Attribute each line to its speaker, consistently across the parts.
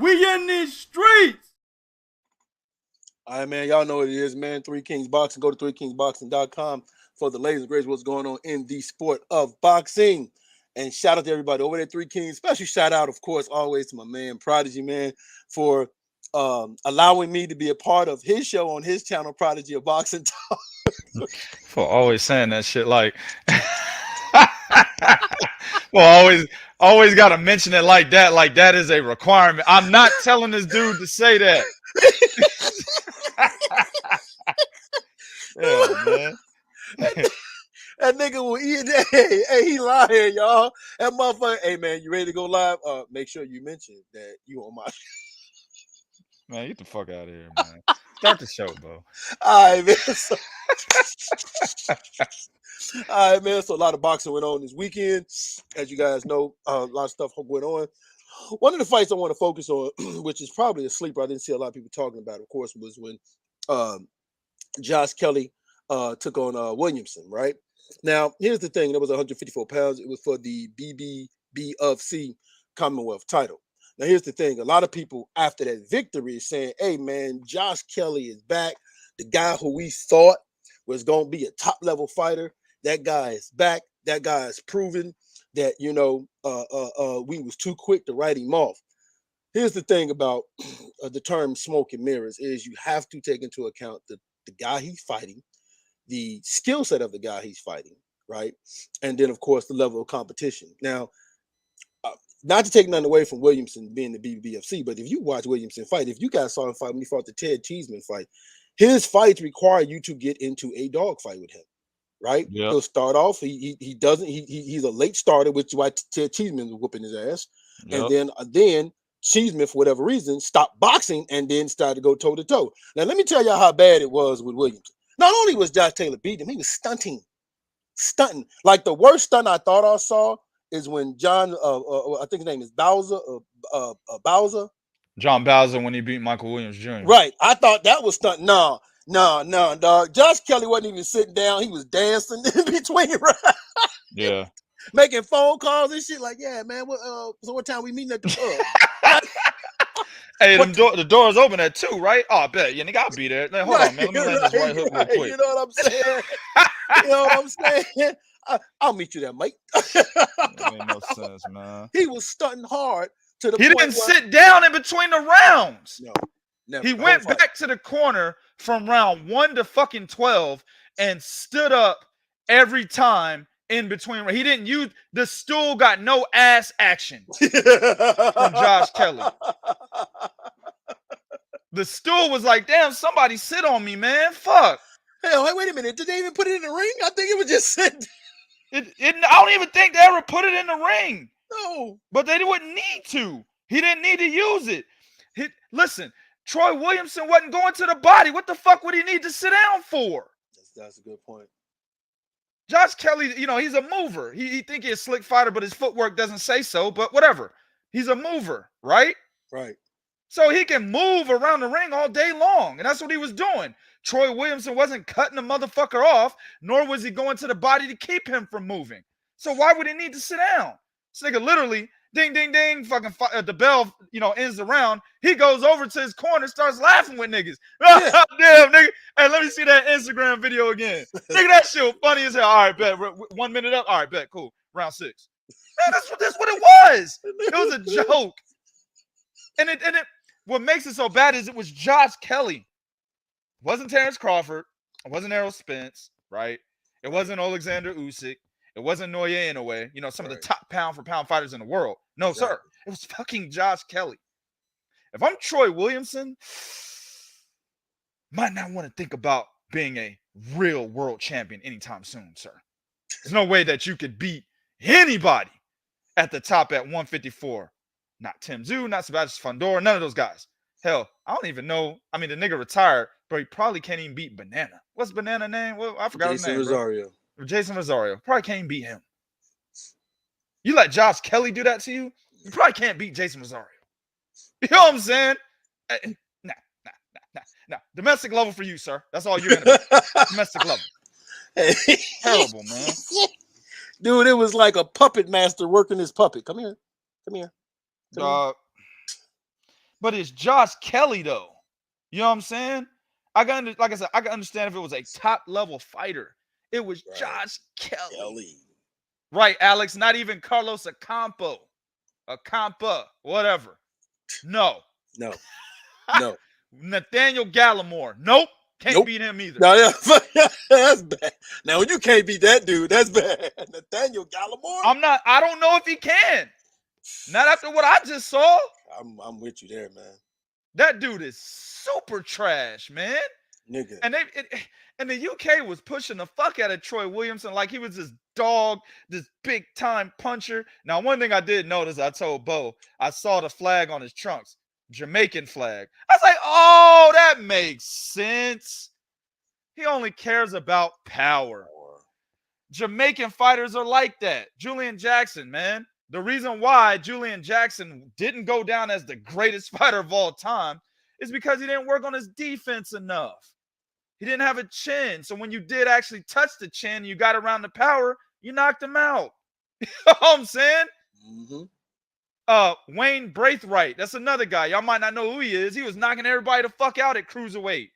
Speaker 1: We in these streets.
Speaker 2: All right, man. Y'all know what it is, man. Three Kings Boxing. Go to threekingsboxing.com for the latest and greatest what's going on in the sport of boxing. And shout out to everybody over there, Three Kings. Special shout out, of course, always to my man Prodigy, man, for allowing me to be a part of his show on his channel, Prodigy of Boxing Talk.
Speaker 3: For always saying that shit, like, well, always got to mention it like that is a requirement. I'm not telling this dude to say that. Yeah, man.
Speaker 2: That nigga will eat that. Hey, he lying, y'all. That motherfucker. Hey, man, you ready to go live? Make sure you mention that you on my.
Speaker 3: Man, get the fuck out of here, man. Start the show, bro.
Speaker 2: All right, man. All right, man. So a lot of boxing went on this weekend. As you guys know, a lot of stuff went on. One of the fights I want to focus on, which is probably a sleeper, I didn't see a lot of people talking about, of course, was when Josh Kelly took on Williamson, right? Now, here's the thing. That was 154 pounds. It was for the BBBFC Commonwealth title. Now, here's the thing. A lot of people after that victory is saying, hey, man, Josh Kelly is back. The guy who we thought was going to be a top-level fighter, that guy is back. That guy is proven that, you know, we was too quick to write him off. Here's the thing about the term smoke and mirrors is you have to take into account the guy he's fighting, the skill set of the guy he's fighting, right? And then, of course, the level of competition. Now, not to take nothing away from Williamson being the BBFC, but if you watch Williamson fight, if you guys saw him fight when he fought the Ted Cheeseman fight, his fights require you to get into a dog fight with him, right? Yep. He'll start off. He's a late starter, which is why Ted Cheeseman was whooping his ass, yep. And then Cheeseman, for whatever reason, stopped boxing and then started to go toe to toe. Now, let me tell y'all how bad it was with Williamson. Not only was Josh Taylor beating him, he was stunting. Like the worst stunt I thought I saw is when John, I think his name is Bowser.
Speaker 3: John Bowser when he beat Michael Williams Jr.
Speaker 2: Right. I thought that was stunt. No, dog. Josh Kelly wasn't even sitting down. He was dancing in between.
Speaker 3: Yeah.
Speaker 2: Making phone calls and shit like, yeah, man. So what time we meeting at the club?
Speaker 3: Hey, the door's open at 2, right? Oh, I bet. Yeah, nigga, I'll be there. Hold on, man. Let me land this right hook real quick.
Speaker 2: You know what I'm saying? You know what I'm saying? I'll meet you there, mate.
Speaker 3: That made no sense, man.
Speaker 2: He was stunting hard to the
Speaker 3: point. He didn't sit down in between the rounds.
Speaker 2: No, never.
Speaker 3: He went back to the corner from round 1 to fucking 12 and stood up every time in between. He didn't use the stool. Got no ass action from Josh Kelly. The stool was like, damn, somebody sit on me, man. Fuck.
Speaker 2: Hell, wait a minute. Did they even put it in the ring? I think it was just sitting.
Speaker 3: I don't even think they ever put it in the ring.
Speaker 2: No.
Speaker 3: But they wouldn't need to. He didn't need to use it. Listen, Troy Williamson wasn't going to the body. What the fuck would he need to sit down for?
Speaker 2: That's a good point.
Speaker 3: Josh Kelly, you know, he's a mover. He think he's a slick fighter, but his footwork doesn't say so. But whatever. He's a mover, right?
Speaker 2: Right.
Speaker 3: So he can move around the ring all day long. And that's what he was doing. Troy Williamson wasn't cutting the motherfucker off, nor was he going to the body to keep him from moving. So why would he need to sit down? This nigga literally, ding, ding, ding, fucking the bell, you know, ends the round. He goes over to his corner, starts laughing with niggas. Yeah. Damn, nigga. Hey, let me see that Instagram video again. Nigga, that shit was funny as hell. All right, bet. 1 minute up. All right, bet. Cool. Round 6. Man, that's what it was. It was a joke. And what makes it so bad is it was Josh Kelly. It wasn't Terrence Crawford. It wasn't Errol Spence, right? It wasn't Oleksandr Usyk. It wasn't Noye in a way. You know, some of the top pound-for-pound fighters in the world. No, sir. It was fucking Josh Kelly. If I'm Troy Williamson, might not want to think about being a real world champion anytime soon, sir. There's no way that you could beat anybody at the top at 154. Not Tim Tszyu, not Sebastian Fundora, none of those guys. Hell, I don't even know. I mean, the nigga retired, but he probably can't even beat Banana. What's Banana name? Well, I forgot his name. Jason Rosario. Probably can't even beat him. You let Josh Kelly do that to you? You probably can't beat Jason Rosario. You know what I'm saying? Nah. Domestic level for you, sir. That's all you're gonna be. Domestic level. Terrible, man.
Speaker 2: Dude, it was like a puppet master working his puppet. Come here.
Speaker 3: But it's Josh Kelly, though. You know what I'm saying? Like I said, I can understand if it was a top-level fighter. It was Josh Kelly. Right, Alex? Not even Carlos Ocampo. Whatever. No. Nathaniel Gallimore. Nope. Can't beat him either.
Speaker 2: No, yeah. That's bad. Now, when you can't beat that dude, that's bad. Nathaniel Gallimore?
Speaker 3: I don't know if he can. Not after what I just saw.
Speaker 2: I'm with you there, man.
Speaker 3: That dude is super trash, man.
Speaker 2: Nigga.
Speaker 3: And the UK was pushing the fuck out of Troy Williamson like he was this dog, this big time puncher. Now, one thing I did notice, I told Bo, I saw the flag on his trunks, Jamaican flag. I was like, oh, that makes sense. He only cares about power. Jamaican fighters are like that. Julian Jackson, man. The reason why Julian Jackson didn't go down as the greatest fighter of all time is because he didn't work on his defense enough. He didn't have a chin. So when you did actually touch the chin, you got around the power, you knocked him out. You know what I'm saying?
Speaker 2: Mm-hmm.
Speaker 3: Wayne Braithwaite. That's another guy. Y'all might not know who he is. He was knocking everybody the fuck out at cruiserweight.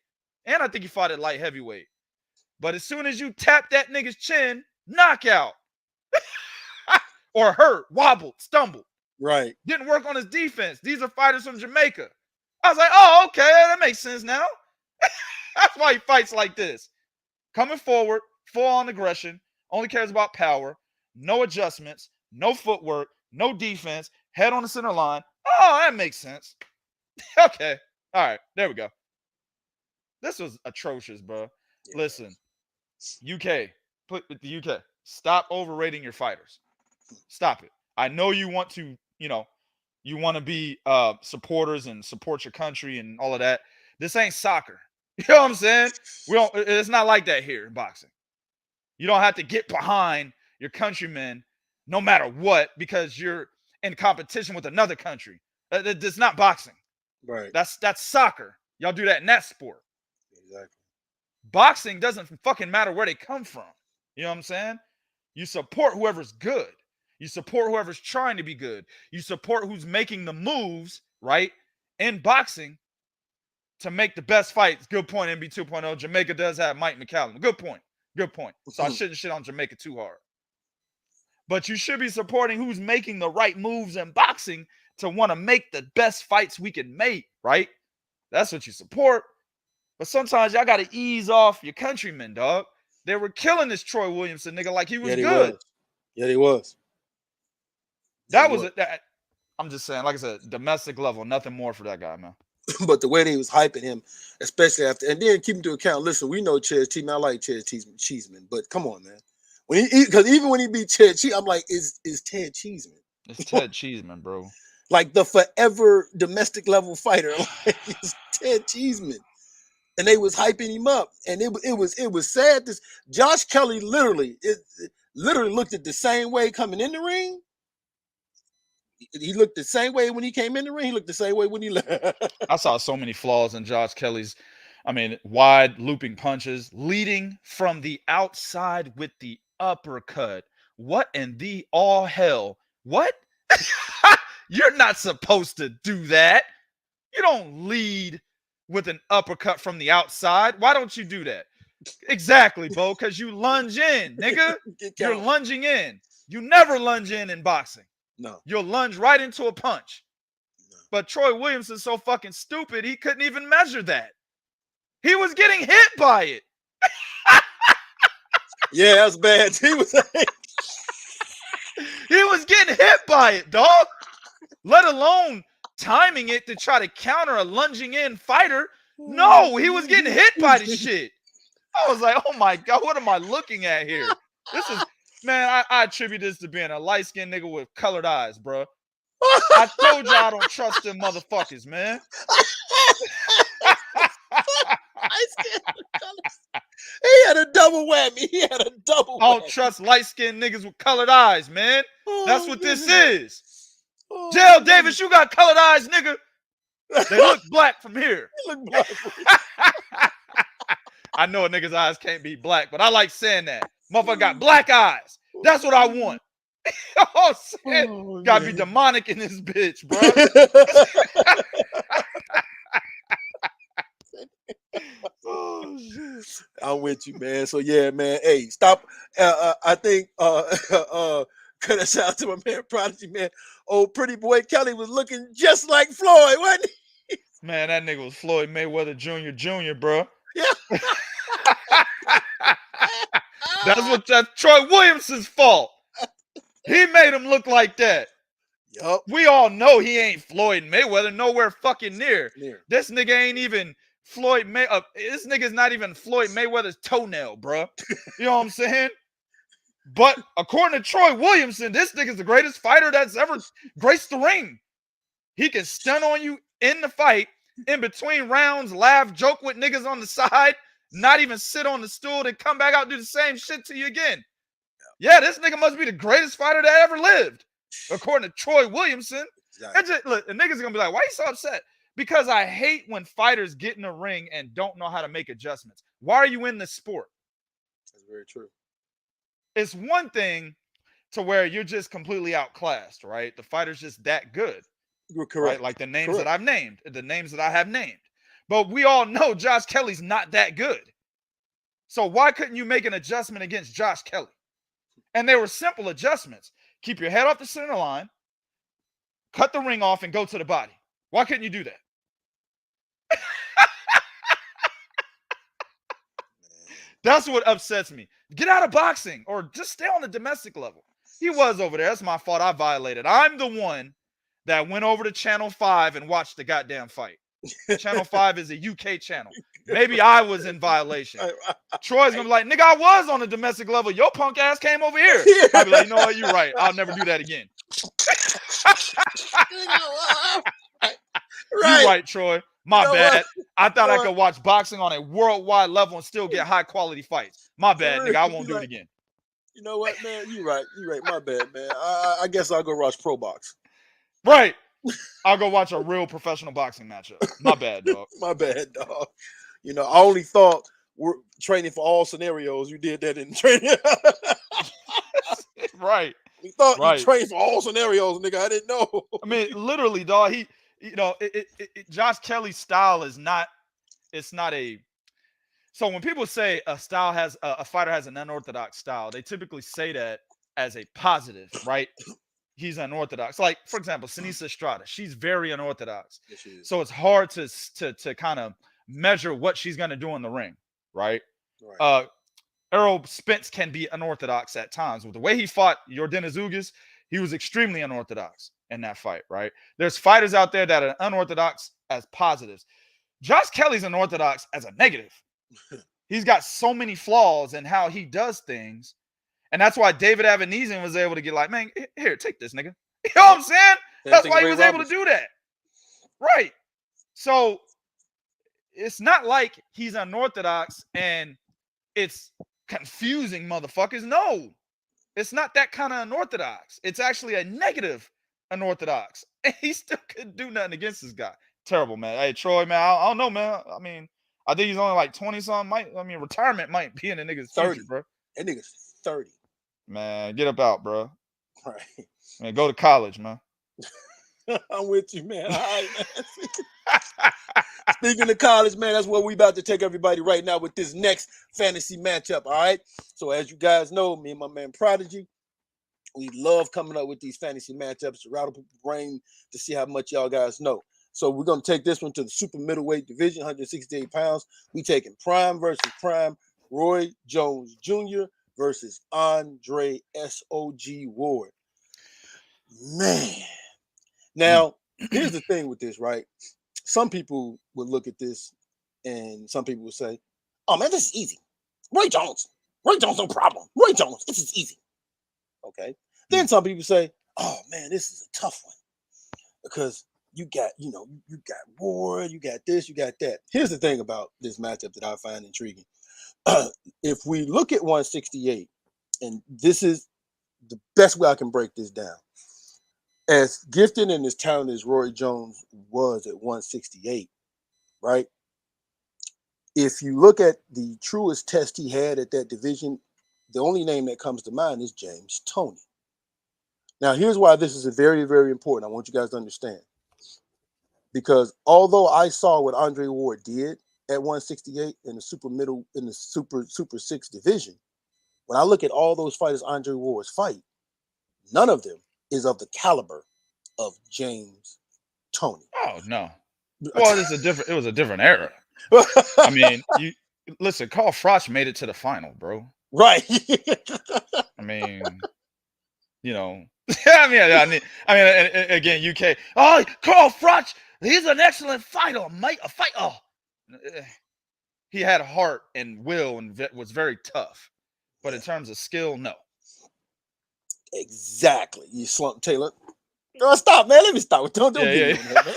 Speaker 3: And I think he fought at light heavyweight. But as soon as you tap that nigga's chin, knockout. Or hurt, wobbled, stumbled.
Speaker 2: Right.
Speaker 3: Didn't work on his defense. These are fighters from Jamaica. I was like, oh, okay, that makes sense now. That's why he fights like this. Coming forward, full-on aggression, only cares about power, no adjustments, no footwork, no defense, head on the center line. Oh, that makes sense. Okay. All right, there we go. This was atrocious, bro. Yeah. Listen, UK, the UK, stop overrating your fighters. Stop it. I know you want to, you want to be supporters and support your country and all of that. This ain't soccer. You know what I'm saying? It's not like that here in boxing. You don't have to get behind your countrymen no matter what because you're in competition with another country. That's not boxing.
Speaker 2: Right.
Speaker 3: That's soccer. Y'all do that in that sport.
Speaker 2: Exactly.
Speaker 3: Boxing doesn't fucking matter where they come from. You know what I'm saying? You support whoever's good. You support whoever's trying to be good. You support who's making the moves, right, in boxing to make the best fights. Good point, MB 2.0. Jamaica does have Mike McCallum. Good point. So I shouldn't shit on Jamaica too hard. But you should be supporting who's making the right moves in boxing to want to make the best fights we can make, right? That's what you support. But sometimes y'all got to ease off your countrymen, dog. They were killing this Troy Williamson nigga like he was good.
Speaker 2: Yeah, he was.
Speaker 3: I'm just saying, like I said, domestic level, nothing more for that guy, man.
Speaker 2: But the way they was hyping him, especially after, and then keep him to account. Listen, we know Ches Cheeseman. I like Ches Cheeseman, but come on, man. Because even when he beat Ted Cheeseman, I'm like, is Ted Cheeseman?
Speaker 3: It's Ted Cheeseman, bro.
Speaker 2: Like the forever domestic level fighter, like it's Ted Cheeseman. And they was hyping him up, and it was sad. This Josh Kelly literally looked at the same way coming in the ring. He looked the same way when he came in the ring. He looked the same way when he left.
Speaker 3: I saw so many flaws in Josh Kelly's. Wide looping punches, leading from the outside with the uppercut. What in the all hell? What? You're not supposed to do that. You don't lead with an uppercut from the outside. Why don't you do that? Exactly, Bo, because you lunge in, nigga. You're lunging in. You never lunge in boxing.
Speaker 2: No.
Speaker 3: You'll lunge right into a punch. No. But Troy Williamson's so fucking stupid, he couldn't even measure that. He was getting hit by it.
Speaker 2: Yeah, that's bad. He was
Speaker 3: getting hit by it, dog. Let alone timing it to try to counter a lunging in fighter. No, he was getting hit by the shit. I was like, oh my God, what am I looking at here? This is, man, I attribute this to being a light-skinned nigga with colored eyes, bro. I told you I don't trust them motherfuckers, man.
Speaker 2: He had a double whammy.
Speaker 3: I don't trust light-skinned niggas with colored eyes, man. That's what this is. Jail Davis, you got colored eyes, nigga. They look black from here. I know a nigga's eyes can't be black, but I like saying that. Motherfucker got black eyes. That's what I want. Gotta be demonic in this bitch, bro.
Speaker 2: I'm with you, man. So yeah, man. Hey, stop. I think cut us out to my man Prodigy, man. Oh, pretty boy Kelly was looking just like Floyd, wasn't he?
Speaker 3: Man, that nigga was Floyd Mayweather Jr., bro.
Speaker 2: Yeah.
Speaker 3: That's Troy Williamson's fault. He made him look like that.
Speaker 2: Yup.
Speaker 3: We all know he ain't Floyd Mayweather, nowhere fucking near. This nigga ain't even Floyd this nigga's not even Floyd Mayweather's toenail, bro. You know what I'm saying? But according to Troy Williamson, this nigga's the greatest fighter that's ever graced the ring. He can stun on you in the fight, in between rounds, laugh, joke with niggas on the side, not even sit on the stool, then come back out and do the same shit to you again. Yeah, this nigga must be the greatest fighter that ever lived, according to Troy Williamson. Exactly. Look, the niggas gonna be like, why you so upset? Because I hate when fighters get in the ring and don't know how to make adjustments. Why are you in this sport?
Speaker 2: That's very true.
Speaker 3: It's one thing to where you're just completely outclassed, right? The fighter's just that good.
Speaker 2: You're correct.
Speaker 3: Right? Like the names that I've named, the names that I have named. But we all know Josh Kelly's not that good. So why couldn't you make an adjustment against Josh Kelly? And they were simple adjustments. Keep your head off the center line, cut the ring off, and go to the body. Why couldn't you do that? That's what upsets me. Get out of boxing or just stay on the domestic level. He was over there. That's my fault. I violated. I'm the one that went over to Channel 5 and watched the goddamn fight. Channel 5 is a UK channel. Maybe I was in violation. Troy's going to be like, nigga, I was on the domestic level. Your punk ass came over here. I'll be like, you know what? You're right. I'll never do that again. You're right, Troy. My bad. I thought I could watch boxing on a worldwide level and still get high quality fights. My bad, nigga. I won't do it again.
Speaker 2: You know what, man? You're right. You're right. My bad, man. I guess I'll go watch Pro Box.
Speaker 3: Right. I'll go watch a real professional boxing matchup. My bad, dog.
Speaker 2: My bad, dog. You know, I only thought we're training for all scenarios. You did that in training.
Speaker 3: Right.
Speaker 2: We thought you trained for all scenarios, nigga. I didn't know.
Speaker 3: I mean, literally, dog. Josh Kelly's style is not. It's not a. So when people say a fighter has an unorthodox style, they typically say that as a positive, right? He's unorthodox. Like, for example, Sinisa Estrada, she's very unorthodox.
Speaker 2: Yes, she is.
Speaker 3: So it's hard to kind of measure what she's going to do in the ring, right? Errol Spence can be unorthodox at times. With the way he fought Yordenis Ugas, he was extremely unorthodox in that fight, right? There's fighters out there that are unorthodox as positives. Josh Kelly's unorthodox as a negative. He's got so many flaws in how he does things. And that's why David Avenesian was able to get like, man, here, take this, nigga. You know what I'm saying? That's why he was able to do that. Right. So it's not like he's unorthodox and it's confusing motherfuckers. No, it's not that kind of unorthodox. It's actually a negative unorthodox. And he still couldn't do nothing against this guy. Terrible, man. Hey, Troy, man, I don't know, man. I mean, I think he's only like 20-something. Retirement might be in the nigga's
Speaker 2: 30,
Speaker 3: future, bro.
Speaker 2: That nigga's 30.
Speaker 3: Man, get up out, bro.
Speaker 2: Right.
Speaker 3: Man, go to college, man.
Speaker 2: I'm with you, man. All right, man. Speaking of college, man, that's where we about to take everybody right now with this next fantasy matchup, all right? So as you guys know, me and my man Prodigy, we love coming up with these fantasy matchups to rattle people's brain to see how much y'all guys know. So we're going to take this one to the super middleweight division, 168 pounds. We taking Prime versus Prime, Roy Jones Jr. versus Andre S.O.G. Ward. Man. Now, here's the thing with this, right? Some people would look at this and some people would say, oh, man, this is easy. Roy Jones, no problem. Roy Jones, this is easy. Okay. Then some people say, oh, man, this is a tough one because you got Ward, you got this, you got that. Here's the thing about this matchup that I find intriguing. If we look at 168, and this is the best way I can break this down. As gifted and as talented as Roy Jones was at 168, right? If you look at the truest test he had at that division, the only name that comes to mind is James Toney. Now, here's why this is very, very important. I want you guys to understand. Because although I saw what Andre Ward did, at 168 in the super 6 division. When I look at all those fighters Andre Ward's fight, none of them is of the caliber of James Toney.
Speaker 3: Oh no. Well, it was a different era. I mean, you listen, Carl Froch made it to the final, bro.
Speaker 2: Right.
Speaker 3: I mean, you know, I mean, again, UK. Oh, Carl Froch, he's an excellent fighter, mate. A fighter. He had heart and will and was very tough. But in terms of skill, no.
Speaker 2: Exactly. You slumped Taylor. No, stop, man. Let me stop. Don't get me on that, man.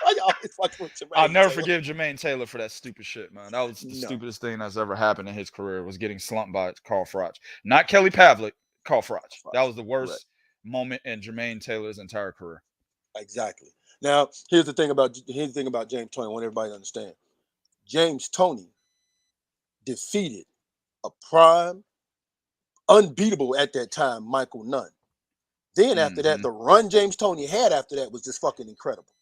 Speaker 2: Why you always fucking with Jermaine
Speaker 3: I'll never
Speaker 2: Taylor?
Speaker 3: forgive Jermaine Taylor for that stupid shit, man. That was the stupidest thing that's ever happened in his career, was getting slumped by Carl Froch. Not Kelly Pavlik, Carl Froch. That was the worst moment in Jermaine Taylor's entire career.
Speaker 2: Exactly. Now, here's the thing about James Toney. I want everybody to understand. James Toney defeated a prime, unbeatable at that time, Michael Nunn. Then after that, the run James Toney had after that was just fucking incredible.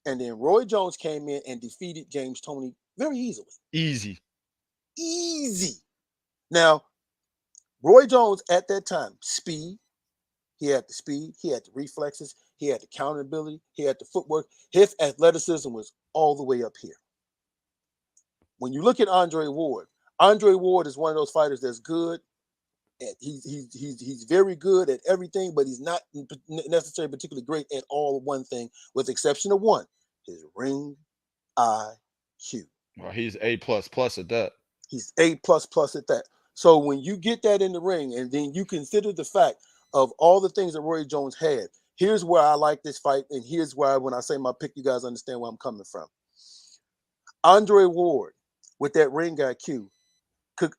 Speaker 2: And then Roy Jones came in and defeated James Toney very easily.
Speaker 3: Easy.
Speaker 2: Now, Roy Jones at that time, speed. He had the speed. He had the reflexes. He had the counterability. He had the footwork. His athleticism was all the way up here. When you look at Andre Ward is one of those fighters that's good. He's very good at everything, but he's not necessarily particularly great at all one thing, with the exception of one: his ring IQ.
Speaker 3: Well, he's A++ at that.
Speaker 2: He's A++ at that. So when you get that in the ring, and then you consider the fact of all the things that Roy Jones had, here's where I like this fight, and here's why when I say my pick, you guys understand where I'm coming from. Andre Ward, with that ring IQ,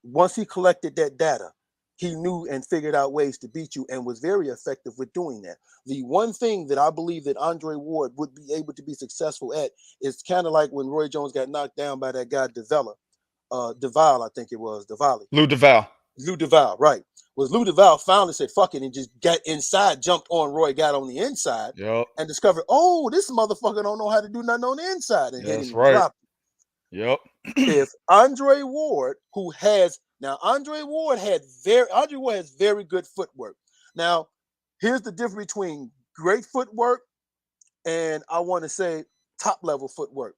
Speaker 2: once he collected that data, he knew and figured out ways to beat you and was very effective with doing that. The one thing that I believe that Andre Ward would be able to be successful at is kind of like when Roy Jones got knocked down by that guy Deville, I think it was,
Speaker 3: Lou DeVal,
Speaker 2: right. Was Lou DeVal finally said, fuck it, and just got inside, jumped on Roy, got on the inside, and discovered, oh, this motherfucker don't know how to do nothing on the inside, and hit him and dropped him.
Speaker 3: Yep.
Speaker 2: If Andre Ward, Andre Ward has very good footwork. Now, here's the difference between great footwork and I want to say top level footwork.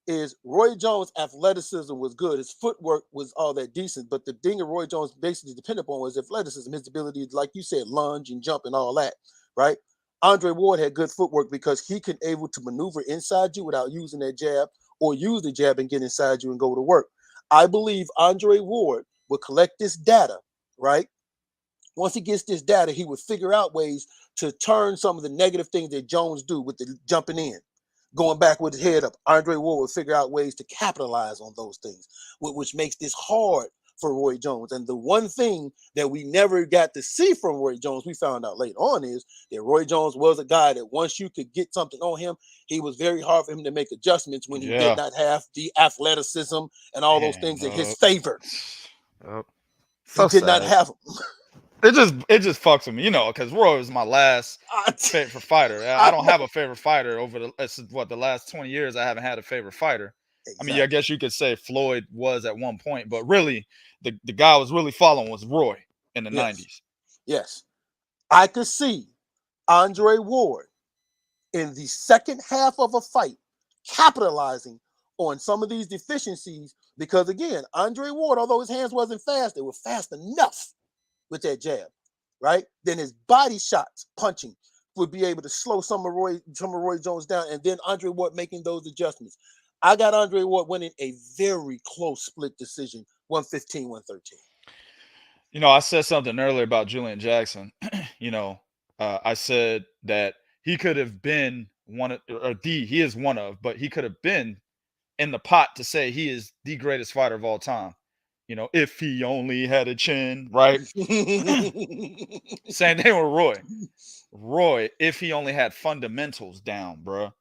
Speaker 2: Is Roy Jones' athleticism was good. His footwork was all that decent, but the thing that Roy Jones basically depended upon was athleticism, his ability to, like you said, lunge and jump and all that, right? Andre Ward had good footwork because he could able to maneuver inside you without using that jab, or use the jab and get inside you and go to work. I believe Andre Ward will collect this data, right? Once he gets this data, he would figure out ways to turn some of the negative things that Jones do with the jumping in, going back with his head up. Andre Ward will figure out ways to capitalize on those things, which makes this hard for Roy Jones. And the one thing that we never got to see from Roy Jones, we found out later on, is that Roy Jones was a guy that once you could get something on him, he was very hard for him to make adjustments when he did not have the athleticism and all those things in his favor.
Speaker 3: So
Speaker 2: he did not have them.
Speaker 3: It just fucks with me, because Roy was my last favorite fighter. I don't have a favorite fighter over the last 20 years. I haven't had a favorite fighter. Exactly. I mean, I guess you could say Floyd was at one point, but really, the guy I was really following was Roy in the 90s.
Speaker 2: Yes. I could see Andre Ward in the second half of a fight capitalizing on some of these deficiencies because, again, Andre Ward, although his hands wasn't fast, they were fast enough with that jab, right? Then his body shots, punching, would be able to slow some of Roy Jones down, and then Andre Ward making those adjustments. I got Andre Ward winning a very close split decision, 115-113.
Speaker 3: I said something earlier about Julian Jackson. I said that he could have been he is one of, but he could have been in the pot to say he is the greatest fighter of all time. If he only had a chin, right? Same thing with Roy. Roy, if he only had fundamentals down, bro.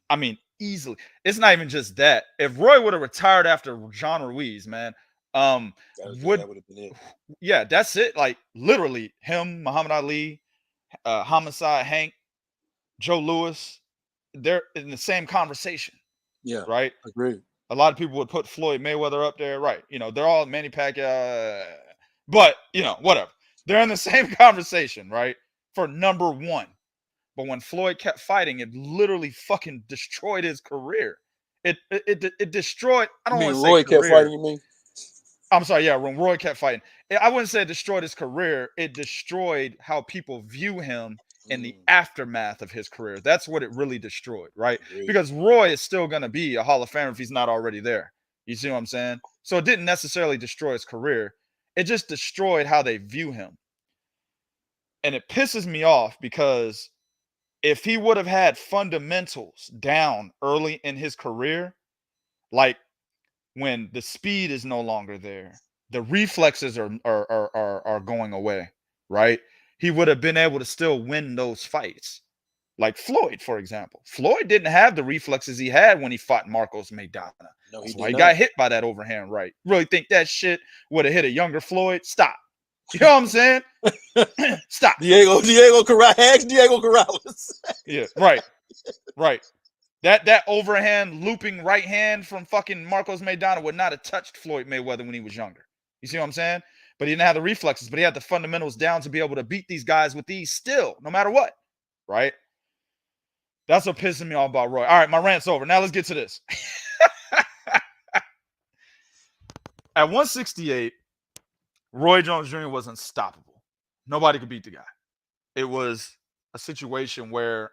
Speaker 3: I mean, easily. It's not even just that. If Roy would have retired after Jean Ruiz, man, that would have been it. Yeah, that's it. Like literally, him, Muhammad Ali, Homicide, Hank, Joe Louis, they're in the same conversation.
Speaker 2: Yeah,
Speaker 3: right.
Speaker 2: Agreed.
Speaker 3: A lot of people would put Floyd Mayweather up there, right? You know, they're all Manny Pacquiao, but you know, whatever. They're in the same conversation, right? For number one. But when Floyd kept fighting, it literally fucking destroyed his career. It destroyed. I don't want to say
Speaker 2: Roy
Speaker 3: career.
Speaker 2: kept fighting. You mean?
Speaker 3: I'm sorry. Yeah, when Roy kept fighting, I wouldn't say it destroyed his career. It destroyed how people view him in the aftermath of his career. That's what it really destroyed, right? Because Roy is still going to be a Hall of Famer if he's not already there. You see what I'm saying? So it didn't necessarily destroy his career. It just destroyed how they view him. And it pisses me off because if he would have had fundamentals down early in his career, like when the speed is no longer there, the reflexes are going away, right? He would have been able to still win those fights. Like Floyd, for example. Floyd didn't have the reflexes he had when he fought Marcos Maidana.
Speaker 2: No,
Speaker 3: That's why he got hit by that overhand right. Really think that shit would have hit a younger Floyd? Stop. You know what I'm saying? Stop.
Speaker 2: Diego Corrales.
Speaker 3: Yeah, right. Right. That overhand looping right hand from fucking Marcos Maidana would not have touched Floyd Mayweather when he was younger. You see what I'm saying? But he didn't have the reflexes, but he had the fundamentals down to be able to beat these guys with these still, no matter what. Right? That's what pisses me off about Roy. All right, my rant's over. Now let's get to this. At 168, Roy Jones Jr. was unstoppable. Nobody could beat the guy. It was a situation where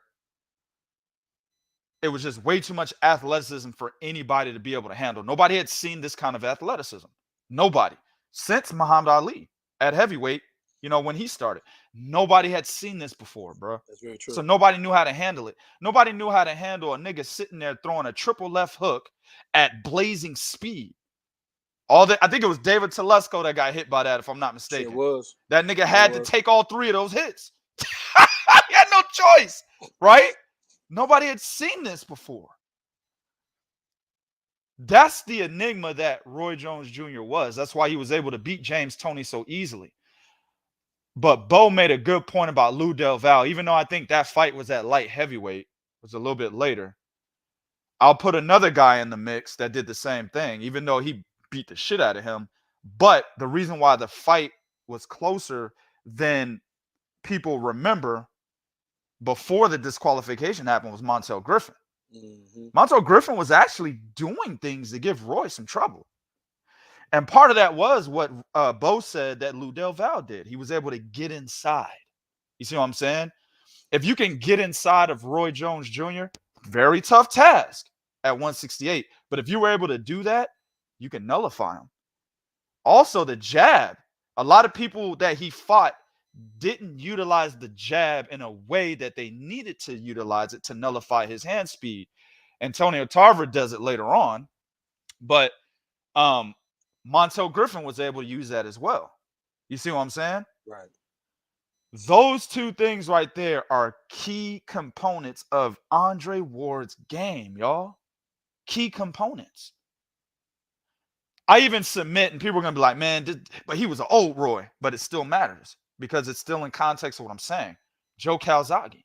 Speaker 3: it was just way too much athleticism for anybody to be able to handle. Nobody had seen this kind of athleticism. Nobody. Since Muhammad Ali at heavyweight, you know, when he started. Nobody had seen this before, bro.
Speaker 2: That's very true.
Speaker 3: So nobody knew how to handle it. Nobody knew how to handle a nigga sitting there throwing a triple left hook at blazing speed. I think it was David Telesco that got hit by that, if I'm not mistaken.
Speaker 2: It was.
Speaker 3: That nigga had to take all three of those hits. He had no choice, right? Nobody had seen this before. That's the enigma that Roy Jones Jr. was. That's why he was able to beat James Toney so easily. But Bo made a good point about Lou Del Valle. Even though I think that fight was at light heavyweight, it was a little bit later. I'll put another guy in the mix that did the same thing, even though he beat the shit out of him. But the reason why the fight was closer than people remember before the disqualification happened was Montel Griffin. Montel Griffin was actually doing things to give Roy some trouble. And part of that was what Bo said that Lou Del Valle did. He was able to get inside. You see what I'm saying? If you can get inside of Roy Jones Jr., very tough task at 168. But if you were able to do that, you can nullify him. Also, the jab. A lot of people that he fought didn't utilize the jab in a way that they needed to utilize it to nullify his hand speed. Antonio Tarver does it later on. But Montel Griffin was able to use that as well. You see what I'm saying?
Speaker 2: Right.
Speaker 3: Those two things right there are key components of Andre Ward's game, y'all. Key components. I even submit, and people are going to be like, man, but he was an old Roy. But it still matters because it's still in context of what I'm saying. Joe Calzaghe.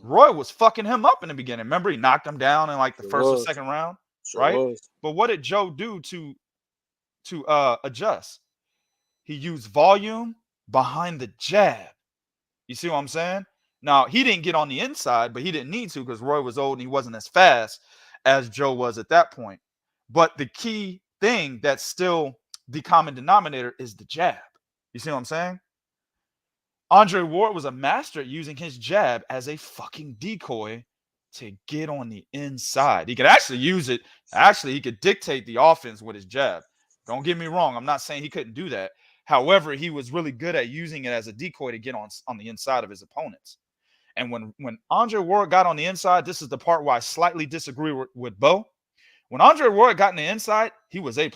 Speaker 3: Roy was fucking him up in the beginning. Remember, he knocked him down in like the first or second round, right? But what did Joe do to adjust? He used volume behind the jab. You see what I'm saying? Now, he didn't get on the inside, but he didn't need to because Roy was old and he wasn't as fast as Joe was at that point. But the key thing that's still the common denominator is the jab. You see what I'm saying? Andre Ward was a master at using his jab as a fucking decoy to get on the inside. He could actually use it. Actually, he could dictate the offense with his jab. Don't get me wrong. I'm not saying he couldn't do that. However, he was really good at using it as a decoy to get on the inside of his opponents. And when Andre Ward got on the inside, this is the part where I slightly disagree with Bo. When Andre Ward got on the inside, he was A++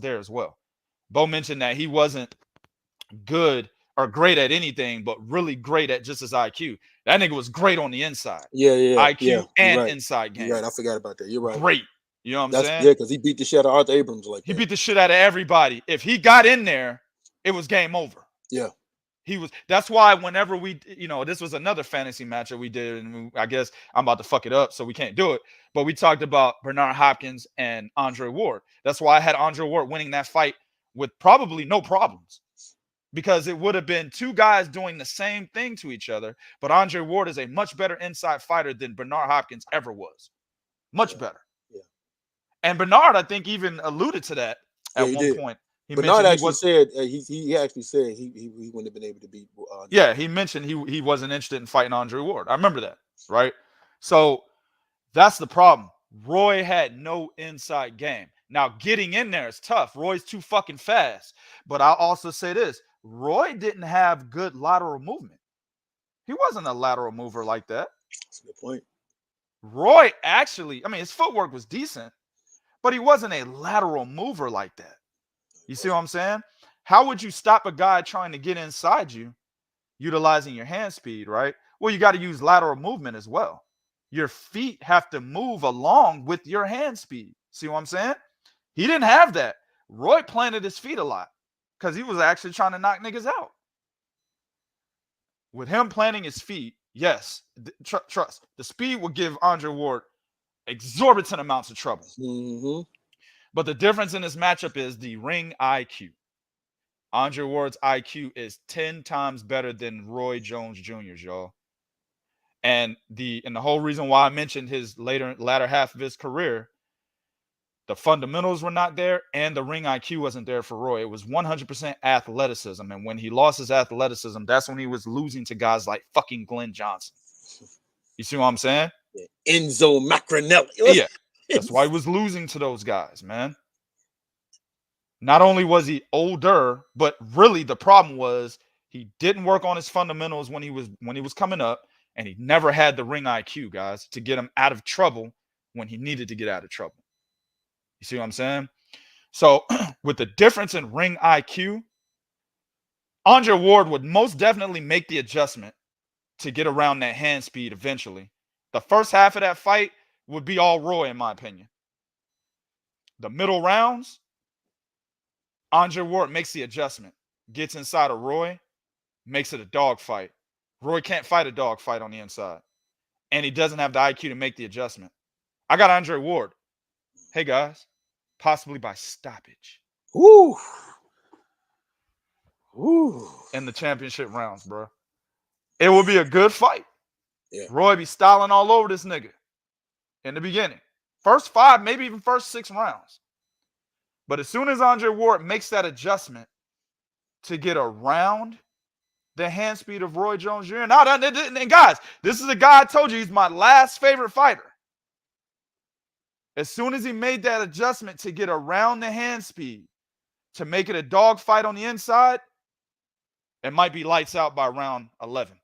Speaker 3: there as well. Bo mentioned that he wasn't good or great at anything, but really great at just his IQ. That nigga was great on the inside.
Speaker 2: Yeah.
Speaker 3: IQ and inside game.
Speaker 2: You're right. I forgot about that. You're right.
Speaker 3: Great. You know what I'm saying?
Speaker 2: Yeah, because he beat the shit out of Arthur Abrams like that.
Speaker 3: He beat the shit out of everybody. If he got in there, it was game over.
Speaker 2: Yeah.
Speaker 3: That's why whenever we, this was another fantasy matchup we did, and I guess I'm about to fuck it up, so we can't do it. But we talked about Bernard Hopkins and Andre Ward. That's why I had Andre Ward winning that fight with probably no problems, because it would have been two guys doing the same thing to each other. But Andre Ward is a much better inside fighter than Bernard Hopkins ever was. Much better.
Speaker 2: Yeah.
Speaker 3: And Bernard, I think, even alluded to that at one point.
Speaker 2: Bernard actually said he actually said he wouldn't have been able to beat.
Speaker 3: Yeah, he mentioned he wasn't interested in fighting Andre Ward. I remember that, right? So that's the problem. Roy had no inside game. Now, getting in there is tough. Roy's too fucking fast. But I'll also say this. Roy didn't have good lateral movement. He wasn't a lateral mover like that.
Speaker 2: That's a good point.
Speaker 3: Roy actually, his footwork was decent, but he wasn't a lateral mover like that. You see what I'm saying? How would you stop a guy trying to get inside you utilizing your hand speed, right? Well, you got to use lateral movement as well. Your feet have to move along with your hand speed. See what I'm saying? He didn't have that. Roy planted his feet a lot because he was actually trying to knock niggas out. With him planting his feet, yes, trust. The speed will give Andre Ward exorbitant amounts of trouble.
Speaker 2: Mm-hmm.
Speaker 3: But the difference in this matchup is the ring IQ. Andre Ward's IQ is 10 times better than Roy Jones Jr.'s, y'all. And the whole reason why I mentioned his latter half of his career, the fundamentals were not there and the ring IQ wasn't there for Roy. It was 100% athleticism. And when he lost his athleticism, that's when he was losing to guys like fucking Glenn Johnson. You see what I'm saying?
Speaker 2: Yeah. Enzo Macronelli.
Speaker 3: Yeah. That's why he was losing to those guys, man. Not only was he older, but really the problem was he didn't work on his fundamentals when he was coming up, and he never had the ring IQ, guys, to get him out of trouble when he needed to get out of trouble. You see what I'm saying? So with the difference in ring IQ, Andre Ward would most definitely make the adjustment to get around that hand speed eventually. The first half of that fight would be all Roy, in my opinion. The middle rounds, Andre Ward makes the adjustment, gets inside of Roy, makes it a dog fight. Roy can't fight a dog fight on the inside, and he doesn't have the IQ to make the adjustment. I got Andre Ward. Hey, guys, possibly by stoppage.
Speaker 2: Woo. Woo.
Speaker 3: In the championship rounds, bro. It will be a good fight.
Speaker 2: Yeah.
Speaker 3: Roy be styling all over this nigga in the beginning. First 5, maybe even first 6 rounds. But as soon as Andre Ward makes that adjustment to get around the hand speed of Roy Jones Jr. Now, and guys, this is a guy I told you he's my last favorite fighter. As soon as he made that adjustment to get around the hand speed to make it a dog fight on the inside, it might be lights out by round 11.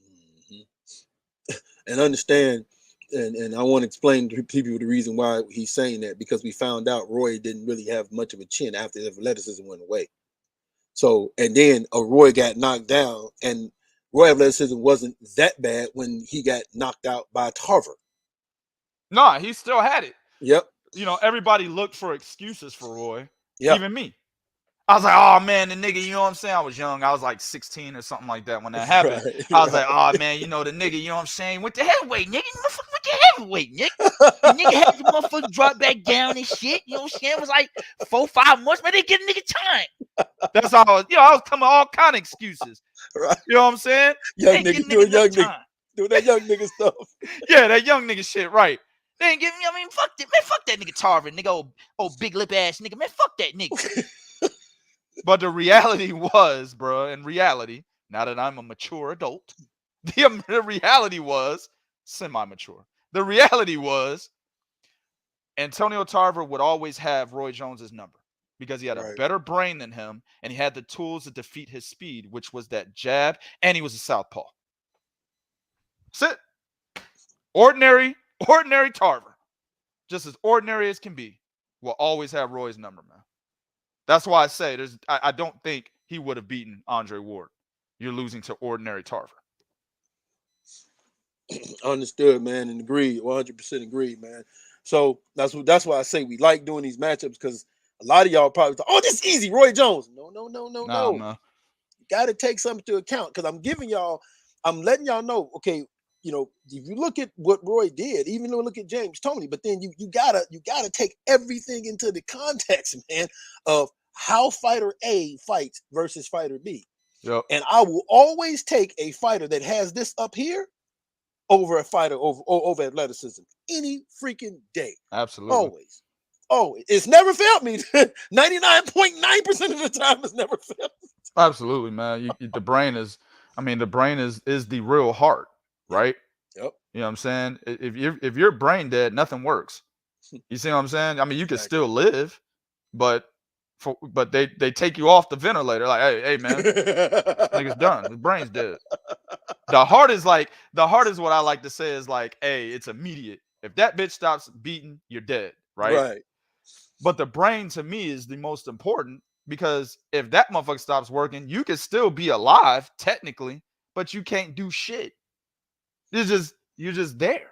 Speaker 2: Mm-hmm. And understand, and I want to explain to people the reason why he's saying that, because we found out Roy didn't really have much of a chin after his athleticism went away. So, and then Roy got knocked down, and Roy athleticism wasn't that bad when he got knocked out by Tarver.
Speaker 3: Nah, he still had it.
Speaker 2: Yep.
Speaker 3: Everybody looked for excuses for Roy.
Speaker 2: Yep.
Speaker 3: Even me. I was like, oh, man, the nigga, you know what I'm saying? I was young. I was like 16 or something like that when that happened. Right, I was like, oh, man, the nigga, you know what I'm saying? With the heavyweight, nigga. With the heavyweight, nigga. The nigga had the motherfucker drop back down and shit. You know what I'm saying? It was like 4-5 months, man. They give a nigga time. That's all. I was coming all kind of excuses.
Speaker 2: Right.
Speaker 3: You know what I'm saying?
Speaker 2: Young nigga doing that young nigga stuff. Yeah,
Speaker 3: that young nigga shit, right. They ain't giving me, fuck that, man. Fuck that nigga Tarver, nigga, old big lip ass nigga, man. Fuck that nigga. But the reality was, bro, in reality, now that I'm a mature adult, the reality was semi-mature. The reality was Antonio Tarver would always have Roy Jones's number because he had a better brain than him, and he had the tools to defeat his speed, which was that jab, and he was a southpaw. That's it. Ordinary Tarver, just as ordinary as can be, will always have Roy's number, man. That's why I say I don't think he would have beaten Andre Ward. You're losing to ordinary Tarver.
Speaker 2: Understood, man, and agreed. 100% agreed, man. So that's why I say we like doing these matchups, because a lot of y'all probably thought, oh, this is easy, Roy Jones. No.
Speaker 3: Man.
Speaker 2: You got to take something to account because I'm letting y'all know, okay, if you look at what Roy did, even though look at James Toney, but then you gotta take everything into the context, man, of how fighter A fights versus fighter B.
Speaker 3: Yep.
Speaker 2: And I will always take a fighter that has this up here over a fighter over athleticism any freaking day.
Speaker 3: Absolutely.
Speaker 2: Always. It's never failed me. 99.9% of the time, it's never failed.
Speaker 3: Absolutely, man. The brain is the real heart, right?
Speaker 2: Yep.
Speaker 3: You know what I'm saying? If you're brain dead, nothing works. You see what I'm saying? I mean, you can still live, but they take you off the ventilator. Like, hey man, nigga's done. The brain's dead. The heart is what I like to say is like, hey, it's immediate. If that bitch stops beating, you're dead, right?
Speaker 2: Right.
Speaker 3: But the brain to me is the most important because if that motherfucker stops working, you can still be alive technically, but you can't do shit. You're just there.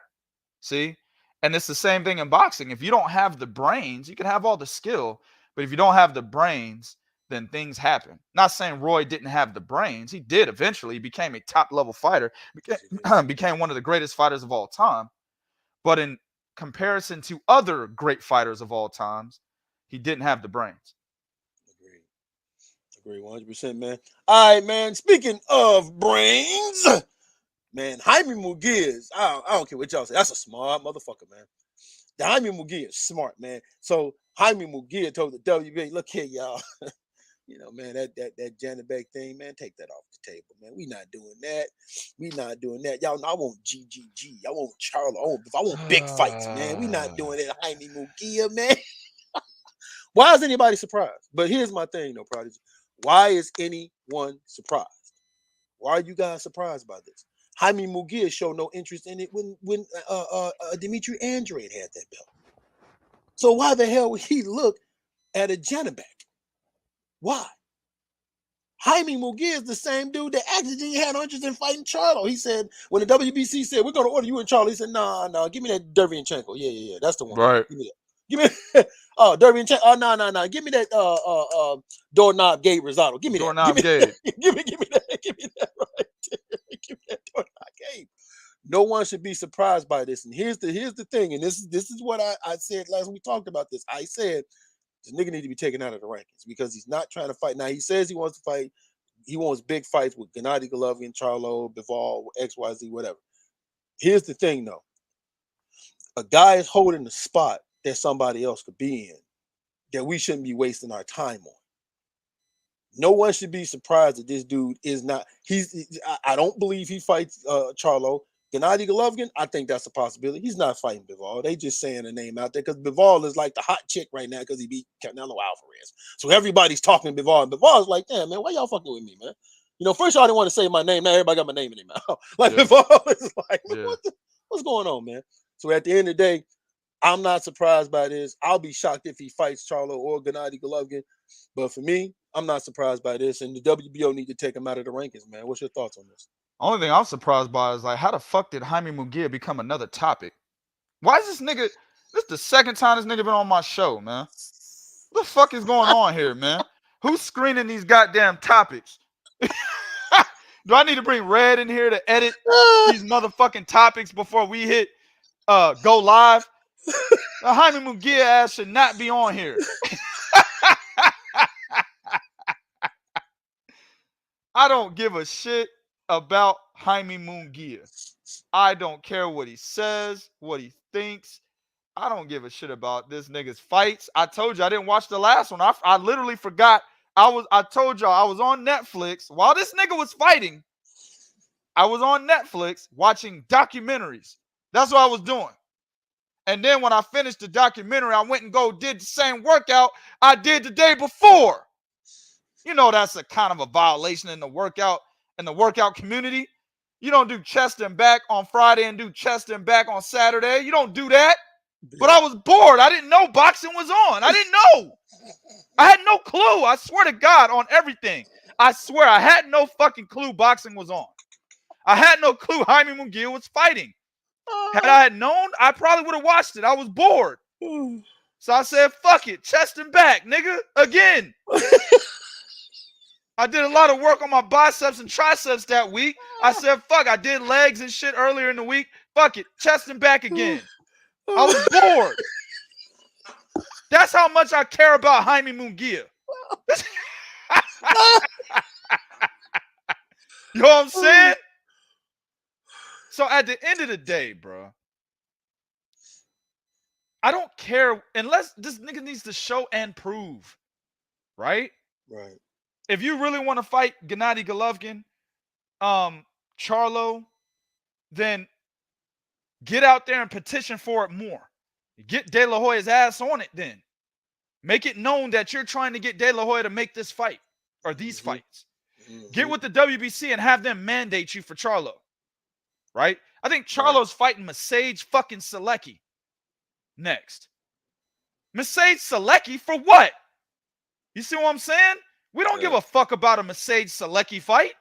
Speaker 3: See? And it's the same thing in boxing. If you don't have the brains, you can have all the skill, but if you don't have the brains, then things happen. Not saying Roy didn't have the brains. He did eventually. He became a top-level fighter, became one of the greatest fighters of all time. But in comparison to other great fighters of all times, he didn't have the brains.
Speaker 2: Agree 100%, man. All right, man. Speaking of brains, man, Jaime Munguia I don't care what y'all say. That's a smart motherfucker, man. The Jaime Munguia is smart, man. So Jaime Munguia told the WBA, look here, y'all. Man, that Janibek thing, man, take that off the table, man. We not doing that. Y'all know I want GGG. I want Charlo. I want big fights, man. We not doing that. Jaime Munguia, man. Why is anybody surprised? But here's my thing, though, Prodigy. Why is anyone surprised? Why are you guys surprised by this? Jaime Munguia showed no interest in it when Dimitri Andrade had that belt. So why the hell would he look at a Janibek? Why? Jaime Munguia is the same dude that actually had no interest in fighting Charlo. He said, when the WBC said, we're going to order you in Charlo, he said, no, give me that Dervianchenko. Yeah, that's the one.
Speaker 3: Right.
Speaker 2: Give me that. Dervianchenko. Oh, no. Give me that doorknob Gabe Rosado. Give me
Speaker 3: doorknob
Speaker 2: that.
Speaker 3: Gabe.
Speaker 2: Give me that. Give me that right there. Give me that doorknob Gabe. No one should be surprised by this. And here's the thing, and this is what I said last when we talked about this. I said, this nigga need to be taken out of the rankings because he's not trying to fight. Now, he says he wants to fight. He wants big fights with Gennady Golovkin, Charlo, Bivol, XYZ, whatever. Here's the thing, though. A guy is holding the spot that somebody else could be in that we shouldn't be wasting our time on. No one should be surprised that this dude is not. I don't believe he fights Charlo. Gennady Golovkin, I think that's a possibility. He's not fighting Bivol. They just saying the name out there because Bivol is like the hot chick right now because he beat Canelo Alvarez. So everybody's talking Bivol, and Bivol's like, damn, man, why y'all fucking with me, man? First y'all didn't want to say my name. Now everybody got my name in their mouth. Like, yeah. Bivol is like, what's going on, man? So at the end of the day, I'm not surprised by this. I'll be shocked if he fights Charlo or Gennady Golovkin. But for me, I'm not surprised by this. And the WBO need to take him out of the rankings, man. What's your thoughts on this?
Speaker 3: Only thing I'm surprised by is like, how the fuck did Jaime Munguia become another topic? Why is this nigga? This is the second time this nigga been on my show, man. What the fuck is going on here, man? Who's screening these goddamn topics? Do I need to bring Red in here to edit these motherfucking topics before we hit go live? Jaime Munguia ass should not be on here. I don't give a shit about Jaime Munguia. I don't care what he says, what he thinks. I don't give a shit about this nigga's fights. I told you I didn't watch the last one. I literally forgot. I told y'all I was on Netflix while this nigga was fighting. I was on Netflix watching documentaries. That's what I was doing. And then when I finished the documentary, I went and did the same workout I did the day before. That's a kind of a violation in the workout community. You don't do chest and back on Friday and do chest and back on Saturday. You don't do that. But I was bored. I didn't know boxing was on. I didn't know. I had no clue. I swear to God on everything. I swear I had no fucking clue boxing was on. I had no clue Jaime Munguia was fighting. Had I had known, I probably would have watched it. I was bored. So I said, fuck it. Chest and back, nigga. Again. I did a lot of work on my biceps and triceps that week. I said, fuck, I did legs and shit earlier in the week. Fuck it, chest and back again. I was bored. That's how much I care about Jaime Munguia. You know what I'm saying? So at the end of the day, bro, I don't care unless this nigga needs to show and prove, right?
Speaker 2: Right.
Speaker 3: If you really want to fight Gennady Golovkin, Charlo, then get out there and petition for it more. Get De La Hoya's ass on it then. Make it known that you're trying to get De La Hoya to make this fight or these fights. Get with the WBC and have them mandate you for Charlo, right? I think Charlo's fighting Masage fucking Selecki next. Masage Selecki for what? You see what I'm saying? We don't give a fuck about a Masage Selecki fight.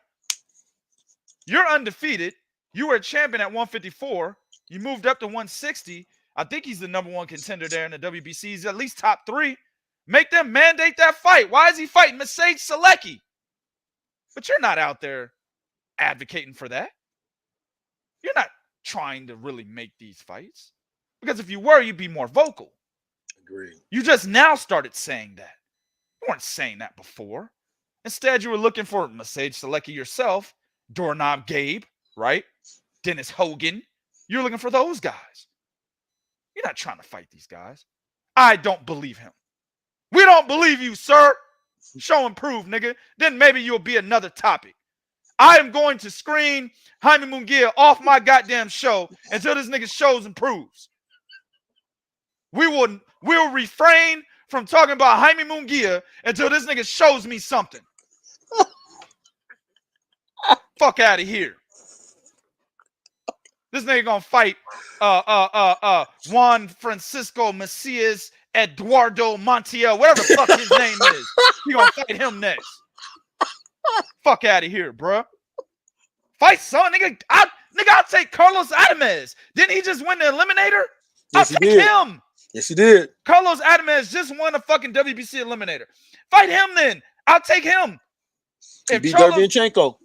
Speaker 3: You're undefeated. You were a champion at 154. You moved up to 160. I think he's the number one contender there in the WBC. He's at least top 3. Make them mandate that fight. Why is he fighting Masage Selecki? But you're not out there advocating for that. You're not trying to really make these fights. Because if you were, you'd be more vocal.
Speaker 2: Agreed.
Speaker 3: You just now started saying that. You weren't saying that before. Instead, you were looking for Masage Selecki yourself, Doorknob Gabe, right? Dennis Hogan. You're looking for those guys. You're not trying to fight these guys. I don't believe him. We don't believe you, sir. Show and prove, nigga. Then maybe you'll be another topic. I am going to screen Jaime Munguia off my goddamn show until this nigga shows and proves. We'll refrain from talking about Jaime Munguia until this nigga shows me something. Fuck out of here. This nigga gonna fight Juan Francisco Macias Eduardo Montiel, whatever the fuck his name is. He gonna fight him next. Fuck out of here, bruh. Fight son, nigga. I'll take Carlos Adamez. Didn't he just win the Eliminator?
Speaker 2: Yes,
Speaker 3: I'll take him.
Speaker 2: Yes, he did.
Speaker 3: Carlos Adamez just won a fucking WBC Eliminator. Fight him then. I'll take him.
Speaker 2: He beat Derevyanchenko.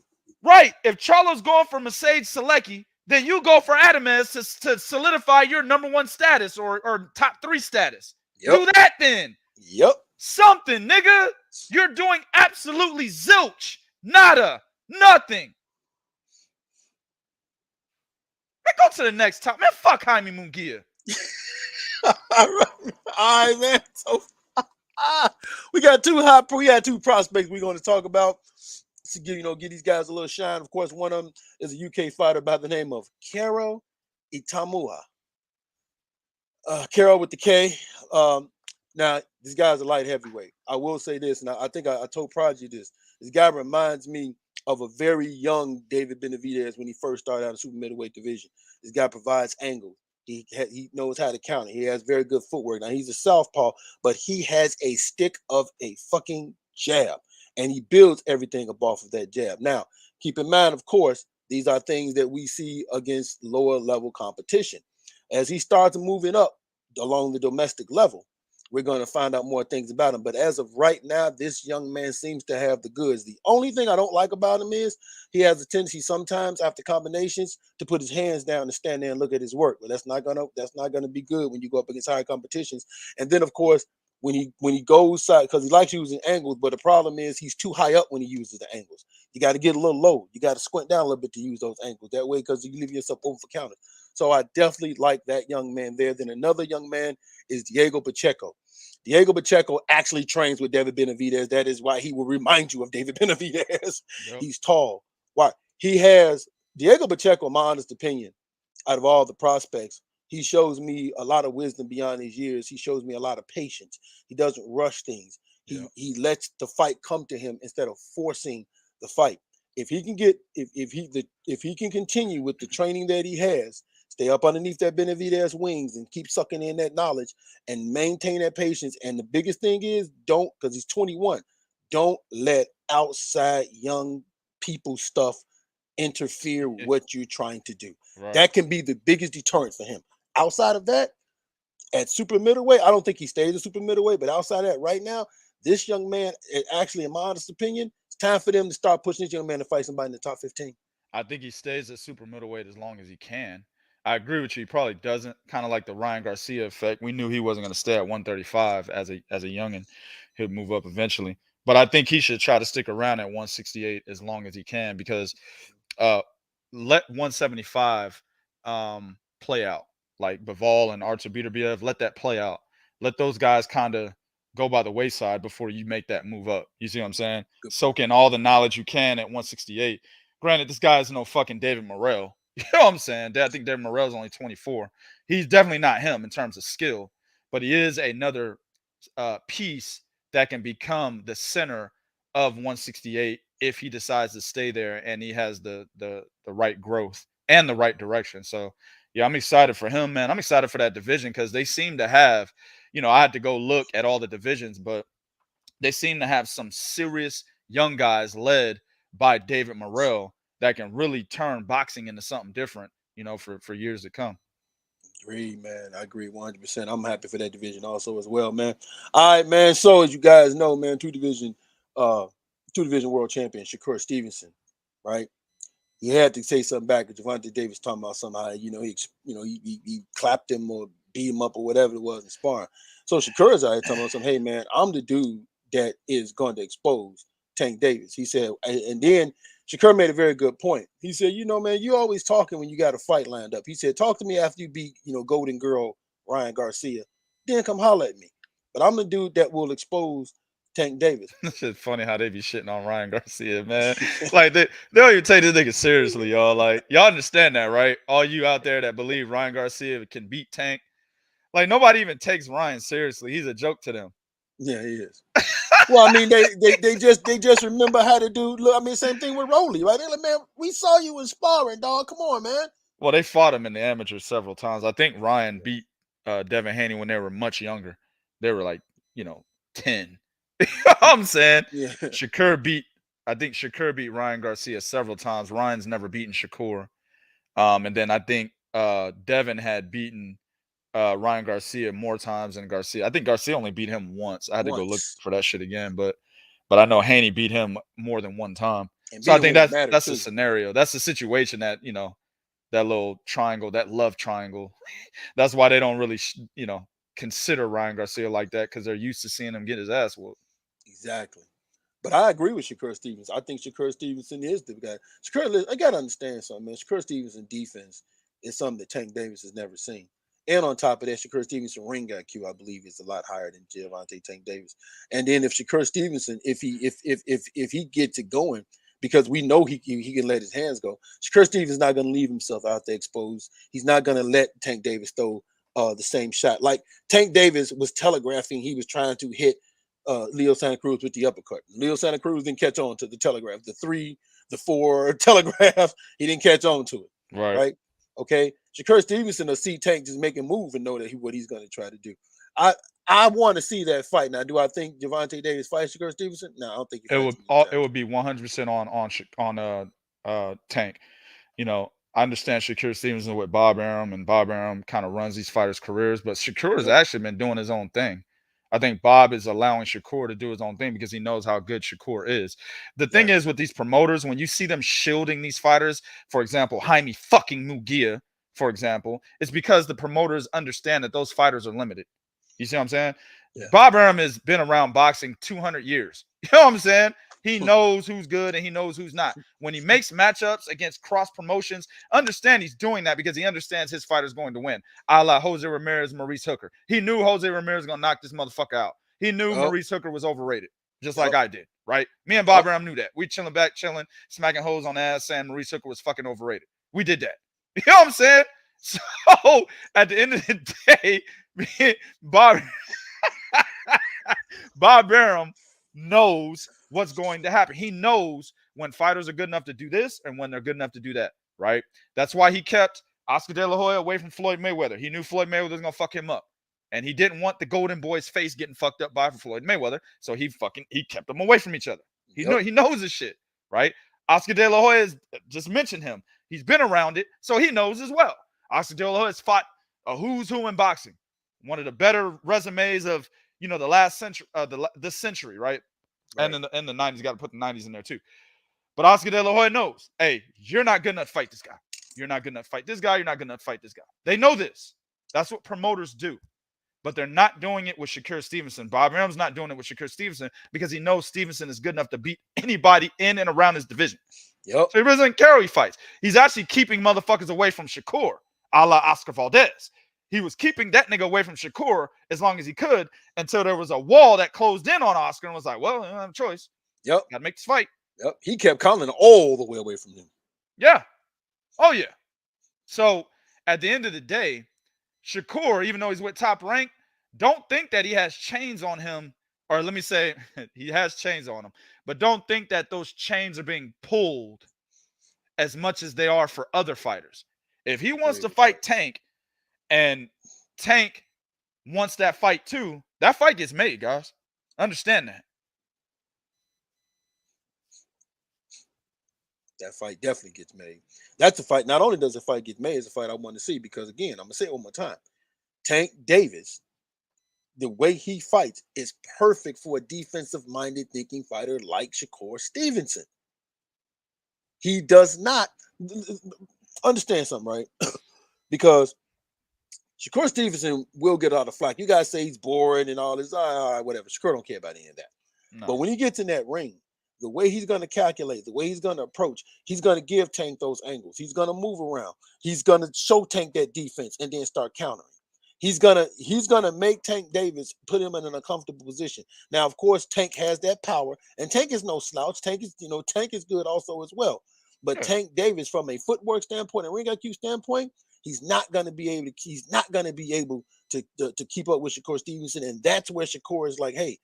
Speaker 3: Right. If Charlo's going for Masage Selecki, then you go for Adamez to solidify your number 1 status or top 3 status. Yep. Do that then.
Speaker 2: Yep.
Speaker 3: Something, nigga. You're doing absolutely zilch. Nada. Nothing. Man, go to the next top. Man, fuck Jaime Munguia.
Speaker 2: All right, man. So we got 2 prospects we're going to talk about to give these guys a little shine. Of course, one of them is a UK fighter by the name of Karol Itauma. Karol with the K. Now, this guy's a light heavyweight. I will say this, and I think I told Prodigy this. This guy reminds me of a very young David Benavidez when he first started out in the super middleweight division. This guy provides angles. He knows how to counter. He has very good footwork. Now, he's a southpaw, but he has a stick of a fucking jab, and he builds everything off of that jab. Now, keep in mind, of course, these are things that we see against lower level competition. As he starts moving up along the domestic level, we're going to find out more things about him. But as of right now, this young man seems to have the goods. The only thing I don't like about him is he has a tendency sometimes after combinations to put his hands down and stand there and look at his work. But that's not gonna be good when you go up against higher competitions. And then, of course, when he goes side, because he likes using angles, but the problem is he's too high up when he uses the angles. You got to get a little low. You got to squint down a little bit to use those angles. That way, because you leave yourself open for counters. So I definitely like that young man there. Then another young man is Diego Pacheco. Diego Pacheco actually trains with David Benavidez. That is why he will remind you of David Benavidez. Yep. He's tall. Why? He has Diego Pacheco, in my honest opinion, out of all the prospects, he shows me a lot of wisdom beyond his years. He shows me a lot of patience. He doesn't rush things. He lets the fight come to him instead of forcing the fight. If he can if he can continue with the training that he has, stay up underneath that Benavidez wings and keep sucking in that knowledge and maintain that patience. And the biggest thing is because he's 21, don't let outside young people stuff interfere with what you're trying to do. Right. That can be the biggest deterrent for him. Outside of that, at super middleweight, I don't think he stays at super middleweight, but outside of that right now, this young man, actually, in my honest opinion, It's time for them to start pushing this young man to fight somebody in the top 15.
Speaker 3: I think he stays at super middleweight as long as he can. I agree with you. He probably doesn't. Kind of like the Ryan Garcia effect. We knew he wasn't going to stay at 135 as a youngin. He'd move up eventually. But I think he should try to stick around at 168 as long as he can, because let 175 play out. Like Bivol and Artur Beterbiev, let that play out. Let those guys kind of go by the wayside before you make that move up. You see what I'm saying? Soak in all the knowledge you can at 168. Granted, this guy is no fucking David Morrell. You know what I'm saying? I think David Morrell is only 24. He's definitely not him in terms of skill, but he is another piece that can become the center of 168 if he decides to stay there and he has the right growth and the right direction. So, yeah, I'm excited for him, man. I'm excited for that division because they seem to have, I had to go look at all the divisions, but they seem to have some serious young guys led by David Morrell that can really turn boxing into something different, for years to come.
Speaker 2: Agree, man. I agree 100%. I'm happy for that division also as well, man. All right, man. So as you guys know, man, two division world champion Shakur Stevenson, right? He had to say something back because Gervonta Davis talking about somehow, he clapped him or beat him up or whatever it was in sparring. So Shakur's out here talking about something. Hey, man, I'm the dude that is going to expose Tank Davis. He said, and then Shakur made a very good point. He said, man, you always talking when you got a fight lined up. He said, talk to me after you beat, Golden Girl Ryan Garcia. Then come holler at me. But I'm the dude that will expose Tank Davis.
Speaker 3: It's just funny how they be shitting on Ryan Garcia, man. Like they don't even take this nigga seriously, y'all. Like, y'all understand that, right? All you out there that believe Ryan Garcia can beat Tank. Like, nobody even takes Ryan seriously. He's a joke to them.
Speaker 2: Yeah, he is. Well, I mean, they just remember how to do. Look, I mean, same thing with Rolly, right? They're like, man, we saw you in sparring, dog. Come on, man.
Speaker 3: Well, they fought him in the amateurs several times. I think Ryan beat Devin Haney when they were much younger. They were like, 10. You know what I'm saying?
Speaker 2: Yeah.
Speaker 3: Shakur beat Ryan Garcia several times. Ryan's never beaten Shakur. And then I think Devin had beaten Ryan Garcia more times than Garcia. I think Garcia only beat him once. I had to go look for that shit again, but I know Haney beat him more than one time. So I think that's the scenario. That's the situation that, that little triangle, that love triangle. That's why they don't really, consider Ryan Garcia like that, because they're used to seeing him get his ass whooped.
Speaker 2: Exactly. But I agree with Shakur Stevenson. I think Shakur Stevenson is the guy. I got to understand something, man. Shakur Stevenson defense is something that Tank Davis has never seen. And on top of that, Shakur Stevenson ring IQ, I believe, is a lot higher than Gervonta Tank Davis. And then if Shakur Stevenson, if he gets it going, because we know he can let his hands go, Shakur Stevenson's not going to leave himself out there exposed. He's not going to let Tank Davis throw the same shot. Like Tank Davis was telegraphing, he was trying to hit Leo Santa Cruz with the uppercut. Leo Santa Cruz didn't catch on to the telegraph. The 3, the 4 telegraph, he didn't catch on to it. Right? Okay. Shakur Stevenson will see Tank just make a move and know that what he's going to try to do. I want to see that fight. Now, do I think Gervonta Davis fights Shakur Stevenson? No, I don't think
Speaker 3: it would be 100% on Tank. I understand Shakur Stevenson with Bob Arum, and Bob Arum kind of runs these fighters' careers, but Shakur has actually been doing his own thing. I think Bob is allowing Shakur to do his own thing because he knows how good Shakur is. The thing is with these promoters, when you see them shielding these fighters, for example, Jaime fucking Munguia, for example, it's because the promoters understand that those fighters are limited. You see what I'm saying? Yeah. Bob Arum has been around boxing 200 years. You know what I'm saying? He knows who's good and he knows who's not. When he makes matchups against cross promotions, understand he's doing that because he understands his fighter's going to win. A la Jose Ramirez, Maurice Hooker. He knew Jose Ramirez was going to knock this motherfucker out. He knew Maurice Hooker was overrated, just like I did, right? Me and Bob Arum knew that. We chilling, smacking hoes on the ass, saying Maurice Hooker was fucking overrated. We did that. You know what I'm saying? So at the end of the day, Bob Arum knows what's going to happen. He knows when fighters are good enough to do this and when they're good enough to do that, right? That's why he kept Oscar De La Hoya away from Floyd Mayweather. He knew Floyd Mayweather was going to fuck him up. And he didn't want the Golden Boy's face getting fucked up by Floyd Mayweather, so he kept them away from each other. He knows his shit, right? Oscar De La Hoya just mentioned him. He's been around it, so he knows as well. Oscar De La Hoya has fought a who's who in boxing. One of the better resumes of, the last century, this century, right? And in the 90s, got to put the 90s in there too. But Oscar De La Hoya knows, hey, you're not good enough to fight this guy. You're not good enough to fight this guy. You're not good enough to fight this guy. They know this. That's what promoters do. But they're not doing it with Shakur Stevenson. Bob Arum's not doing it with Shakur Stevenson because he knows Stevenson is good enough to beat anybody in and around his division.
Speaker 2: Yep.
Speaker 3: So he doesn't care who he fights. He's actually keeping motherfuckers away from Shakur, a la Oscar Valdez. He was keeping that nigga away from Shakur as long as he could until there was a wall that closed in on Oscar and was like, well, I don't have a choice.
Speaker 2: Yep.
Speaker 3: Got to make this fight.
Speaker 2: Yep. He kept Colin all the way away from him.
Speaker 3: Yeah. Oh, yeah. So at the end of the day, Shakur, even though he's with Top Rank, don't think that he has chains on him, or let me say he has chains on him, but don't think that those chains are being pulled as much as they are for other fighters. If he wants to fight Tank and Tank wants that fight too, that fight gets made, guys. Understand that.
Speaker 2: That fight definitely gets made. That's a fight. Not only does the fight get made, it's a fight I want to see because, again, I'm going to say it one more time. Tank Davis, the way he fights is perfect for a defensive-minded thinking fighter like Shakur Stevenson. He does not understand something, right? Because Shakur Stevenson will get out of flack. You guys say he's boring and all this. All right, whatever. Shakur don't care about any of that. No. But when he gets in that ring, the way he's going to calculate, the way he's going to approach, he's going to give Tank those angles. He's going to move around. He's going to show Tank that defense and then start countering. He's gonna make Tank Davis put him in an uncomfortable position. Now, of course, Tank has that power, and Tank is no slouch. Tank is good also as well. But Tank Davis, from a footwork standpoint and ring IQ standpoint, he's not gonna be able to keep up with Shakur Stevenson, and that's where Shakur is like, hey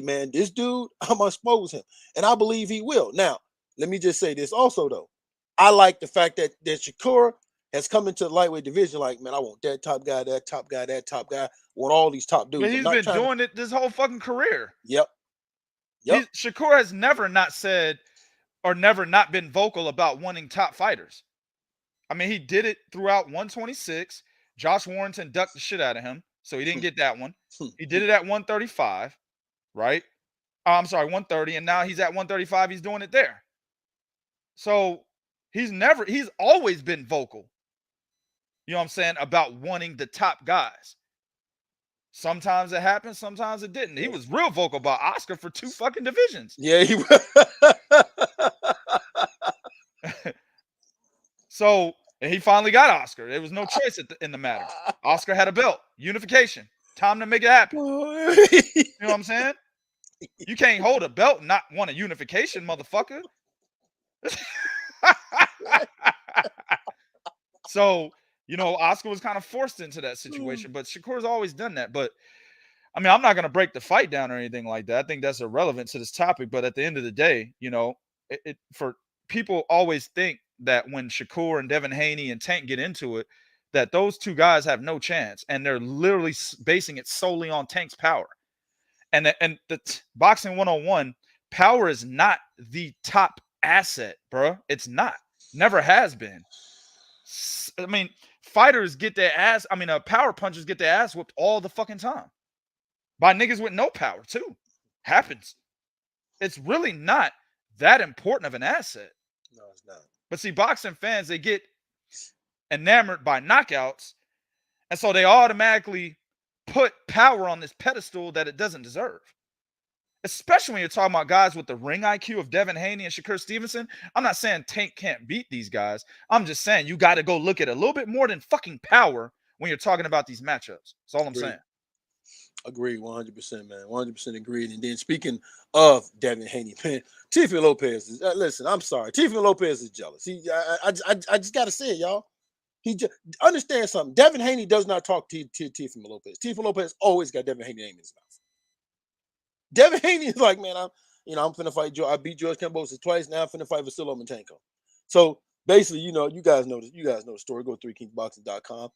Speaker 2: man, this dude, I'm gonna expose him, and I believe he will. Now, let me just say this also though, I like the fact that Shakur has come into the lightweight division like, man, I want that top guy, that top guy, that top guy. I want all these top dudes.
Speaker 3: But he's been doing it this whole fucking career.
Speaker 2: Yep.
Speaker 3: Shakur has never not said or never not been vocal about wanting top fighters. I mean, he did it throughout 126. Josh Warrington ducked the shit out of him, so he didn't get that one. He did it at 135, right? I'm sorry, 130, and now he's at 135. He's doing it there. So he's always been vocal. You know what I'm saying? About wanting the top guys. Sometimes it happened, sometimes it didn't. He was real vocal about Oscar for 2 fucking divisions.
Speaker 2: Yeah, he
Speaker 3: So, and he finally got Oscar. There was no choice in the matter. Oscar had a belt. Unification. Time to make it happen. You know what I'm saying? You can't hold a belt and not want a unification, motherfucker. So, Oscar was kind of forced into that situation, but Shakur's always done that. But, I mean, I'm not going to break the fight down or anything like that. I think that's irrelevant to this topic. But at the end of the day, for people always think that when Shakur and Devin Haney and Tank get into it, that those 2 guys have no chance. And they're literally basing it solely on Tank's power. And the Boxing 101, power is not the top asset, bro. It's not. Never has been. I mean, fighters get their ass. I mean, power punchers get their ass whooped all the fucking time by niggas with no power too. Happens. It's really not that important of an asset.
Speaker 2: No, it's not.
Speaker 3: But see, boxing fans, they get enamored by knockouts, and so they automatically put power on this pedestal that it doesn't deserve. Especially when you're talking about guys with the ring IQ of Devin Haney and Shakur Stevenson. I'm not saying Tank can't beat these guys. I'm just saying you got to go look at it a little bit more than fucking power when you're talking about these matchups. That's all I'm saying.
Speaker 2: Agreed, 100%, man. 100% agreed. And then speaking of Devin Haney, man, Teofimo Lopez is, listen, I'm sorry. Teofimo Lopez is jealous. I just got to say it, y'all. He just understand something. Devin Haney does not talk to Teofimo Lopez. Teofimo Lopez always got Devin Haney name in his mouth. Devin Haney is like, man, I'm finna fight Joe. I beat George Kambosos twice. Now I'm finna fight Vasily Lomachenko. So basically, you guys know the story. Go to 3kingsboxing.com.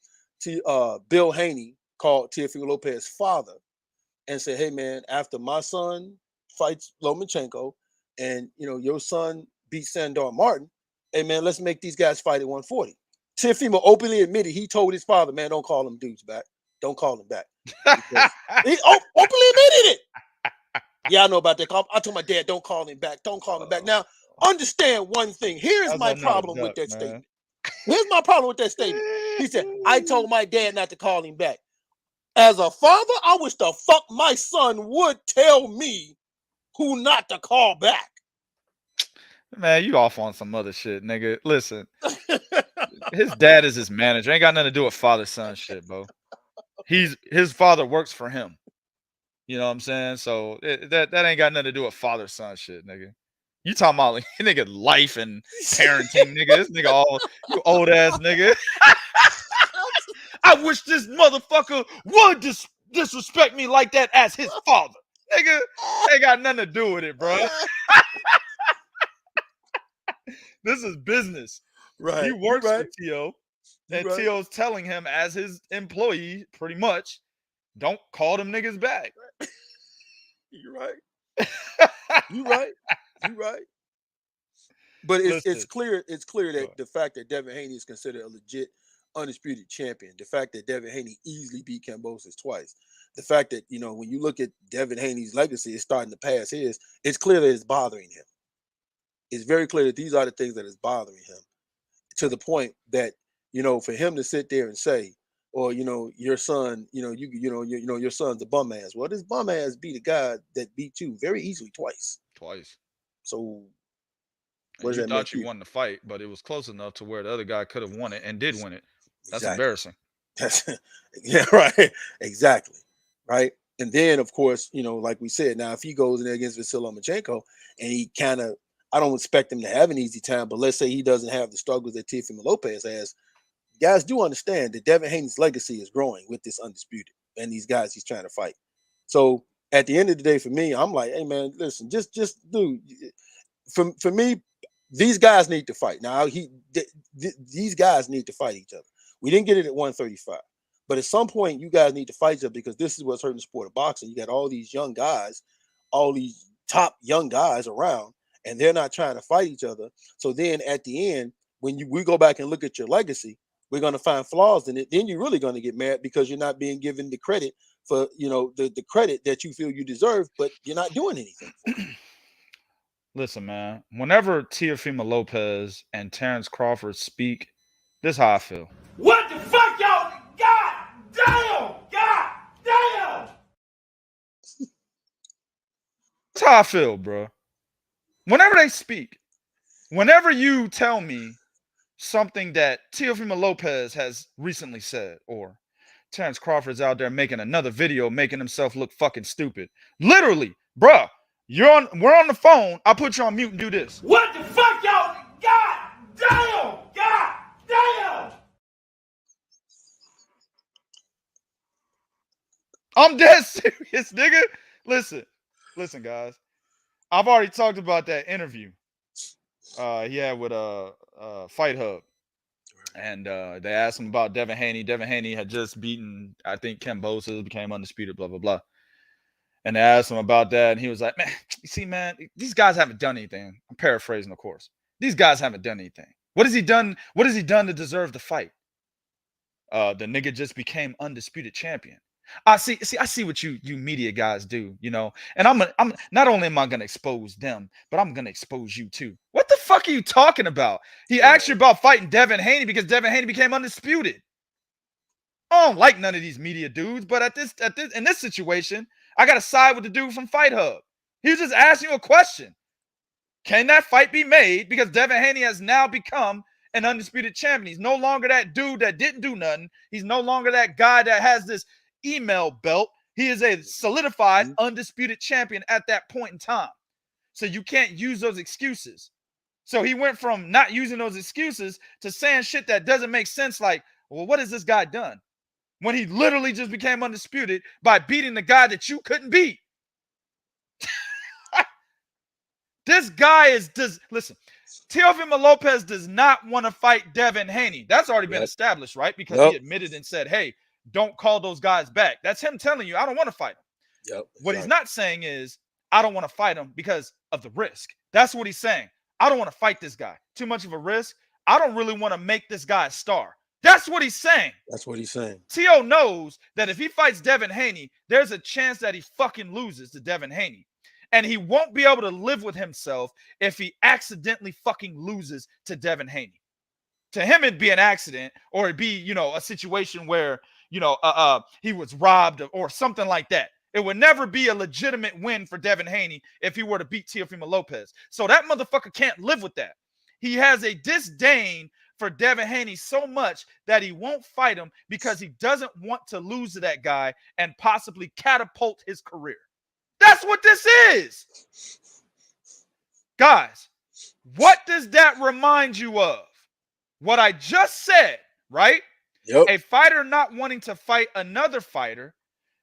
Speaker 2: Bill Haney called Teofimo Lopez's father and said, hey man, after my son fights Lomachenko and your son beats Sandor Martin, hey man, let's make these guys fight at 140. Teofimo openly admitted he told his father, man, don't call them dudes back. Don't call them back. He openly admitted it. Yeah, I know about that. I told my dad, don't call him back. Don't call him back. Now, understand one thing. Here's my problem with that statement. Here's my problem with that statement. He said, I told my dad not to call him back. As a father, I wish the fuck my son would tell me who not to call back.
Speaker 3: Man, you off on some other shit, nigga. Listen, his dad is his manager. Ain't got nothing to do with father-son shit, bro. His father works for him. You know what I'm saying? So that ain't got nothing to do with father-son shit, nigga. You talking about like, nigga life and parenting, nigga. This nigga all you old ass nigga. I wish this motherfucker would disrespect me like that as his father. Nigga, ain't got nothing to do with it, bro. This is business.
Speaker 2: Right.
Speaker 3: He works for Tio. And Tio's telling him as his employee, pretty much, don't call them niggas back.
Speaker 2: You're right. You're right. You're right. But it's clear that the fact that Devin Haney is considered a legit undisputed champion, the fact that Devin Haney easily beat Kambosos twice, the fact that, you know, when you look at Devin Haney's legacy, it's starting to pass his, it's clear that it's bothering him. It's very clear that these are the things that is bothering him, to the point that, you know, for him to sit there and say, or, you know, your son, your son's a bum ass. Well, this bum ass beat a guy that beat you very easily twice. So
Speaker 3: what you thought you won the fight, but it was close enough to where the other guy could have won it and did win it. That's embarrassing.
Speaker 2: Yeah, right. Exactly. Right. And then, of course, you know, like we said, now if he goes in there against Vasily Lomachenko and he kind of, I don't expect him to have an easy time, but let's say he doesn't have the struggles that Teofimo Lopez has. Guys do understand that Devin Haney's legacy is growing with this undisputed and these guys he's trying to fight. So at the end of the day, for me, I'm like, hey man, listen, just dude, for me, these guys need to fight. Now these guys need to fight each other. We didn't get it at 135, but at some point you guys need to fight each other, because this is what's hurting the sport of boxing. You got all these young guys, all these top young guys around, and they're not trying to fight each other. So then at the end, when we go back and look at your legacy, we're going to find flaws in it. Then you're really going to get mad because you're not being given the credit for, you know, the credit that you feel you deserve, but you're not doing anything for it.
Speaker 3: Listen, man, whenever Teofimo Lopez and Terrence Crawford speak, this is how I feel.
Speaker 1: What the fuck, y'all? God damn! God damn!
Speaker 3: That's how I feel, bro. Whenever they speak, whenever you tell me something that Teofimo Lopez has recently said, or Terrence Crawford's out there making another video making himself look fucking stupid. Literally, bruh, we're on the phone. I'll put you on mute and do this.
Speaker 1: What the fuck, y'all? God damn! God damn!
Speaker 3: I'm dead serious, nigga. Listen, guys. I've already talked about that interview he had with Fight Hub. And they asked him about Devin Haney. Devin Haney had just beaten, I think, Kambosos, became undisputed, blah, blah, blah. And they asked him about that, and he was like, man, you see, man, these guys haven't done anything. I'm paraphrasing, of course. These guys haven't done anything. What has he done? What has he done to deserve the fight? The nigga just became undisputed champion. I see what you media guys do, you know. And I'm not only am I gonna expose them, but I'm gonna expose you too. What the fuck are you talking about? He asked you about fighting Devin Haney because Devin Haney became undisputed. I don't like none of these media dudes, but in this situation, I gotta side with the dude from Fight Hub. He was just asking you a question. Can that fight be made? Because Devin Haney has now become an undisputed champion. He's no longer that dude that didn't do nothing. He's no longer that guy that has this email belt. He is a solidified undisputed champion at that point in time. So you can't use those excuses. So he went from not using those excuses to saying shit that doesn't make sense, like, well, what has this guy done? When he literally just became undisputed by beating the guy that you couldn't beat. This guy listen, Teofimo Lopez does not want to fight Devin Haney. That's already been established, right? Because he admitted and said, hey, don't call those guys back. That's him telling you, I don't want to fight him. What he's not saying is, I don't want to fight him because of the risk. That's what he's saying. I don't want to fight this guy. Too much of a risk. I don't really want to make this guy a star. That's what he's saying.
Speaker 2: That's what he's saying.
Speaker 3: Tio knows that if he fights Devin Haney, there's a chance that he fucking loses to Devin Haney. And he won't be able to live with himself if he accidentally fucking loses to Devin Haney. To him, it'd be an accident, or it'd be, you know, a situation where, you know, he was robbed or something like that. It would never be a legitimate win for Devin Haney if he were to beat Teofimo Lopez. So that motherfucker can't live with that. He has a disdain for Devin Haney so much that he won't fight him because he doesn't want to lose to that guy and possibly catapult his career. That's what this is. Guys, what does that remind you of? What I just said, right?
Speaker 2: Yep.
Speaker 3: A fighter not wanting to fight another fighter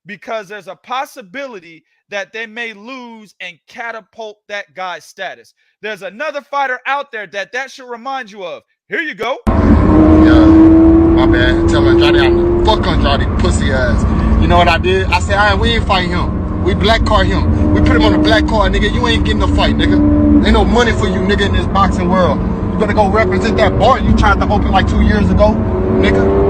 Speaker 3: because there's a possibility that they may lose and catapult that guy's status. There's another fighter out there that should remind you of. Here you go.
Speaker 4: Yeah, my bad. Tell Andrade I'm fuck Andrade, pussy ass. You know what I did? I said, all right, we ain't fighting him. We black card him. We put him on the black card, nigga. You ain't getting a fight, nigga. Ain't no money for you, nigga, in this boxing world. You better go represent that bar you tried to open like 2 years ago, nigga.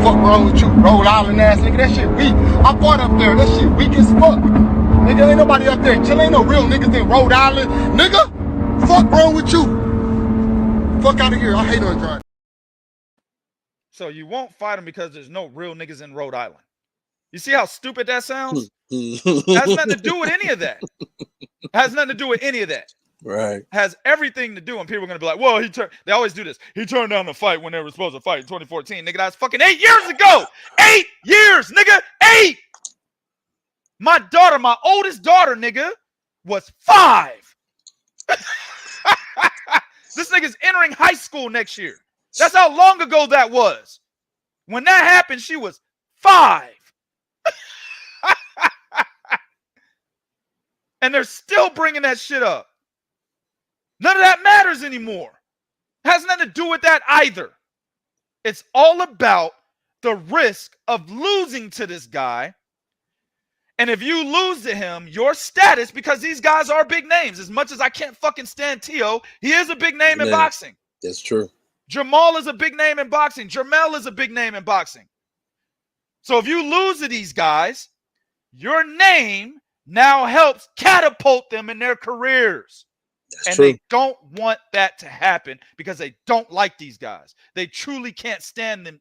Speaker 4: Fuck wrong with you, Rhode Island ass nigga. That shit weak. I fought up there. That shit weak as fuck. Nigga, ain't nobody up there. Chill, ain't no real niggas in Rhode Island. Nigga, fuck wrong with you. Fuck out of here. I hate Andrade.
Speaker 3: So you won't fight him because there's no real niggas in Rhode Island. You see how stupid that sounds? Has nothing to do with any of that. Has nothing to do with any of that.
Speaker 2: Right.
Speaker 3: Has everything to do, and people are going to be like, well, they always do this. He turned down the fight when they were supposed to fight in 2014. Nigga, that's fucking 8 years ago. 8 years, nigga. 8. My daughter, my oldest daughter, nigga, was 5. This nigga's entering high school next year. That's how long ago that was. When that happened, she was 5. And they're still bringing that shit up. None of that matters anymore. Has nothing to do with that either. It's all about the risk of losing to this guy. And if you lose to him, your status, because these guys are big names. As much as I can't fucking stand Teo, he is a big name in boxing.
Speaker 2: That's true.
Speaker 3: Jamal is a big name in boxing. Jermell is a big name in boxing. So if you lose to these guys, your name now helps catapult them in their careers.
Speaker 2: That's
Speaker 3: and
Speaker 2: true.
Speaker 3: They don't want that to happen because they don't like these guys. They truly can't stand them,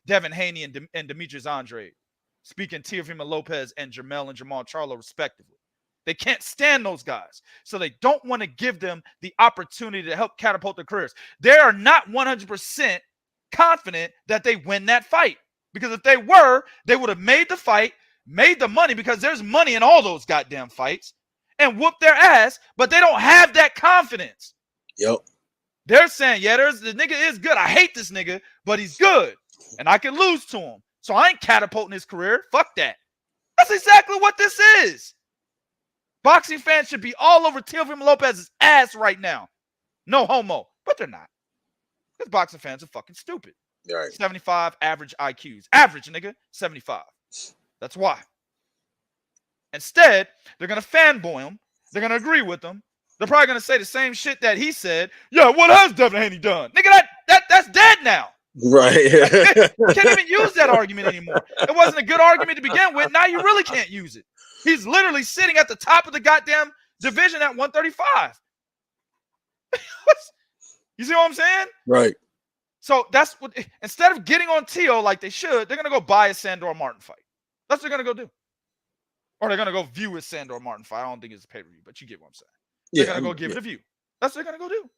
Speaker 3: Devin Haney and Demetrius Andrade. Speaking Teofimo Lopez and Jermell and Jamal Charlo, respectively. They can't stand those guys. So they don't want to give them the opportunity to help catapult their careers. They are not 100% confident that they win that fight. Because if they were, they would have made the fight, made the money, because there's money in all those goddamn fights, and whoop their ass, but they don't have that confidence.
Speaker 2: Yep.
Speaker 3: They're saying, yeah, the nigga is good. I hate this nigga, but he's good. And I can lose to him. So I ain't catapulting his career. Fuck that. That's exactly what this is. Boxing fans should be all over Teofimo Lopez's ass right now. No homo. But they're not. Because boxing fans are fucking stupid.
Speaker 2: Right.
Speaker 3: 75 average IQs. Average, nigga. 75. That's why. Instead, they're going to fanboy him. They're going to agree with him. They're probably going to say the same shit that he said. Yeah, what has Devin Haney done? Nigga, that's dead now.
Speaker 2: Right.
Speaker 3: You can't even use that argument anymore. It wasn't a good argument to begin with. Now you really can't use it. He's literally sitting at the top of the goddamn division at 135. You see what I'm saying?
Speaker 2: Right.
Speaker 3: So that's what, instead of getting on Teo like they should, they're going to go buy a Sandor Martin fight. That's what they're going to go do. Or they're going to go view a Sandor Martin fight. I don't think it's a pay-per-view, but you get what I'm saying. They're going to go give it a view. That's what they're going to go do.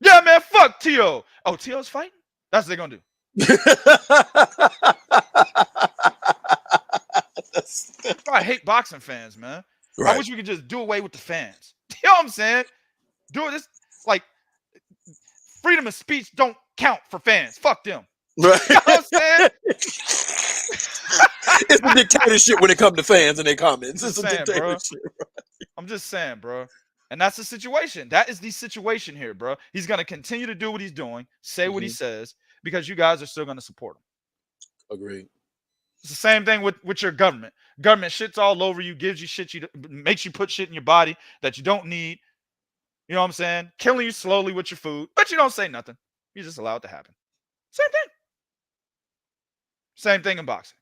Speaker 3: Yeah, man, fuck Teo. Oh, Teo's fighting? That's what they're going to do. I hate boxing fans, man. Right. I wish we could just do away with the fans. You know what I'm saying? Do this, like, freedom of speech don't count for fans. Fuck them.
Speaker 2: Right.
Speaker 3: You know what I'm saying?
Speaker 2: It's a dictatorship when it comes to fans and their comments. It's a dictatorship.
Speaker 3: I'm just saying, bro. And that's the situation. That is the situation here, bro. He's going to continue to do what he's doing, say what he says, because you guys are still going to support him.
Speaker 2: Agreed.
Speaker 3: It's the same thing with your government. Government shits all over you, gives you shit, makes you put shit in your body that you don't need. You know what I'm saying? Killing you slowly with your food, but you don't say nothing. You just allow it to happen. Same thing. Same thing in boxing.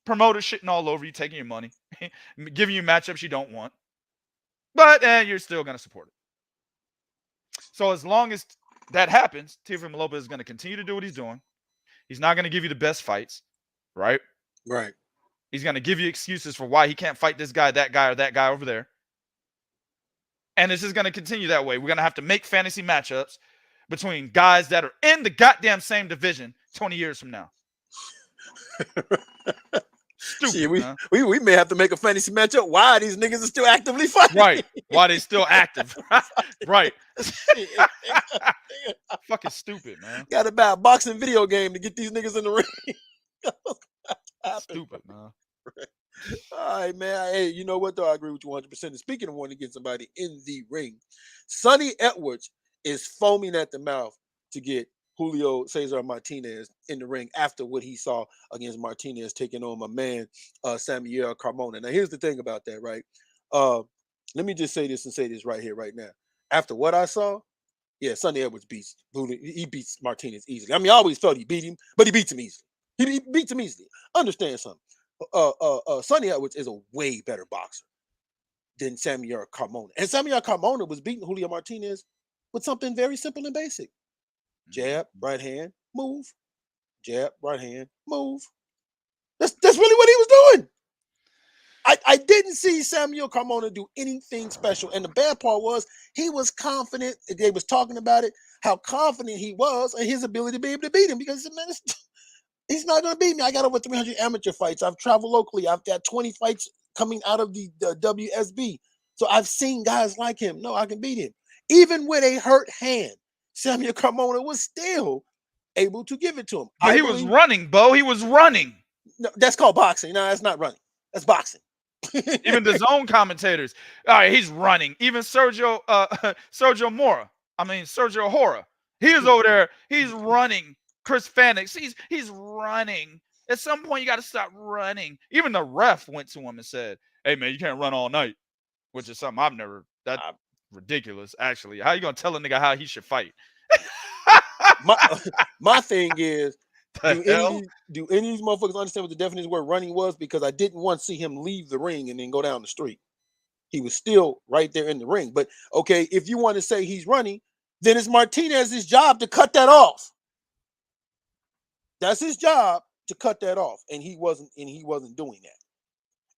Speaker 3: Promoters shitting all over you, taking your money, giving you matchups you don't want. But you're still going to support it. So as long as that happens, Teofimo Lopez is going to continue to do what he's doing. He's not going to give you the best fights, right?
Speaker 2: Right.
Speaker 3: He's going to give you excuses for why he can't fight this guy, or that guy over there. And it's just going to continue that way. We're going to have to make fantasy matchups between guys that are in the goddamn same division 20 years from now. Stupid,
Speaker 2: See,
Speaker 3: man.
Speaker 2: we may have to make a fantasy matchup. Why these niggas are still actively fighting?
Speaker 3: Right. Why they still active. Right. Fucking stupid, man.
Speaker 2: Got to buy a boxing video game to get these niggas in the ring.
Speaker 3: Stupid, man.
Speaker 2: All right, man. Hey, you know what, though? I agree with you 100%. And speaking of wanting to get somebody in the ring, Sonny Edwards is foaming at the mouth to get Julio Cesar Martinez in the ring after what he saw against Martinez taking on my man, Samuel Carmona. Now, here's the thing about that, right? Let me just say this and say this right here, right now. After what I saw, yeah, Sonny Edwards beats Julio. He beats Martinez easily. I mean, I always felt he beat him, but he beats him easily. He beats him easily. Understand something. Sonny Edwards is a way better boxer than Samuel Carmona. And Samuel Carmona was beating Julio Martinez with something very simple and basic. Jab, right hand, move. Jab, right hand, move. That's really what he was doing. I didn't see Samuel Carmona do anything special. And the bad part was he was confident. They was talking about it, how confident he was in his ability to be able to beat him. Because, man, he's not going to beat me. I got over 300 amateur fights. I've traveled locally. I've got 20 fights coming out of the WSB. So I've seen guys like him. No, I can beat him. Even with a hurt hand, Samuel Carmona was still able to give it to him.
Speaker 3: But he was running, Bo. He was running.
Speaker 2: No, that's called boxing. No, that's not running. That's boxing.
Speaker 3: Even the zone commentators. All right, he's running. Even Sergio Hora. He is over there. He's running. Chris Fanix. He's running. At some point, you got to stop running. Even the ref went to him and said, "Hey, man, you can't run all night," which is something I've never. That's ridiculous, actually. How you gonna tell a nigga how he should fight?
Speaker 2: my thing is, do any of these motherfuckers understand what the definition of where running was? Because I didn't once see him leave the ring and then go down the street. He was still right there in the ring. But okay, if you want to say he's running, then it's Martinez's job to cut that off. That's his job to cut that off, and he wasn't doing that.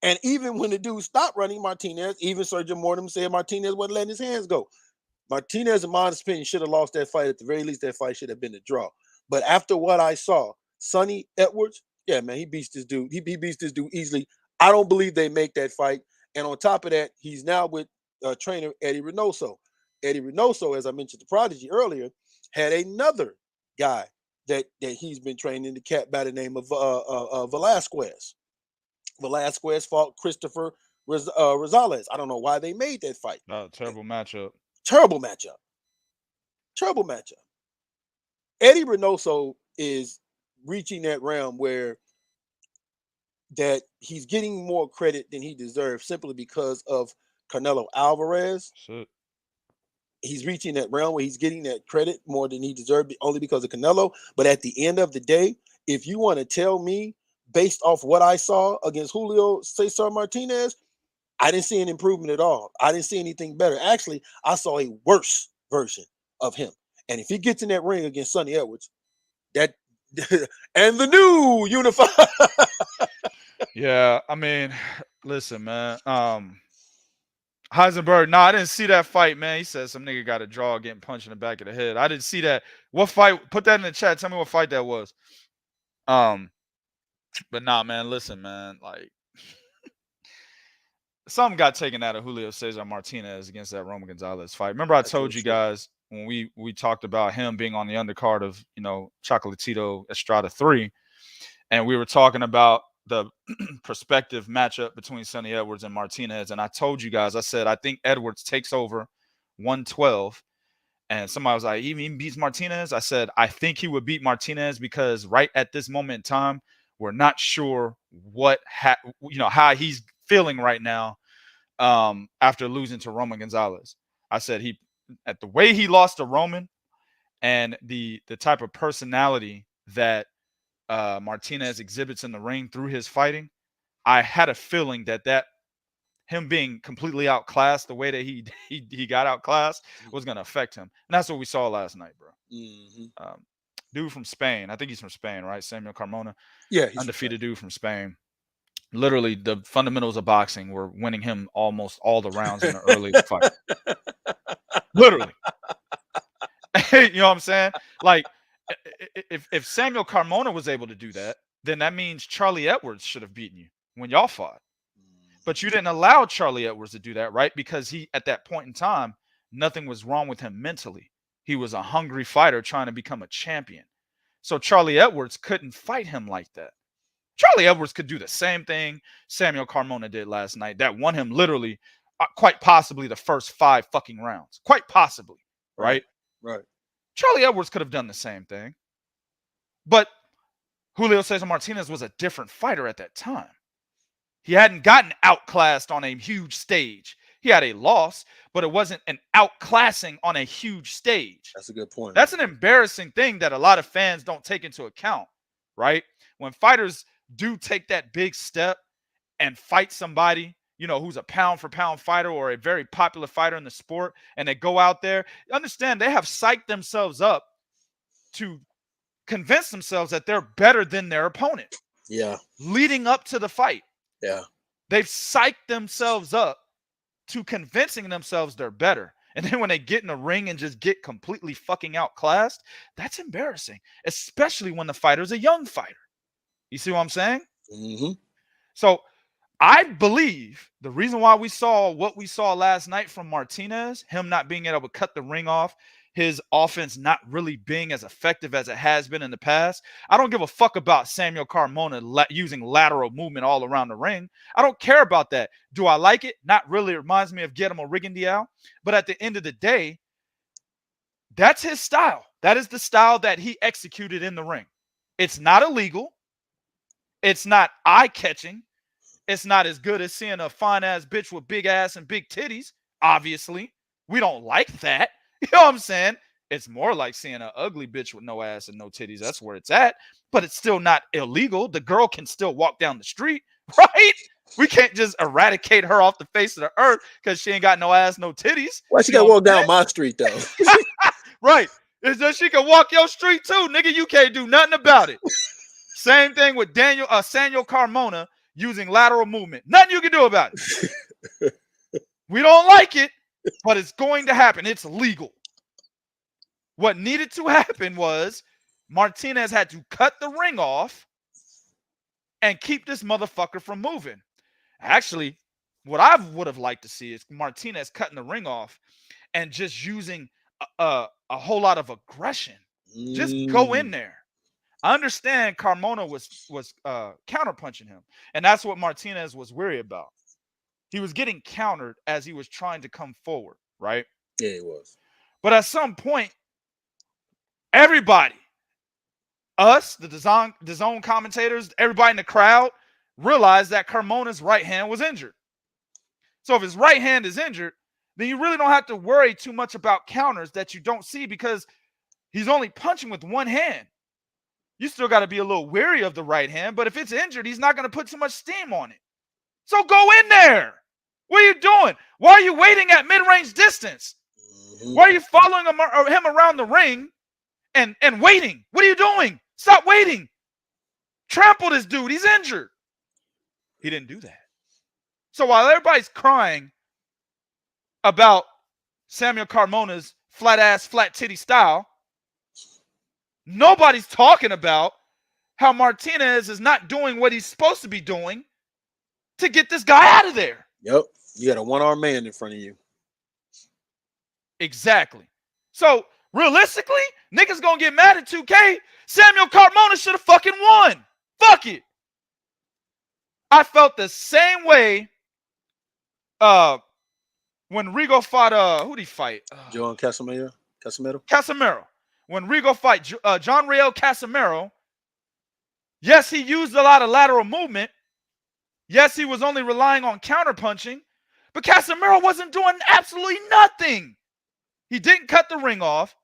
Speaker 2: And even when the dude stopped running, Martinez, even Sergio Mortem said Martinez wasn't letting his hands go. Martinez, in my opinion, should have lost that fight. At the very least, that fight should have been a draw. But after what I saw, Sonny Edwards, yeah, man, he beats this dude. He beats this dude easily. I don't believe they make that fight. And on top of that, he's now with trainer Eddie Reynoso. Eddie Reynoso, as I mentioned the Prodigy earlier, had another guy that he's been training, the cat by the name of Velasquez. Velasquez fought Christopher Rosales. I don't know why they made that fight.
Speaker 3: Terrible matchup.
Speaker 2: Terrible matchup. Terrible matchup. Eddie Reynoso is reaching that realm where that he's getting more credit than he deserves simply because of Canelo Alvarez.
Speaker 3: Shit.
Speaker 2: He's reaching that realm where he's getting that credit more than he deserved only because of Canelo. But at the end of the day, if you want to tell me based off what I saw against Julio Cesar Martinez, I didn't see an improvement at all. I didn't see anything better. Actually, I saw a worse version of him. And if he gets in that ring against Sonny Edwards, that and the new unified.
Speaker 3: Yeah, I mean, listen, man. Heisenberg, I didn't see that fight, man. He said some nigga got a draw getting punched in the back of the head. I didn't see that. What fight? Put that in the chat. Tell me what fight that was. But nah, man, listen, man. Like, something got taken out of Julio Cesar Martinez against that Roman Gonzalez fight. Remember I told you guys when we talked about him being on the undercard of, Chocolatito Estrada 3, and we were talking about the prospective matchup between Sonny Edwards and Martinez. And I told you guys, I said, I think Edwards takes over 112. And somebody was like, he even beats Martinez. I said, I think he would beat Martinez because right at this moment in time, we're not sure how he's feeling right now after losing to Roman Gonzalez. I said at the way he lost to Roman and the type of personality that Martinez exhibits in the ring through his fighting, I had a feeling that him being completely outclassed, the way that he got outclassed, was going to affect him. And that's what we saw last night, bro. Dude from Spain. I think he's from Spain, right? Samuel Carmona.
Speaker 2: Yeah, he's
Speaker 3: undefeated dude from Spain. Literally, the fundamentals of boxing were winning him almost all the rounds in the early fight. Literally. You know what I'm saying? Like, if Samuel Carmona was able to do that, then that means Charlie Edwards should have beaten you when y'all fought. But you didn't allow Charlie Edwards to do that, right? Because he, at that point in time, nothing was wrong with him mentally. He was a hungry fighter trying to become a champion. So Charlie Edwards couldn't fight him like that. Charlie Edwards could do the same thing Samuel Carmona did last night. That won him literally, quite possibly, the first 5 fucking rounds. Quite possibly, right?
Speaker 2: Right.
Speaker 3: Charlie Edwards could have done the same thing. But Julio Cesar Martinez was a different fighter at that time. He hadn't gotten outclassed on a huge stage. He had a loss, but it wasn't an outclassing on a huge stage.
Speaker 2: That's a good point.
Speaker 3: That's an embarrassing thing that a lot of fans don't take into account, right? When fighters do take that big step and fight somebody, you know, who's a pound-for-pound fighter or a very popular fighter in the sport, and they go out there, understand they have psyched themselves up to convince themselves that they're better than their opponent.
Speaker 2: Yeah.
Speaker 3: Leading up to the fight.
Speaker 2: Yeah.
Speaker 3: They've psyched themselves up to convincing themselves they're better. And then when they get in the ring and just get completely fucking outclassed, that's embarrassing, especially when the fighter's a young fighter. You see what I'm saying?
Speaker 2: Mm-hmm.
Speaker 3: So I believe the reason why we saw what we saw last night from Martinez, him not being able to cut the ring off, his offense not really being as effective as it has been in the past. I don't give a fuck about Samuel Carmona using lateral movement all around the ring. I don't care about that. Do I like it? Not really. It reminds me of Guillermo Rigondeaux. But at the end of the day, that's his style. That is the style that he executed in the ring. It's not illegal. It's not eye-catching. It's not as good as seeing a fine-ass bitch with big ass and big titties, obviously. We don't like that. You know what I'm saying? It's more like seeing an ugly bitch with no ass and no titties. That's where it's at. But it's still not illegal. The girl can still walk down the street, right? We can't just eradicate her off the face of the earth because she ain't got no ass, no titties.
Speaker 2: Why she gotta walk down my street, though?
Speaker 3: Right. It's just she can walk your street, too. Nigga, you can't do nothing about it. Same thing with Samuel Carmona using lateral movement. Nothing you can do about it. We don't like it, but it's going to happen. It's legal. What needed to happen was Martinez had to cut the ring off and keep this motherfucker from moving. Actually, what I would have liked to see is Martinez cutting the ring off and just using a whole lot of aggression. Just go in there. I understand Carmona was counterpunching him, and that's what Martinez was worried about. He was getting countered as he was trying to come forward, right?
Speaker 2: Yeah, he was.
Speaker 3: But at some point, everybody, us, the DAZN commentators, everybody in the crowd, realized that Carmona's right hand was injured. So if his right hand is injured, then you really don't have to worry too much about counters that you don't see because he's only punching with one hand. You still got to be a little wary of the right hand, but if it's injured, he's not going to put too much steam on it. So go in there. What are you doing? Why are you waiting at mid-range distance? Why are you following him around the ring and waiting? What are you doing? Stop waiting. Trample this dude. He's injured. He didn't do that. So while everybody's crying about Samuel Carmona's flat-ass, flat-titty style, nobody's talking about how Martinez is not doing what he's supposed to be doing to get this guy out of there.
Speaker 2: Yep. You got a one-armed man in front of you.
Speaker 3: Exactly. So, realistically, niggas gonna get mad at 2K. Samuel Carmona should have fucking won. Fuck it. I felt the same way when Rigo fought, who'd he fight?
Speaker 2: John Casimiro?
Speaker 3: Casimiro. When Rigo fight John Riel Casimiro, yes, he used a lot of lateral movement. Yes, he was only relying on counterpunching, but Casimiro wasn't doing absolutely nothing. He didn't cut the ring off.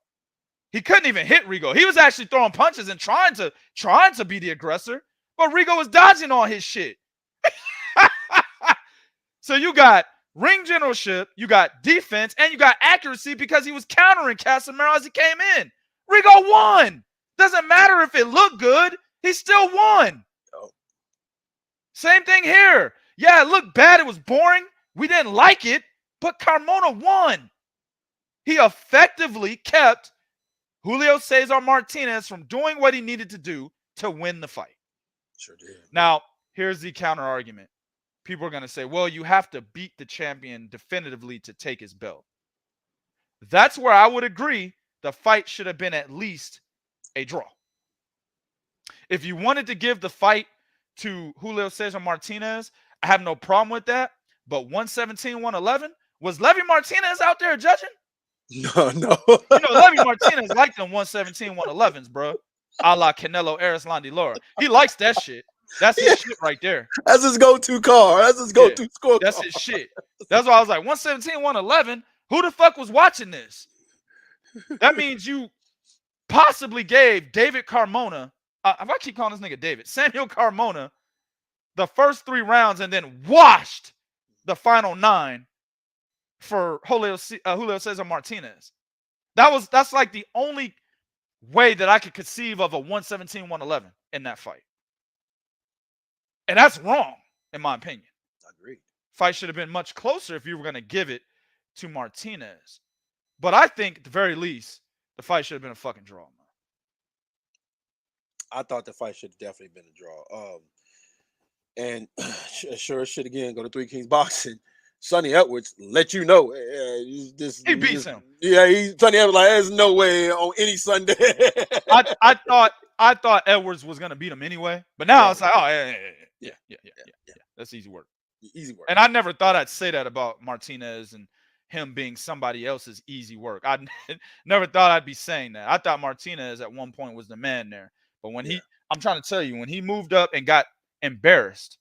Speaker 3: He couldn't even hit Rigo. He was actually throwing punches and trying to be the aggressor, but Rigo was dodging all his shit. So you got ring generalship, you got defense, and you got accuracy because he was countering Casemiro as he came in. Rigo won. Doesn't matter if it looked good. He still won.
Speaker 2: Oh.
Speaker 3: Same thing here. Yeah, it looked bad. It was boring. We didn't like it, but Carmona won. He effectively kept Julio Cesar Martinez from doing what he needed to do to win the fight.
Speaker 2: Sure did.
Speaker 3: Now, here's the counter argument. People are going to say, well, you have to beat the champion definitively to take his belt. That's where I would agree the fight should have been at least a draw. If you wanted to give the fight to Julio Cesar Martinez, I have no problem with that. But 117, 111, was Levy Martinez out there judging?
Speaker 2: No.
Speaker 3: You know, Levy Martinez liked them 117, 111s, bro. A la Canelo Erislandy Laura. He likes that shit. That's his shit right there.
Speaker 2: That's his go-to car. That's his go-to score.
Speaker 3: That's his shit. That's why I was like, 117, 111. Who the fuck was watching this? That means you possibly gave David Carmona, if I keep calling this nigga David, Samuel Carmona, the first 3 rounds and then washed the final 9 for Julio Cesar Martinez. That's like the only way that I could conceive of a 117, 111 in that fight. And that's wrong, in my opinion.
Speaker 2: I agree.
Speaker 3: Fight should have been much closer if you were going to give it to Martinez. But I think, at the very least, the fight should have been a fucking draw, man.
Speaker 2: I thought the fight should have definitely been a draw. And sure should again go to Three Kings Boxing. Sonny Edwards let you know.
Speaker 3: He beats him.
Speaker 2: Yeah, Sonny Edwards like there's no way on any Sunday.
Speaker 3: I thought Edwards was gonna beat him anyway, but now it's like, oh yeah. That's easy work.
Speaker 2: Easy work.
Speaker 3: And I never thought I'd say that about Martinez and him being somebody else's easy work. I never thought I'd be saying that. I thought Martinez at one point was the man there, but when I'm trying to tell you, when he moved up and got embarrassed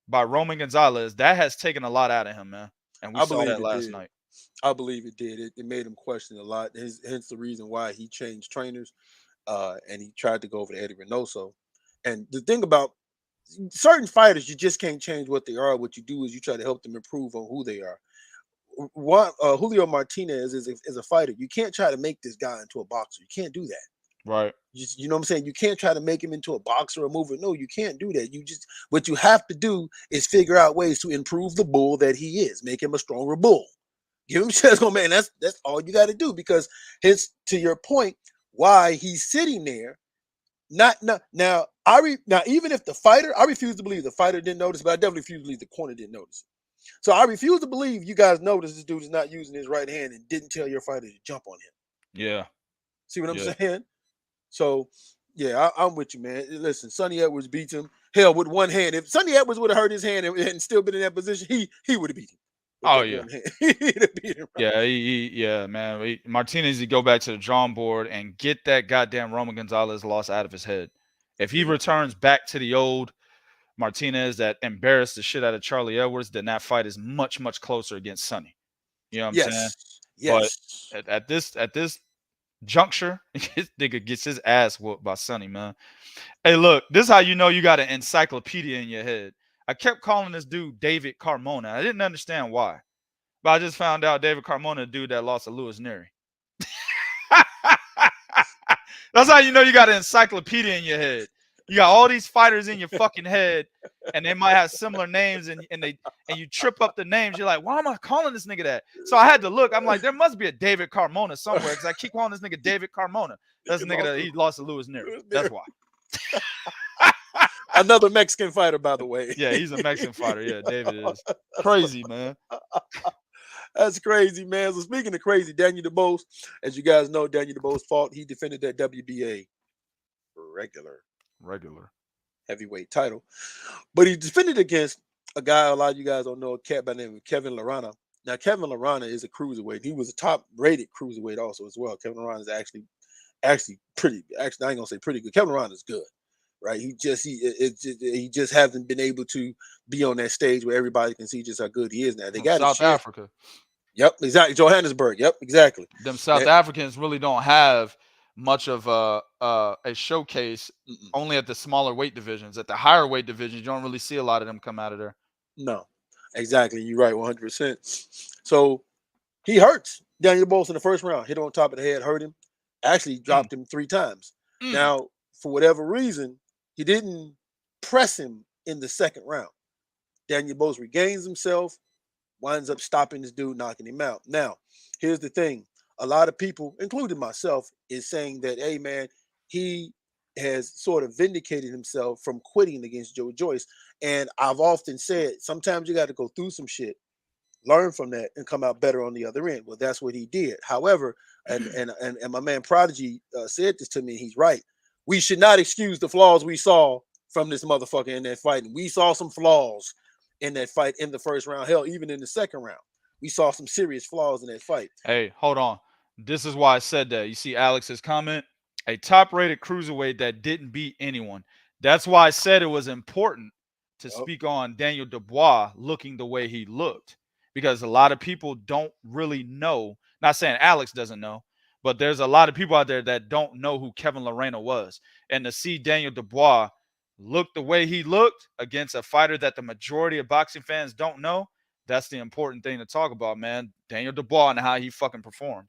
Speaker 3: by Roman Gonzalez, that has taken a lot out of him, man. And we saw that last night.
Speaker 2: I believe it did. It made him question a lot. Hence the reason why he changed trainers, and he tried to go over to Eddie Reynoso. And the thing about certain fighters, you just can't change what they are. What you do is you try to help them improve on who they are. Julio Martinez is a fighter. You can't try to make this guy into a boxer. You can't do that.
Speaker 3: Right.
Speaker 2: You know what I'm saying? You can't try to make him into a boxer or a mover. No, you can't do that. What you have to do is figure out ways to improve the bull that he is, make him a stronger bull. Give him chest, man. That's all you got to do, because to your point, why he's sitting there. Now, even if the fighter, I refuse to believe the fighter didn't notice, but I definitely refuse to believe the corner didn't notice it. So I refuse to believe you guys noticed this dude is not using his right hand and didn't tell your fighter to jump on him.
Speaker 3: Yeah.
Speaker 2: See what I'm saying? So, yeah, I'm with you, man. Listen, Sonny Edwards beats him. Hell, with one hand. If Sonny Edwards would have hurt his hand and still been in that position, he would have beat him.
Speaker 3: Oh, yeah.
Speaker 2: He'd have beat him. Right?
Speaker 3: Yeah, man. Martinez, he go back to the drawing board and get that goddamn Roman Gonzalez loss out of his head. If he returns back to the old Martinez that embarrassed the shit out of Charlie Edwards, then that fight is much, much closer against Sonny. You know what I'm saying?
Speaker 2: Yes.
Speaker 3: But at this juncture, this nigga gets his ass whooped by Sonny, man. Hey, look, this is how you know you got an encyclopedia in your head. I kept calling this dude David Carmona. I didn't understand why, but I just found out David Carmona, the dude that lost to Louis Neri. That's how you know you got an encyclopedia in your head. You got all these fighters in your fucking head, and they might have similar names, and you trip up the names. You're like, why am I calling this nigga that? So I had to look. I'm like, there must be a David Carmona somewhere, because I keep calling this nigga David Carmona. That's the nigga that he lost to Louis Neri. That's why.
Speaker 2: Another Mexican fighter, by the way.
Speaker 3: Yeah, he's a Mexican fighter. Yeah, David is crazy, man.
Speaker 2: That's crazy, man. So speaking of crazy, Daniel DuBois, as you guys know, Daniel DuBois fought. He defended that WBA regular heavyweight title, but he defended against a guy a lot of you guys don't know, a cat by the name of Kevin Lerana. Now, Kevin Lerana is a cruiserweight. He was a top-rated cruiserweight also as well. Kevin Lerana is actually pretty. Actually, I ain't gonna say pretty good. Kevin Lerana is good, right? He just hasn't been able to be on that stage where everybody can see just how good he is now. They got
Speaker 3: South Africa.
Speaker 2: Yep, exactly. Johannesburg. Yep, exactly.
Speaker 3: Them South Africans really don't have much of a showcase. Only at the smaller weight divisions. At the higher weight divisions, you don't really see a lot of them come out of there.
Speaker 2: No. Exactly. You're right, 100%. So he hurts Daniel Dubois in the first round. Hit him on top of the head, hurt him. Actually dropped him 3 times. Now, for whatever reason, he didn't press him in the second round. Daniel Dubois regains himself, winds up stopping this dude, knocking him out. Now, here's the thing. A lot of people, including myself, is saying that, hey, man, he has sort of vindicated himself from quitting against Joe Joyce. And I've often said, sometimes you got to go through some shit, learn from that, and come out better on the other end. Well, that's what he did. However, and my man Prodigy said this to me, and he's right. We should not excuse the flaws we saw from this motherfucker in that fight. And we saw some flaws in that fight in the first round. Hell, even in the second round, we saw some serious flaws in that fight.
Speaker 3: Hey, hold on. This is why I said that. You see Alex's comment? A top-rated cruiserweight that didn't beat anyone. That's why I said it was important to speak on Daniel Dubois looking the way he looked, because a lot of people don't really know. Not saying Alex doesn't know, but there's a lot of people out there that don't know who Kevin Lorena was. And to see Daniel Dubois look the way he looked against a fighter that the majority of boxing fans don't know, that's the important thing to talk about, man. Daniel Dubois and how he fucking performed.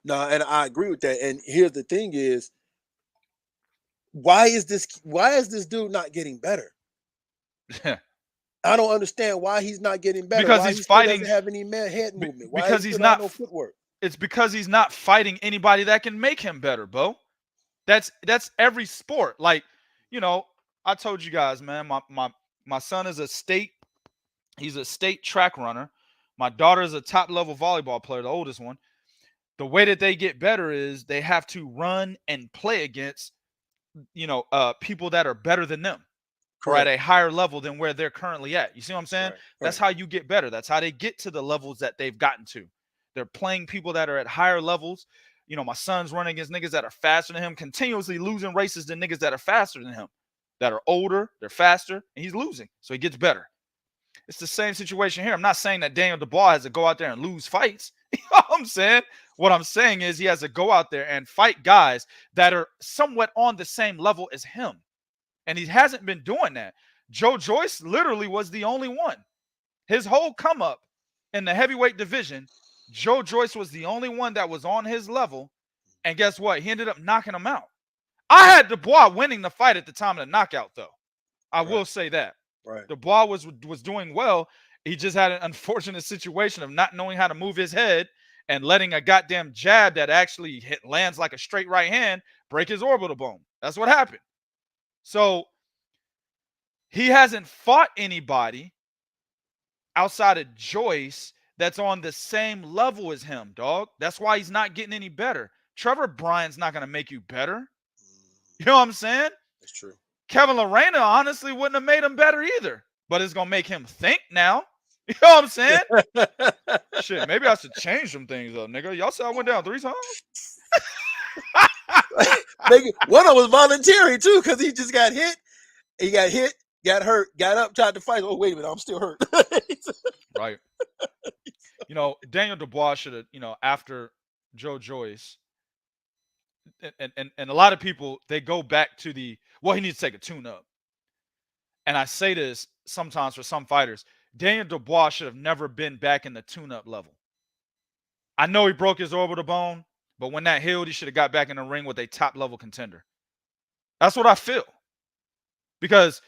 Speaker 2: No, and I agree with that. And here's the thing is, why is this dude not getting better? I don't understand why he's not getting better.
Speaker 3: Because
Speaker 2: why
Speaker 3: he's
Speaker 2: he
Speaker 3: fighting,
Speaker 2: doesn't have any head movement. Why
Speaker 3: because he's not
Speaker 2: no footwork.
Speaker 3: It's because he's not fighting anybody that can make him better, Bo. That's every sport. Like, you know, I told you guys, man, my son is he's a state track runner. My daughter is a top level volleyball player, the oldest one. The way that they get better is they have to run and play against, people that are better than them. Correct. Or at a higher level than where they're currently at. You see what I'm saying? Right. That's how you get better. That's how they get to the levels that they've gotten to. They're playing people that are at higher levels. You know, my son's running against niggas that are faster than him, continuously losing races to niggas that are faster than him, that are older, they're faster, and he's losing. So he gets better. It's the same situation here. I'm not saying that Daniel Dubois has to go out there and lose fights. You know what I'm saying? What I'm saying is he has to go out there and fight guys that are somewhat on the same level as him. And he hasn't been doing that. Joe Joyce literally was the only one. His whole come up in the heavyweight division, Joe Joyce was the only one that was on his level. And guess what? He ended up knocking him out. I had Dubois winning the fight at the time of the knockout, though. I will say that.
Speaker 2: Right.
Speaker 3: Dubois was doing well. He just had an unfortunate situation of not knowing how to move his head and letting a goddamn jab that actually lands like a straight right hand break his orbital bone. That's what happened. So he hasn't fought anybody outside of Joyce that's on the same level as him, dog. That's why he's not getting any better. Trevor Bryan's not going to make you better. You know what I'm saying?
Speaker 2: That's true.
Speaker 3: Kevin Lorena honestly wouldn't have made him better either, but it's going to make him think now. You know what I'm saying? Shit, maybe I should change some things up, nigga. Y'all said I went down 3 times?
Speaker 2: One of them was voluntary, too, because he just got hit. He got hit, got hurt, got up, tried to fight. Oh, wait a minute, I'm still hurt.
Speaker 3: Right. You know, Daniel Dubois should have, after Joe Joyce, and a lot of people, they go back to he needs to take a tune-up. And I say this sometimes for some fighters, Daniel Dubois should have never been back in the tune-up level. I know he broke his orbital bone, but when that healed, he should have got back in the ring with a top-level contender. That's what I feel. Because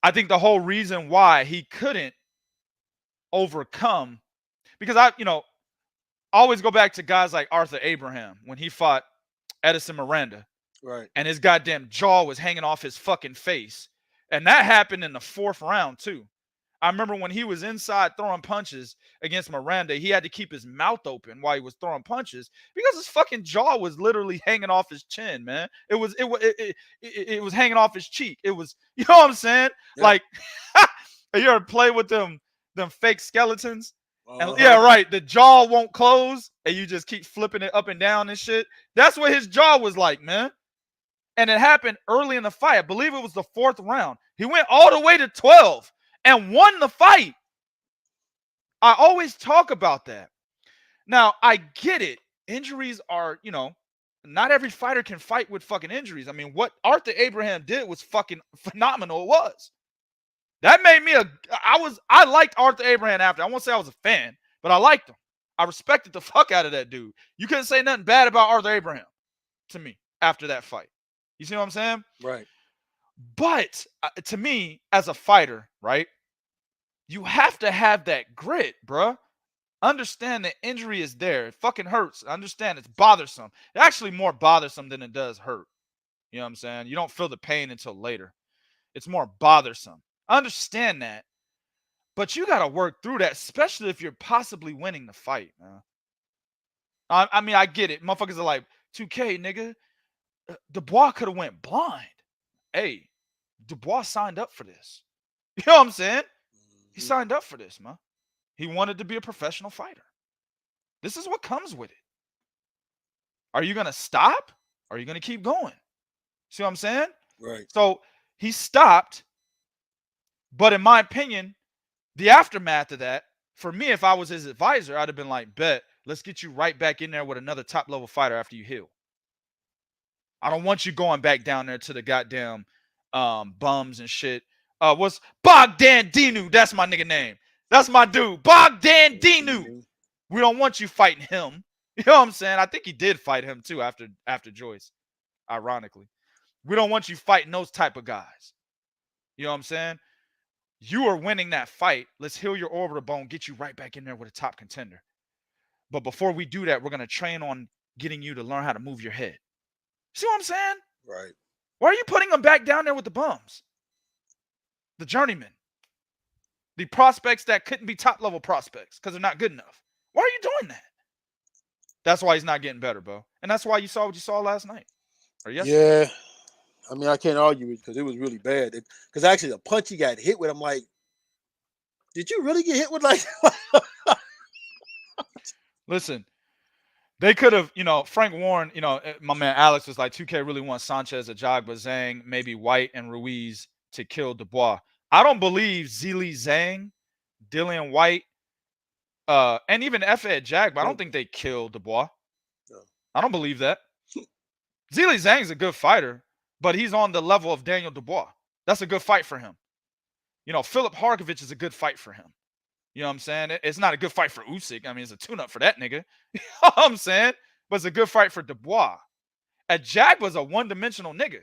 Speaker 3: I think the whole reason why he couldn't overcome, because I always go back to guys like Arthur Abraham when he fought Edison Miranda.
Speaker 2: Right.
Speaker 3: And his goddamn jaw was hanging off his fucking face. And that happened in the 4th round, too. I remember when he was inside throwing punches against Miranda, he had to keep his mouth open while he was throwing punches because his fucking jaw was literally hanging off his chin, man. It was hanging off his cheek. It was, you know what I'm saying? Yeah. Like, you ever play with them fake skeletons? And, yeah, right. The jaw won't close, and you just keep flipping it up and down and shit. That's what his jaw was like, man. And it happened early in the fight. I believe it was the 4th round. He went all the way to 12 and won the fight. I always talk about that. Now, I get it. Injuries are, not every fighter can fight with fucking injuries. I mean, what Arthur Abraham did was fucking phenomenal. It was. That made me I liked Arthur Abraham after. I won't say I was a fan, but I liked him. I respected the fuck out of that dude. You couldn't say nothing bad about Arthur Abraham to me after that fight. You see what I'm saying?
Speaker 2: Right.
Speaker 3: But to me, as a fighter, right, you have to have that grit, bruh. Understand the injury is there. It fucking hurts. Understand it's bothersome. It's actually more bothersome than it does hurt. You know what I'm saying? You don't feel the pain until later. It's more bothersome. I understand that. But you got to work through that, especially if you're possibly winning the fight, man. I mean, I get it. Motherfuckers are like, 2K, nigga. DuBois could have went blind. Hey, DuBois signed up for this. You know what I'm saying? He signed up for this, man. He wanted to be a professional fighter. This is what comes with it. Are you going to stop? Or are you going to keep going? See what I'm saying?
Speaker 2: Right.
Speaker 3: So he stopped. But in my opinion, the aftermath of that, for me, if I was his advisor, I'd have been like, bet, let's get you right back in there with another top-level fighter after you heal. I don't want you going back down there to the goddamn bums and shit. What's Bogdan Dinu? That's my nigga name. That's my dude. Bogdan Dinu. We don't want you fighting him. You know what I'm saying? I think he did fight him too after Joyce, ironically. We don't want you fighting those type of guys. You know what I'm saying? You are winning that fight. Let's heal your orbital bone, get you right back in there with a top contender. But before we do that, we're going to train on getting you to learn how to move your head. See what I'm saying?
Speaker 2: Right.
Speaker 3: Why are you putting them back down there with the bums? The journeymen. The prospects that couldn't be top-level prospects because they're not good enough. Why are you doing that? That's why he's not getting better, bro. And that's why you saw what you saw last night. Or yesterday.
Speaker 2: Yeah. I mean, I can't argue with it because it was really bad. Because actually, the punch he got hit with, I'm like, did you really get hit with like
Speaker 3: Listen, they could have, Frank Warren, my man Alex was like, 2K really wants Sanchez, Ajagba, Zhang, maybe White and Ruiz to kill DuBois. I don't believe Zhilei Zhang, Dillian White, and even Efe Ajagba, I don't think they killed DuBois.
Speaker 2: No.
Speaker 3: I don't believe that. Zhilei Zhang's a good fighter, but he's on the level of Daniel DuBois. That's a good fight for him. Philip Harkovich is a good fight for him. You know what I'm saying? It's not a good fight for Usyk. I mean, it's a tune-up for that nigga. You know what I'm saying? But it's a good fight for DuBois. Ajagba's a one-dimensional nigga.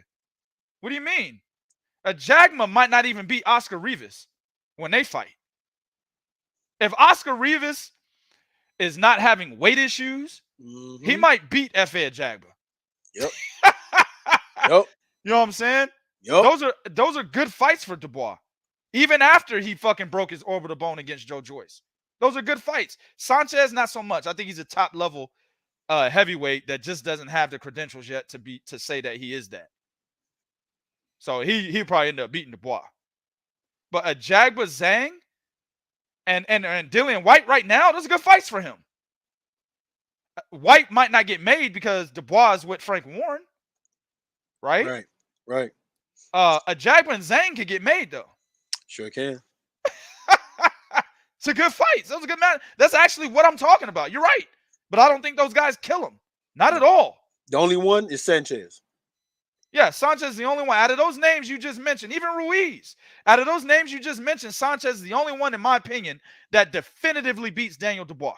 Speaker 3: What do you mean? Ajagba might not even beat Oscar Rivas when they fight. If Oscar Rivas is not having weight issues, he might beat Efe Ajagba.
Speaker 2: Yep. Yep.
Speaker 3: You know what I'm saying?
Speaker 2: Yep.
Speaker 3: Those are good fights for DuBois. Even after he fucking broke his orbital bone against Joe Joyce. Those are good fights. Sanchez, not so much. I think he's a top-level heavyweight that just doesn't have the credentials yet to say that he is that. So he'll probably end up beating DuBois. But Ajagba, Zhang, and Dillian White right now, those are good fights for him. White might not get made because DuBois is with Frank Warren. Right?
Speaker 2: Right.
Speaker 3: Ajagba and Zhang could get made, though.
Speaker 2: Sure can.
Speaker 3: It's a good fight. Those are good match. That's actually what I'm talking about. You're right. But I don't think those guys kill him. Not at all.
Speaker 2: The only one is Sanchez.
Speaker 3: Yeah, Sanchez is the only one. Out of those names you just mentioned, even Ruiz, out of those names you just mentioned, Sanchez is the only one, in my opinion, that definitively beats Daniel DuBois.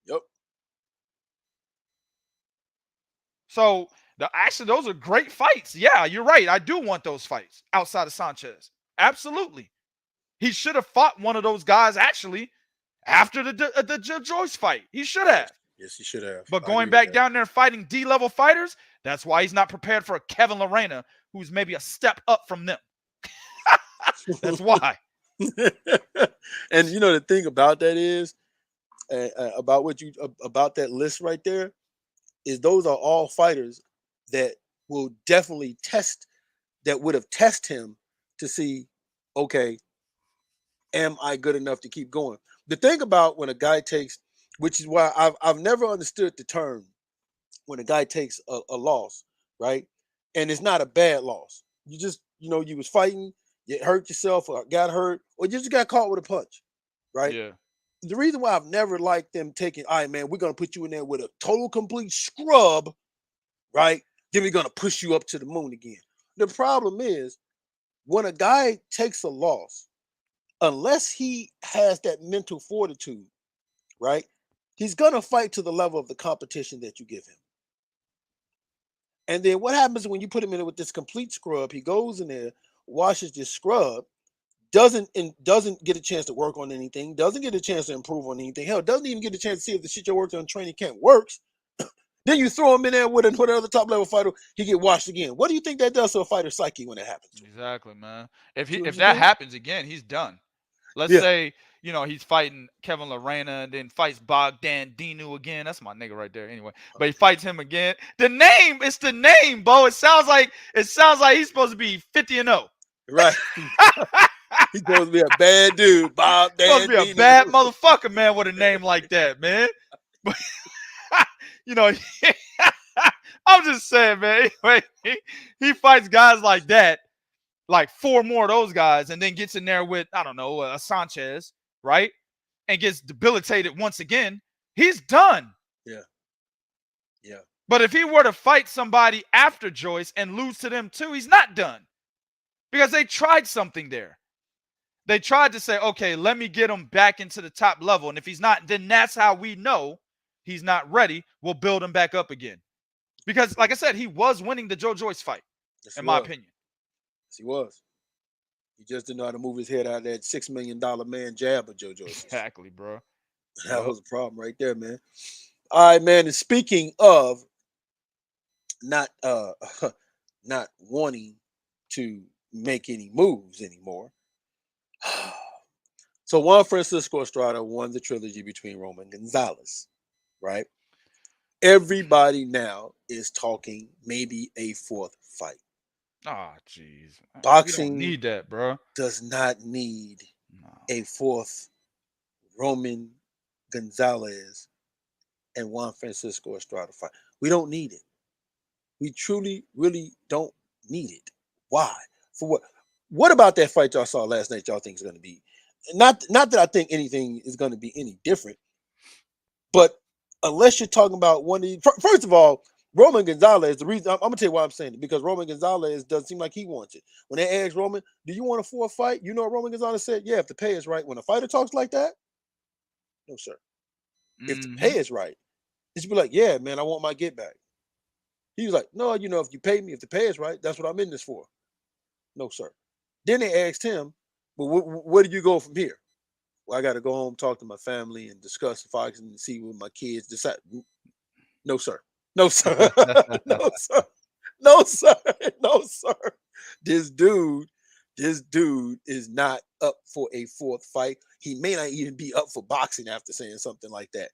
Speaker 2: Yep.
Speaker 3: So, actually, those are great fights. Yeah, you're right. I do want those fights outside of Sanchez. Absolutely. He should have fought one of those guys, actually, after the Joyce fight. He should have.
Speaker 2: Yes, he should have.
Speaker 3: But going back down there and fighting D-level fighters, that's why he's not prepared for a Kevin Lorena, who's maybe a step up from them. That's why.
Speaker 2: And the thing about that is, about that list right there, is those are all fighters that will definitely would have tested him to see, okay, am I good enough to keep going? The thing about when a guy takes, which is why I've never understood the term when a guy takes a loss, right? And it's not a bad loss. You just, you was fighting, you hurt yourself or got hurt, or you just got caught with a punch, right?
Speaker 3: Yeah.
Speaker 2: The reason why I've never liked them taking, all right, man, we're going to put you in there with a total complete scrub, right? Then we're going to push you up to the moon again. The problem is when a guy takes a loss, unless he has that mental fortitude, right? He's gonna fight to the level of the competition that you give him. And then what happens when you put him in there with this complete scrub? He goes in there, washes this scrub, doesn't get a chance to work on anything, doesn't get a chance to improve on anything. Hell, doesn't even get a chance to see if the shit you're working on training camp works. Then you throw him in there with another top level fighter, he get washed again. What do you think that does to a fighter's psyche when it happens to him?
Speaker 3: Exactly, man.
Speaker 2: See what
Speaker 3: If
Speaker 2: I'm
Speaker 3: that
Speaker 2: saying?
Speaker 3: happens again, he's done. Let's
Speaker 2: Yeah.
Speaker 3: say, you know, he's fighting Kevin Lorena and then fights Bogdan Dinu again. That's my nigga right there. Anyway, but he fights him again. It's the name, Bo. It sounds like he's supposed to be 50-0.
Speaker 2: Right. He's supposed to be a bad dude. Bob
Speaker 3: Supposed to be a bad motherfucker, man, with a name like that, man. But you know, I'm just saying, man. He fights guys like that, like 4 more of those guys, and then gets in there with, I don't know, a Sanchez, right? And gets debilitated once again. He's done.
Speaker 2: Yeah. Yeah.
Speaker 3: But if he were to fight somebody after Joyce and lose to them too, he's not done. Because they tried something there. They tried to say, okay, let me get him back into the top level. And if he's not, then that's how we know he's not ready. We'll build him back up again. Because, like I said, he was winning the Joe Joyce fight, in my opinion.
Speaker 2: Yes, he was. He just didn't know how to move his head out of that $6 million man jab of Joe Joyce.
Speaker 3: Exactly, bro.
Speaker 2: That was a problem right there, man. All right, man. And speaking of not wanting to make any moves anymore. So Juan Francisco Estrada won the trilogy between Roman Gonzalez, right? Everybody now is talking maybe a 4th fight.
Speaker 3: Oh, jeez.
Speaker 2: Boxing
Speaker 3: don't need that, bro.
Speaker 2: does not need a 4th Roman Gonzalez and Juan Francisco Estrada fight. We don't need it. We truly, really don't need it. Why? For what? What about that fight y'all saw last night y'all think is going to be? Not that I think anything is going to be any different, but unless you're talking about one of these, first of all, Roman Gonzalez, the reason I'm going to tell you why I'm saying it, because Roman Gonzalez doesn't seem like he wants it. When they asked Roman, do you want a 4th fight? You know what Roman Gonzalez said? Yeah, if the pay is right. When a fighter talks like that, no, sir. If the pay is right, it should be like, yeah, man, I want my get back. He was like, no, you know, if you pay me, if the pay is right, that's what I'm in this for. No, sir. Then they asked him, well, where do you go from here? Well, I got to go home, talk to my family, and discuss if I can see what my kids decide. No, sir. No, sir. No, sir. No, sir. No, sir. This dude is not up for a 4th fight. He may not even be up for boxing after saying something like that,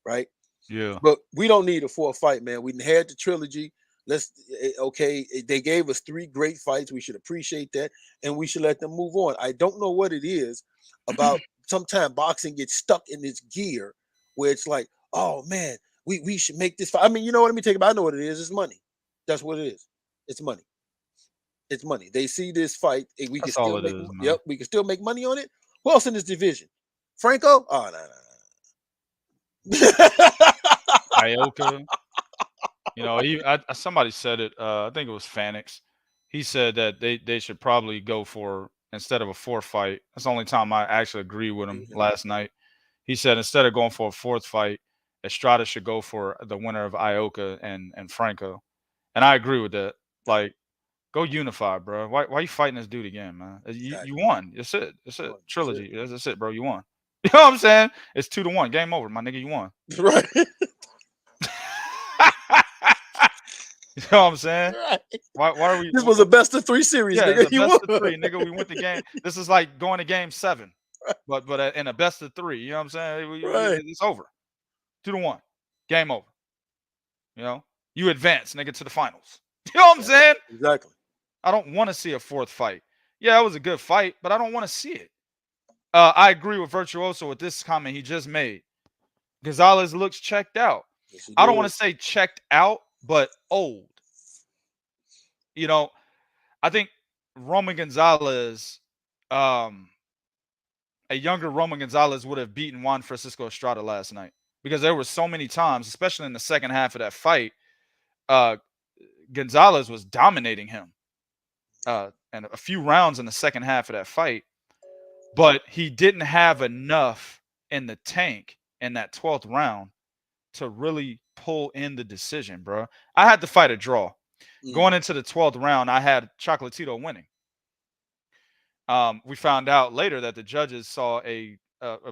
Speaker 2: right?
Speaker 3: Yeah.
Speaker 2: But we don't need a 4th fight, man. We had the trilogy. They gave us 3 great fights. We should appreciate that, and we should let them move on. I don't know what it is about sometimes boxing gets stuck in this gear where it's like, oh man, we should make this fight. I mean, you know what? Let me take it. I know what it is. It's money. That's what it is. It's money. It's money. They see this fight, and we can still make. Yep, we can still make money on it. Who else in this division? Franco? Oh no.
Speaker 3: Ioka. You know, somebody said it. I think it was Fanix. He said that they should probably go for, instead of a 4th fight. That's the only time I actually agree with him last night. He said instead of going for a 4th fight, Estrada should go for the winner of Ioka and Franco. And I agree with that. Like, go unify, bro. Why you fighting this dude again, man? You won. That's it. That's it. Trilogy. That's it, bro. You won. You know what I'm saying? It's 2-1. Game over, my nigga. You won.
Speaker 2: Right.
Speaker 3: You know what I'm saying?
Speaker 2: Right.
Speaker 3: Why are we?
Speaker 2: This was a best of 3 series,
Speaker 3: yeah,
Speaker 2: nigga.
Speaker 3: You best of 3, nigga. We went the game. This is like going to game 7, but in a best of 3. You know what I'm saying?
Speaker 2: Right.
Speaker 3: It's over. 2-1. Game over. You know, you advance, nigga, to the finals. You know what I'm saying?
Speaker 2: Exactly.
Speaker 3: I don't want to see a 4th fight. Yeah, it was a good fight, but I don't want to see it. I agree with Virtuoso with this comment he just made. Gonzalez looks checked out.
Speaker 2: Yes,
Speaker 3: I don't want to say checked out, but old. You know, I think Roman Gonzalez, a younger Roman Gonzalez would have beaten Juan Francisco Estrada last night, because there were so many times, especially in the second half of that fight, Gonzalez was dominating him. And a few rounds in the second half of that fight. but he didn't have enough in the tank in that 12th round to really pull in the decision, bro. I had to fight a draw. Going into the 12th round, I had Chocolatito winning. We found out later that the judges saw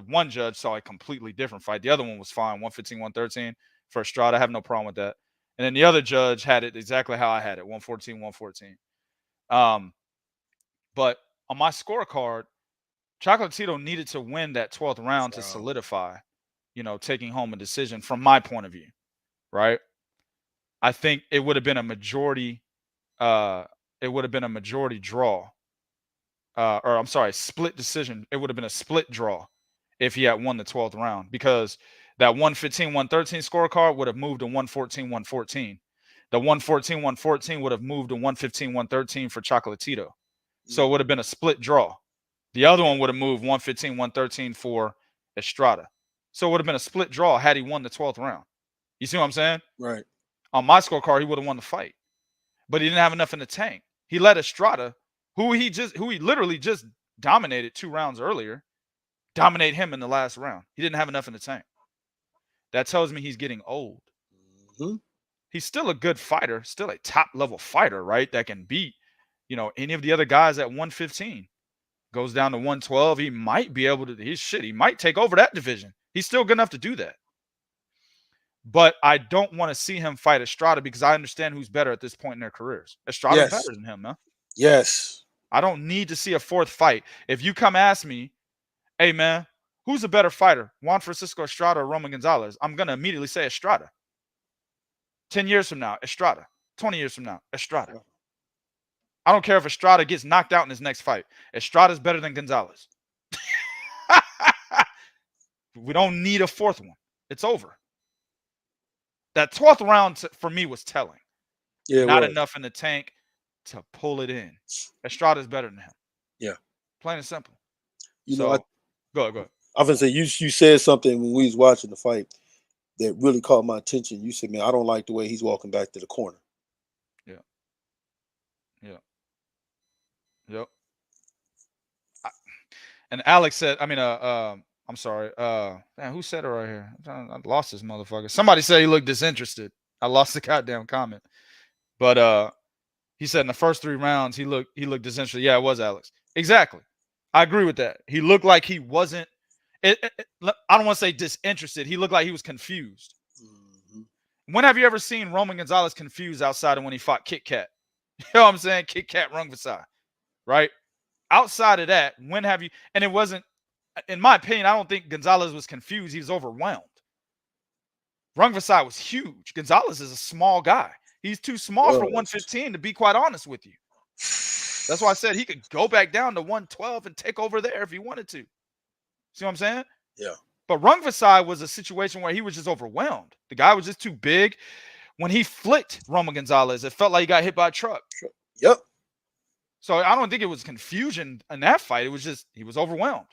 Speaker 3: one judge saw a completely different fight. The other one was fine, 115, 113 for Estrada. I have no problem with that. And then the other judge had it exactly how I had it, 114, 114. But on my scorecard, Chocolatito needed to win that 12th round to solidify, taking home a decision from my point of view, right? I think it would have been a majority. It would have been a majority draw. Or I'm sorry, split decision. It would have been a split draw if he had won the 12th round, because that 115, 113 scorecard would have moved to 114, 114. The 114, 114 would have moved to 115, 113 for Chocolatito. So it would have been a split draw. The other one would have moved 115, 113 for Estrada. So it would have been a split draw had he won the 12th round. You see what I'm saying?
Speaker 2: Right.
Speaker 3: On my scorecard, he would have won the fight. But he didn't have enough in the tank. He let Estrada, who he literally just dominated 2 rounds earlier, dominate him in the last round. He didn't have enough in the tank. That tells me he's getting old. He's still a good fighter, still a top-level fighter, right? That can beat, any of the other guys at 115. Goes down to 112. He might be able to, he might take over that division. He's still good enough to do that. But I don't want to see him fight Estrada because I understand who's better at this point in their careers. Estrada's better than him, man.
Speaker 2: Yes.
Speaker 3: I don't need to see a 4th fight. If you come ask me, hey, man, who's a better fighter, Juan Francisco Estrada or Roman Gonzalez? I'm going to immediately say Estrada. 10 years from now, Estrada. 20 years from now, Estrada. I don't care if Estrada gets knocked out in his next fight. Estrada's better than Gonzalez. We don't need a 4th one. It's over. That 12th round for me was telling.
Speaker 2: Yeah,
Speaker 3: Not enough in the tank to pull it in. Estrada's better than him.
Speaker 2: Yeah.
Speaker 3: Plain and simple.
Speaker 2: Go ahead.
Speaker 3: I was
Speaker 2: gonna say you said something when we was watching the fight that really caught my attention. You said, man, I don't like the way he's walking back to the corner.
Speaker 3: Yep. And Alex said, I'm sorry. Man, who said it right here? I lost this motherfucker. Somebody said he looked disinterested. I lost the goddamn comment. But he said in the first 3 rounds he looked disinterested. Yeah, it was Alex. Exactly. I agree with that. He looked like he wasn't. I don't want to say disinterested. He looked like he was confused. When have you ever seen Roman Gonzalez confused outside of when he fought Kit Kat? You know what I'm saying? Kit Kat Rung Vasai. Right? Outside of that, when have you? And it wasn't, in my opinion, I don't think Gonzalez was confused. He was overwhelmed. Rung Vasai was huge. Gonzalez is a small guy. He's too small for 115, to be quite honest with you. That's why I said he could go back down to 112 and take over there if he wanted to. See what I'm saying?
Speaker 2: Yeah.
Speaker 3: But Rung Vasai was a situation where he was just overwhelmed. The guy was just too big. When he flicked Roman Gonzalez, it felt like he got hit by a truck.
Speaker 2: Yep.
Speaker 3: So I don't think it was confusion in that fight. It was just he was overwhelmed.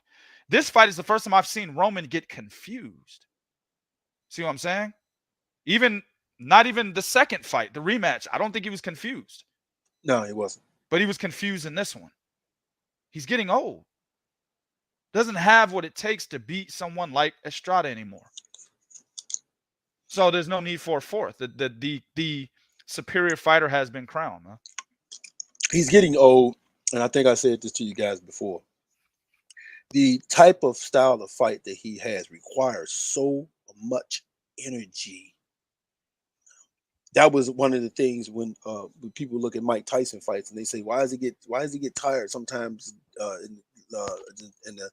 Speaker 3: This fight is the first time I've seen Roman get confused. See what I'm saying? Not even the second fight, the rematch. I don't think he was confused.
Speaker 2: No, he wasn't.
Speaker 3: But he was confused in this one. He's getting old. Doesn't have what it takes to beat someone like Estrada anymore. So there's no need for a 4th. The superior fighter has been crowned, man.
Speaker 2: He's getting old, and I think I said this to you guys before. The type of style of fight that he has requires so much energy. That was one of the things when people look at Mike Tyson fights and they say, why does he get tired sometimes in the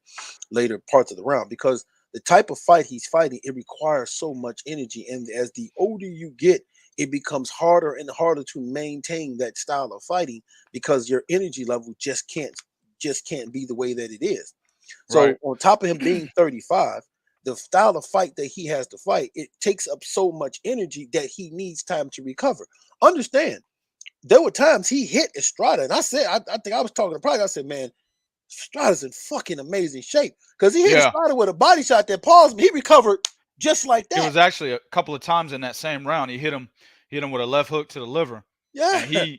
Speaker 2: later parts of the round? Because the type of fight he's fighting, it requires so much energy, and as the older you get, it becomes harder and harder to maintain that style of fighting because your energy level just can't be the way that it is. So right. On top of him being 35, the style of fight that he has to fight, it takes up so much energy that he needs time to recover. Understand, there were times he hit Estrada, and I said, I think I was talking to Pride. I said, man, Estrada's in fucking amazing shape because he hit Estrada with a body shot that paused him. He recovered just like that.
Speaker 3: It was actually a couple of times in that same round. He hit him with a left hook to the liver.
Speaker 2: Yeah,
Speaker 3: and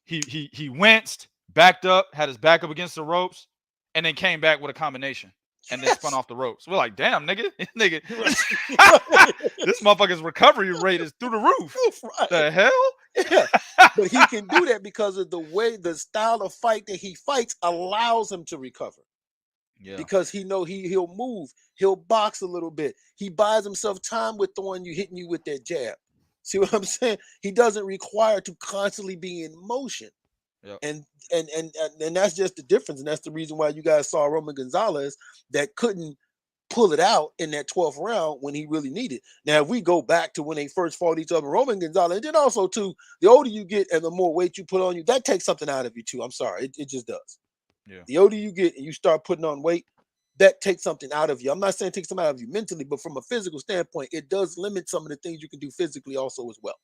Speaker 3: he winced, backed up, had his back up against the ropes, and then came back with a combination and then spun off the ropes. We're like, damn, nigga, nigga, this motherfucker's recovery rate is through the roof.
Speaker 2: Right.
Speaker 3: The hell?
Speaker 2: Yeah. But he can do that because of the way the style of fight that he fights allows him to recover.
Speaker 3: Yeah.
Speaker 2: Because he'll move, he'll box a little bit. He buys himself time with hitting you with that jab. See what I'm saying? He doesn't require to constantly be in motion.
Speaker 3: Yep.
Speaker 2: And that's just the difference. And that's the reason why you guys saw Roman Gonzalez that couldn't pull it out in that 12th round when he really needed. Now, if we go back to when they first fought each other, Roman Gonzalez, and then also too, the older you get and the more weight you put on you, that takes something out of you too. I'm sorry, it just does.
Speaker 3: Yeah.
Speaker 2: The older you get and you start putting on weight, that takes something out of you. I'm not saying it takes something out of you mentally, but from a physical standpoint, it does limit some of the things you can do physically also as well.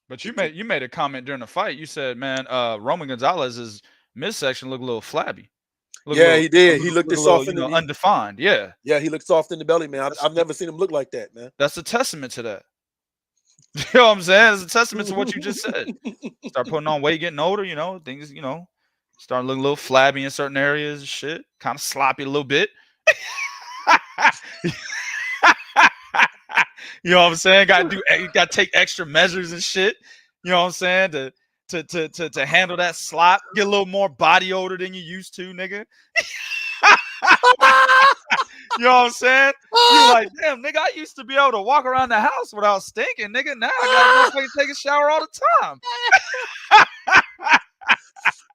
Speaker 3: But you made a comment during the fight. You said, man, Roman Gonzalez's midsection looked a little flabby.
Speaker 2: He did. He looked soft in the
Speaker 3: undefined. Yeah.
Speaker 2: Yeah, he looked soft in the belly, man. I've never seen him look like that, man.
Speaker 3: That's a testament to that. You know what I'm saying? It's a testament to what you just said. Start putting on weight, getting older, things, start looking a little flabby in certain areas and shit. Kind of sloppy a little bit. You know what I'm saying? Got to take extra measures and shit. You know what I'm saying? To handle that slop, get a little more body odor than you used to, nigga. You know what I'm saying? You're like, damn, nigga, I used to be able to walk around the house without stinking, nigga. Now I gotta take a shower all the time.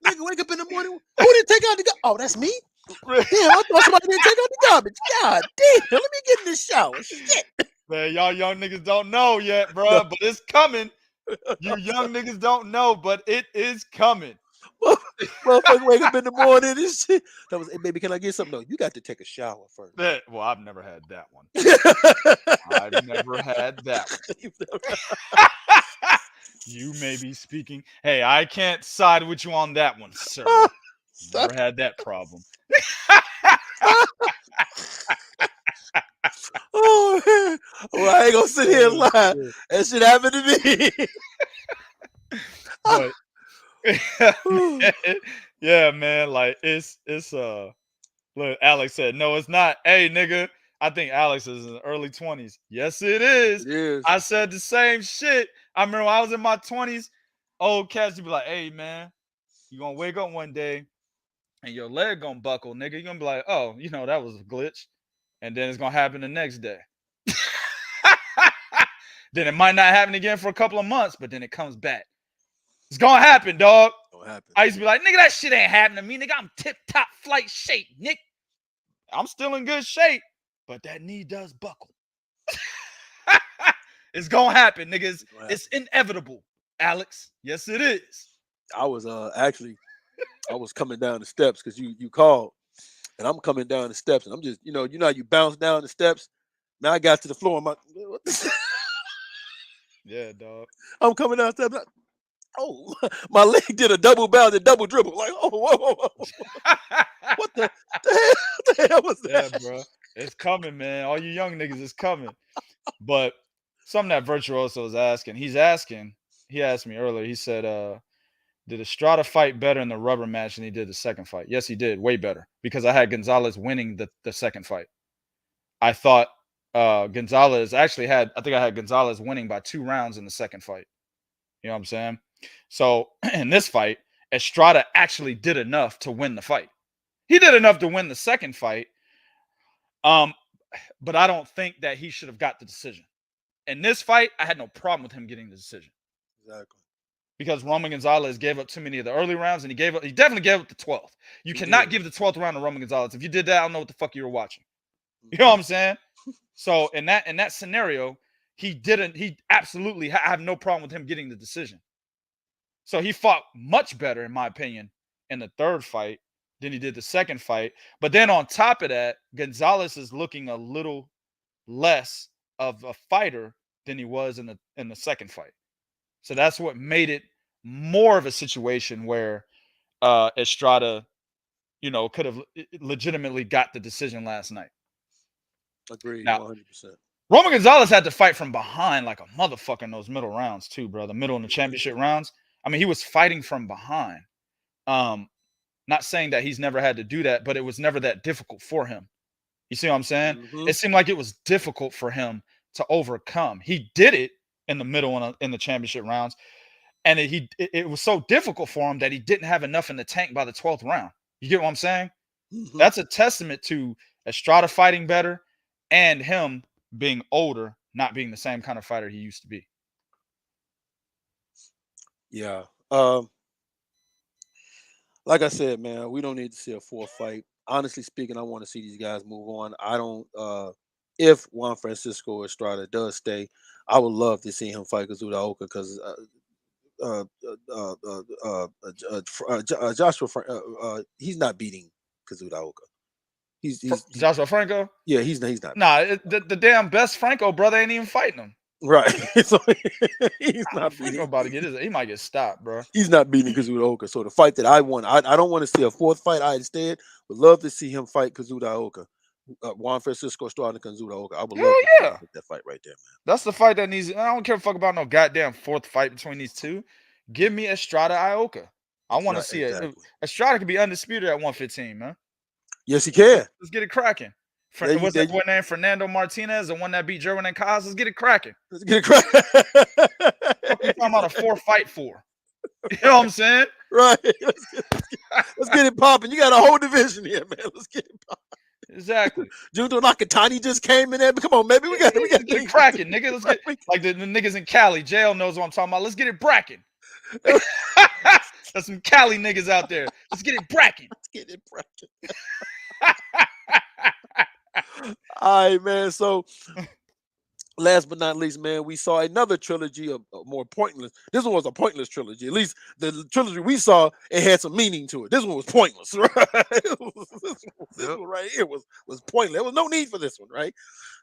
Speaker 2: Nigga, wake up in the morning. Who didn't take out the garbage? Oh, that's me? Damn, I thought somebody didn't take out the garbage. God damn, let me get in the shower. Shit.
Speaker 3: Man, y'all young niggas don't know yet, bro, but it's coming. You young niggas don't know, but it is coming.
Speaker 2: Motherfucker wake up in the morning and shit. That was, hey, baby, can I get something? No, you got to take a shower first.
Speaker 3: Well, I've never had that one. I've never had that one. You may be speaking. Hey, I can't side with you on that one, sir. Never had that problem.
Speaker 2: Oh, man. Well, I ain't gonna sit here and lie. That shit happened to me.
Speaker 3: But, yeah, man. Like it's look, Alex said, no, it's not. Hey, nigga, I think Alex is in the early 20s. Yes, it is.
Speaker 2: It is.
Speaker 3: I said the same shit. I remember when I was in my 20s, old cats would be like, hey, man, you gonna wake up one day and your leg gonna buckle, nigga. You're gonna be like, oh, that was a glitch. And then it's gonna happen the next day. Then it might not happen again for a couple of months, but then it comes back. It's gonna happen, dog. I used to be like, nigga, that shit ain't happening to me. Nigga, I'm tip-top flight shape, Nick. I'm still in good shape, but that knee does buckle. It's gonna happen, niggas. It's inevitable, Alex. Yes, it is.
Speaker 2: I was actually, I was coming down the steps because you called, and I'm coming down the steps, and I'm just, you know how you bounce down the steps. Now I got to the floor, and what the
Speaker 3: yeah, dog.
Speaker 2: I'm coming down the steps. Oh, my leg did a double bounce and double dribble. Like, oh, whoa. What the hell was that?
Speaker 3: Yeah, bro. It's coming, man. All you young niggas is coming. But something that Virtuoso is asking. He asked me earlier. He said, did Estrada fight better in the rubber match than he did the second fight? Yes, he did. Way better. Because I had Gonzalez winning the second fight. I thought Gonzalez I had Gonzalez winning by 2 rounds in the second fight. You know what I'm saying? So in this fight, Estrada actually did enough to win the fight. He did enough to win the second fight. But I don't think that he should have got the decision. In this fight, I had no problem with him getting the decision.
Speaker 2: Exactly.
Speaker 3: Because Roman Gonzalez gave up too many of the early rounds, and he definitely gave up the 12th. You cannot give the 12th round to Roman Gonzalez. If you did that, I don't know what the fuck you were watching. You know what I'm saying? So in that scenario, he absolutely, I have no problem with him getting the decision. So he fought much better, in my opinion, in the third fight than he did the second fight. But then on top of that, Gonzalez is looking a little less of a fighter than he was in the second fight. So that's what made it more of a situation where Estrada, could have legitimately got the decision last night.
Speaker 2: Agreed,
Speaker 3: now,
Speaker 2: 100%.
Speaker 3: Roman Gonzalez had to fight from behind like a motherfucker in those middle rounds too, bro. The middle and the championship rounds. I mean, he was fighting from behind. Now Not saying that he's never had to do that, but it was never that difficult for him. You see what I'm saying?
Speaker 2: Mhm.
Speaker 3: It seemed like it was difficult for him to overcome. He did it in the middle in the championship rounds, and it was so difficult for him that he didn't have enough in the tank by the 12th round. You get what I'm saying?
Speaker 2: Mhm.
Speaker 3: That's a testament to Estrada fighting better and him being older, not being the same kind of fighter he used to be.
Speaker 2: Yeah. Like I said, man, we don't need to see a fourth fight. Honestly speaking, I want to see these guys move on. I don't. If Juan Francisco Estrada does stay, I would love to see him fight Kazuda Oka because Joshua, he's not beating Kazuda Oka. He's
Speaker 3: Joshua Franco?
Speaker 2: Yeah, he's not.
Speaker 3: Nah, the damn best Franco brother ain't even fighting him.
Speaker 2: Right. So he's not
Speaker 3: Franco
Speaker 2: beating.
Speaker 3: about to get he might get stopped, bro.
Speaker 2: He's not beating Kazuda Oka. So the fight that I want, I don't want to see a fourth fight. I instead would love to see him fight Kazuda Oka. Juan Francisco Estrada and Kazuda Oka. I would love to see that fight right there, man.
Speaker 3: That's the fight that needs. I don't care fuck about no goddamn fourth fight between these two. Give me Estrada Ioka. I want to see it. Estrada could be undisputed at 115, man.
Speaker 2: Yes, he can.
Speaker 3: Let's get it cracking. What's that boy named? Fernando Martinez, the one that beat Jerwin and Kaz. Let's get it cracking.
Speaker 2: Let's get it cracking.
Speaker 3: What you talking about a fourth fight for? You know what I'm saying?
Speaker 2: Right. Let's get it popping. You got a whole division here, man. Let's get it popping.
Speaker 3: Exactly.
Speaker 2: Junto Nakatani just came in there. But come on, maybe we got to
Speaker 3: get it cracking, nigga. Let's get like the niggas in Cali. Jail knows what I'm talking about. Let's get it bracking. There's some Cali niggas out there. Let's get it bracking.
Speaker 2: Let's get it bracking. All right, man. So, last but not least, man, we saw another trilogy of more pointless. This one was a pointless trilogy. At least the trilogy we saw, it had some meaning to it. This one was pointless, right? This one right here was pointless. There was no need for this one, right?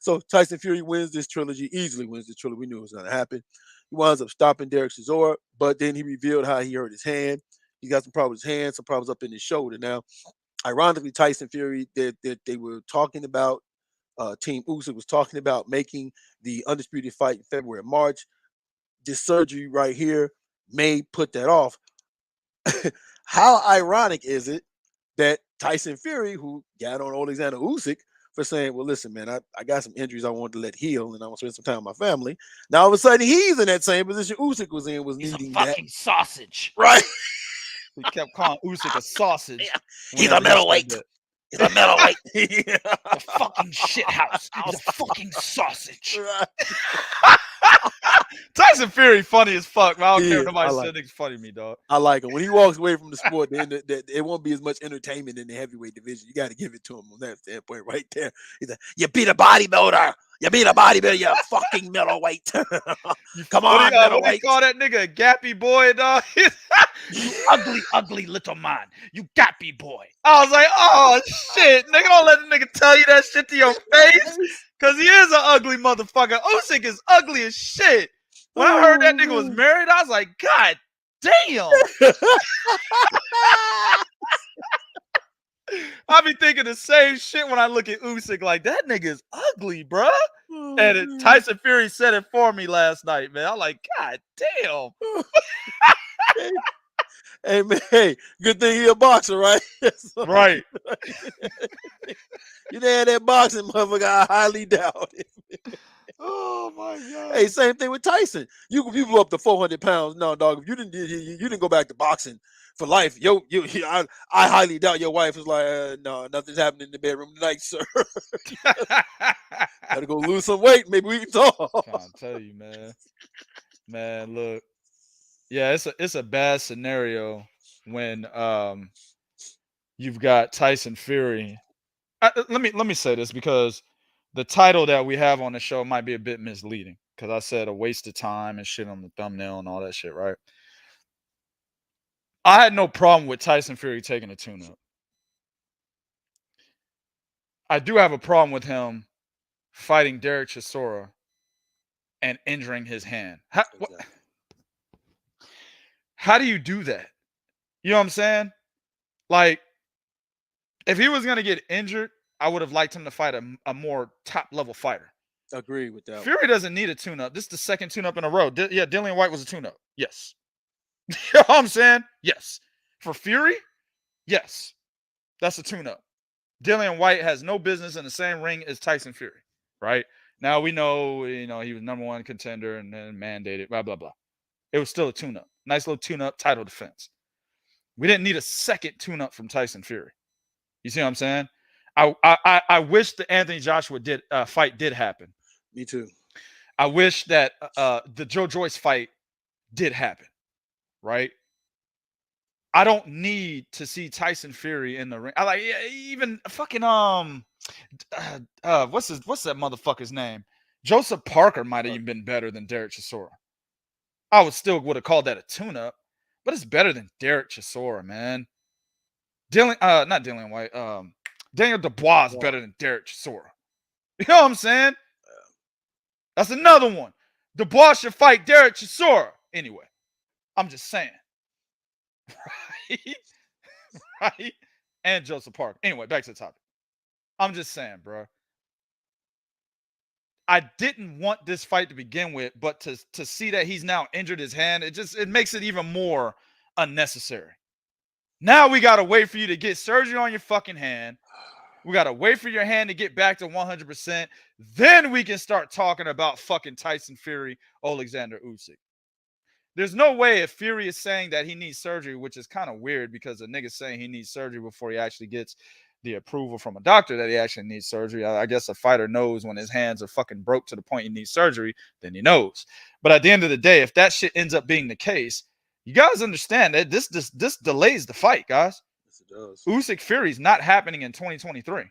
Speaker 2: So Tyson Fury wins this trilogy, easily wins this trilogy. We knew it was going to happen. He winds up stopping Derek Chisora, but then he revealed how he hurt his hand. He got some problems with his hand, some problems up in his shoulder. Now, ironically, Tyson Fury, they were talking about, Team Usyk was talking about making the undisputed fight in February, March. This surgery right here may put that off. How ironic is it that Tyson Fury, who got on Oleksandr Usyk for saying, well, listen, man, I got some injuries I wanted to let heal, and I want to spend some time with my family. Now, all of a sudden, he's in that same position Usyk was in, was needing that.
Speaker 3: Fucking sausage.
Speaker 2: Right.
Speaker 3: He kept calling Usyk a sausage.
Speaker 2: Yeah. He's a middleweight. He's a middleweight.
Speaker 3: Yeah. A fucking shit house. He's a fucking sausage.
Speaker 2: Right.
Speaker 3: Tyson Fury funny as fuck, man. I don't care if
Speaker 2: Yeah,
Speaker 3: nobody
Speaker 2: I like
Speaker 3: said niggas funny to me, dog.
Speaker 2: I like him. When he walks away from the sport, then it won't be as much entertainment in the heavyweight division. You got to give it to him on that standpoint right there. He's like, you beat a bodybuilder. You beat a bodybuilder, you fucking middleweight. Come on, middleweight.
Speaker 3: What do you call that nigga a gappy boy, dog? You ugly, ugly little man. You gappy boy. I was like, oh, shit. Nigga, don't let the nigga tell you that shit to your face. Because he is an ugly motherfucker. Usyk is ugly as shit. When I heard that nigga was married, I was like, God damn. I be thinking the same shit when I look at Usyk. Like, that nigga is ugly, bruh. And Tyson Fury said it for me last night, man. I'm like, God damn.
Speaker 2: Hey, man, hey, good thing he a boxer, right?
Speaker 3: Right.
Speaker 2: You didn't have that boxing, motherfucker. I highly doubt it.
Speaker 3: Oh my God.
Speaker 2: Hey, same thing with Tyson. You blew up to 400 pounds. No, dog. If you didn't go back to boxing for life, I highly doubt your wife is like, no, nothing's happening in the bedroom tonight, sir. Gotta go lose some weight. Maybe we can talk.
Speaker 3: I'm trying to tell you, man. Man, look. Yeah, it's a bad scenario when you've got Tyson Fury. Let me say this, because the title that we have on the show might be a bit misleading, because I said a waste of time and shit on the thumbnail and all that shit, right? I had no problem with Tyson Fury taking a tune-up. I do have a problem with him fighting Derek Chisora and injuring his hand. How do you do that? You know what I'm saying? Like, if he was going to get injured, I would have liked him to fight a more top-level fighter.
Speaker 2: Agree with that.
Speaker 3: Fury doesn't need a tune-up. This is the second tune-up in a row. Yeah, Dillian White was a tune-up. Yes. You know what I'm saying? Yes. For Fury, Yes, that's a tune-up. Dillian White has no business in the same ring as Tyson Fury, right? Now we know, he was #1 contender and then mandated, blah, blah, blah. It was still a tune-up. Nice little tune-up title defense. We didn't need a second tune-up from Tyson Fury. You see what I'm saying? I wish the Anthony Joshua fight did happen.
Speaker 2: Me too.
Speaker 3: I wish that the Joe Joyce fight did happen, right? I don't need to see Tyson Fury in the ring. I like even fucking what's that motherfucker's name? Joseph Parker might have even been better than Derek Chisora. I would have called that a tune-up, but it's better than Derek Chisora, man. Not Dillian White. Daniel DuBois is better than Derek Chisora. You know what I'm saying? That's another one. DuBois should fight Derek Chisora. Anyway, I'm just saying. Right? Right? And Joseph Parker. Anyway, back to the topic. I'm just saying, bro. I didn't want this fight to begin with, but to see that he's now injured his hand, it makes it even more unnecessary. Now we got to wait for you to get surgery on your fucking hand. We got to wait for your hand to get back to 100%. Then we can start talking about fucking Tyson Fury, Oleksandr Usyk. There's no way if Fury is saying that he needs surgery, which is kind of weird because a nigga's saying he needs surgery before he actually gets the approval from a doctor that he actually needs surgery. I guess a fighter knows when his hands are fucking broke to the point he needs surgery, then he knows. But at the end of the day, if that shit ends up being the case, you guys understand that this delays the fight, guys.
Speaker 2: Yes, it does.
Speaker 3: Usyk Fury's not happening in 2023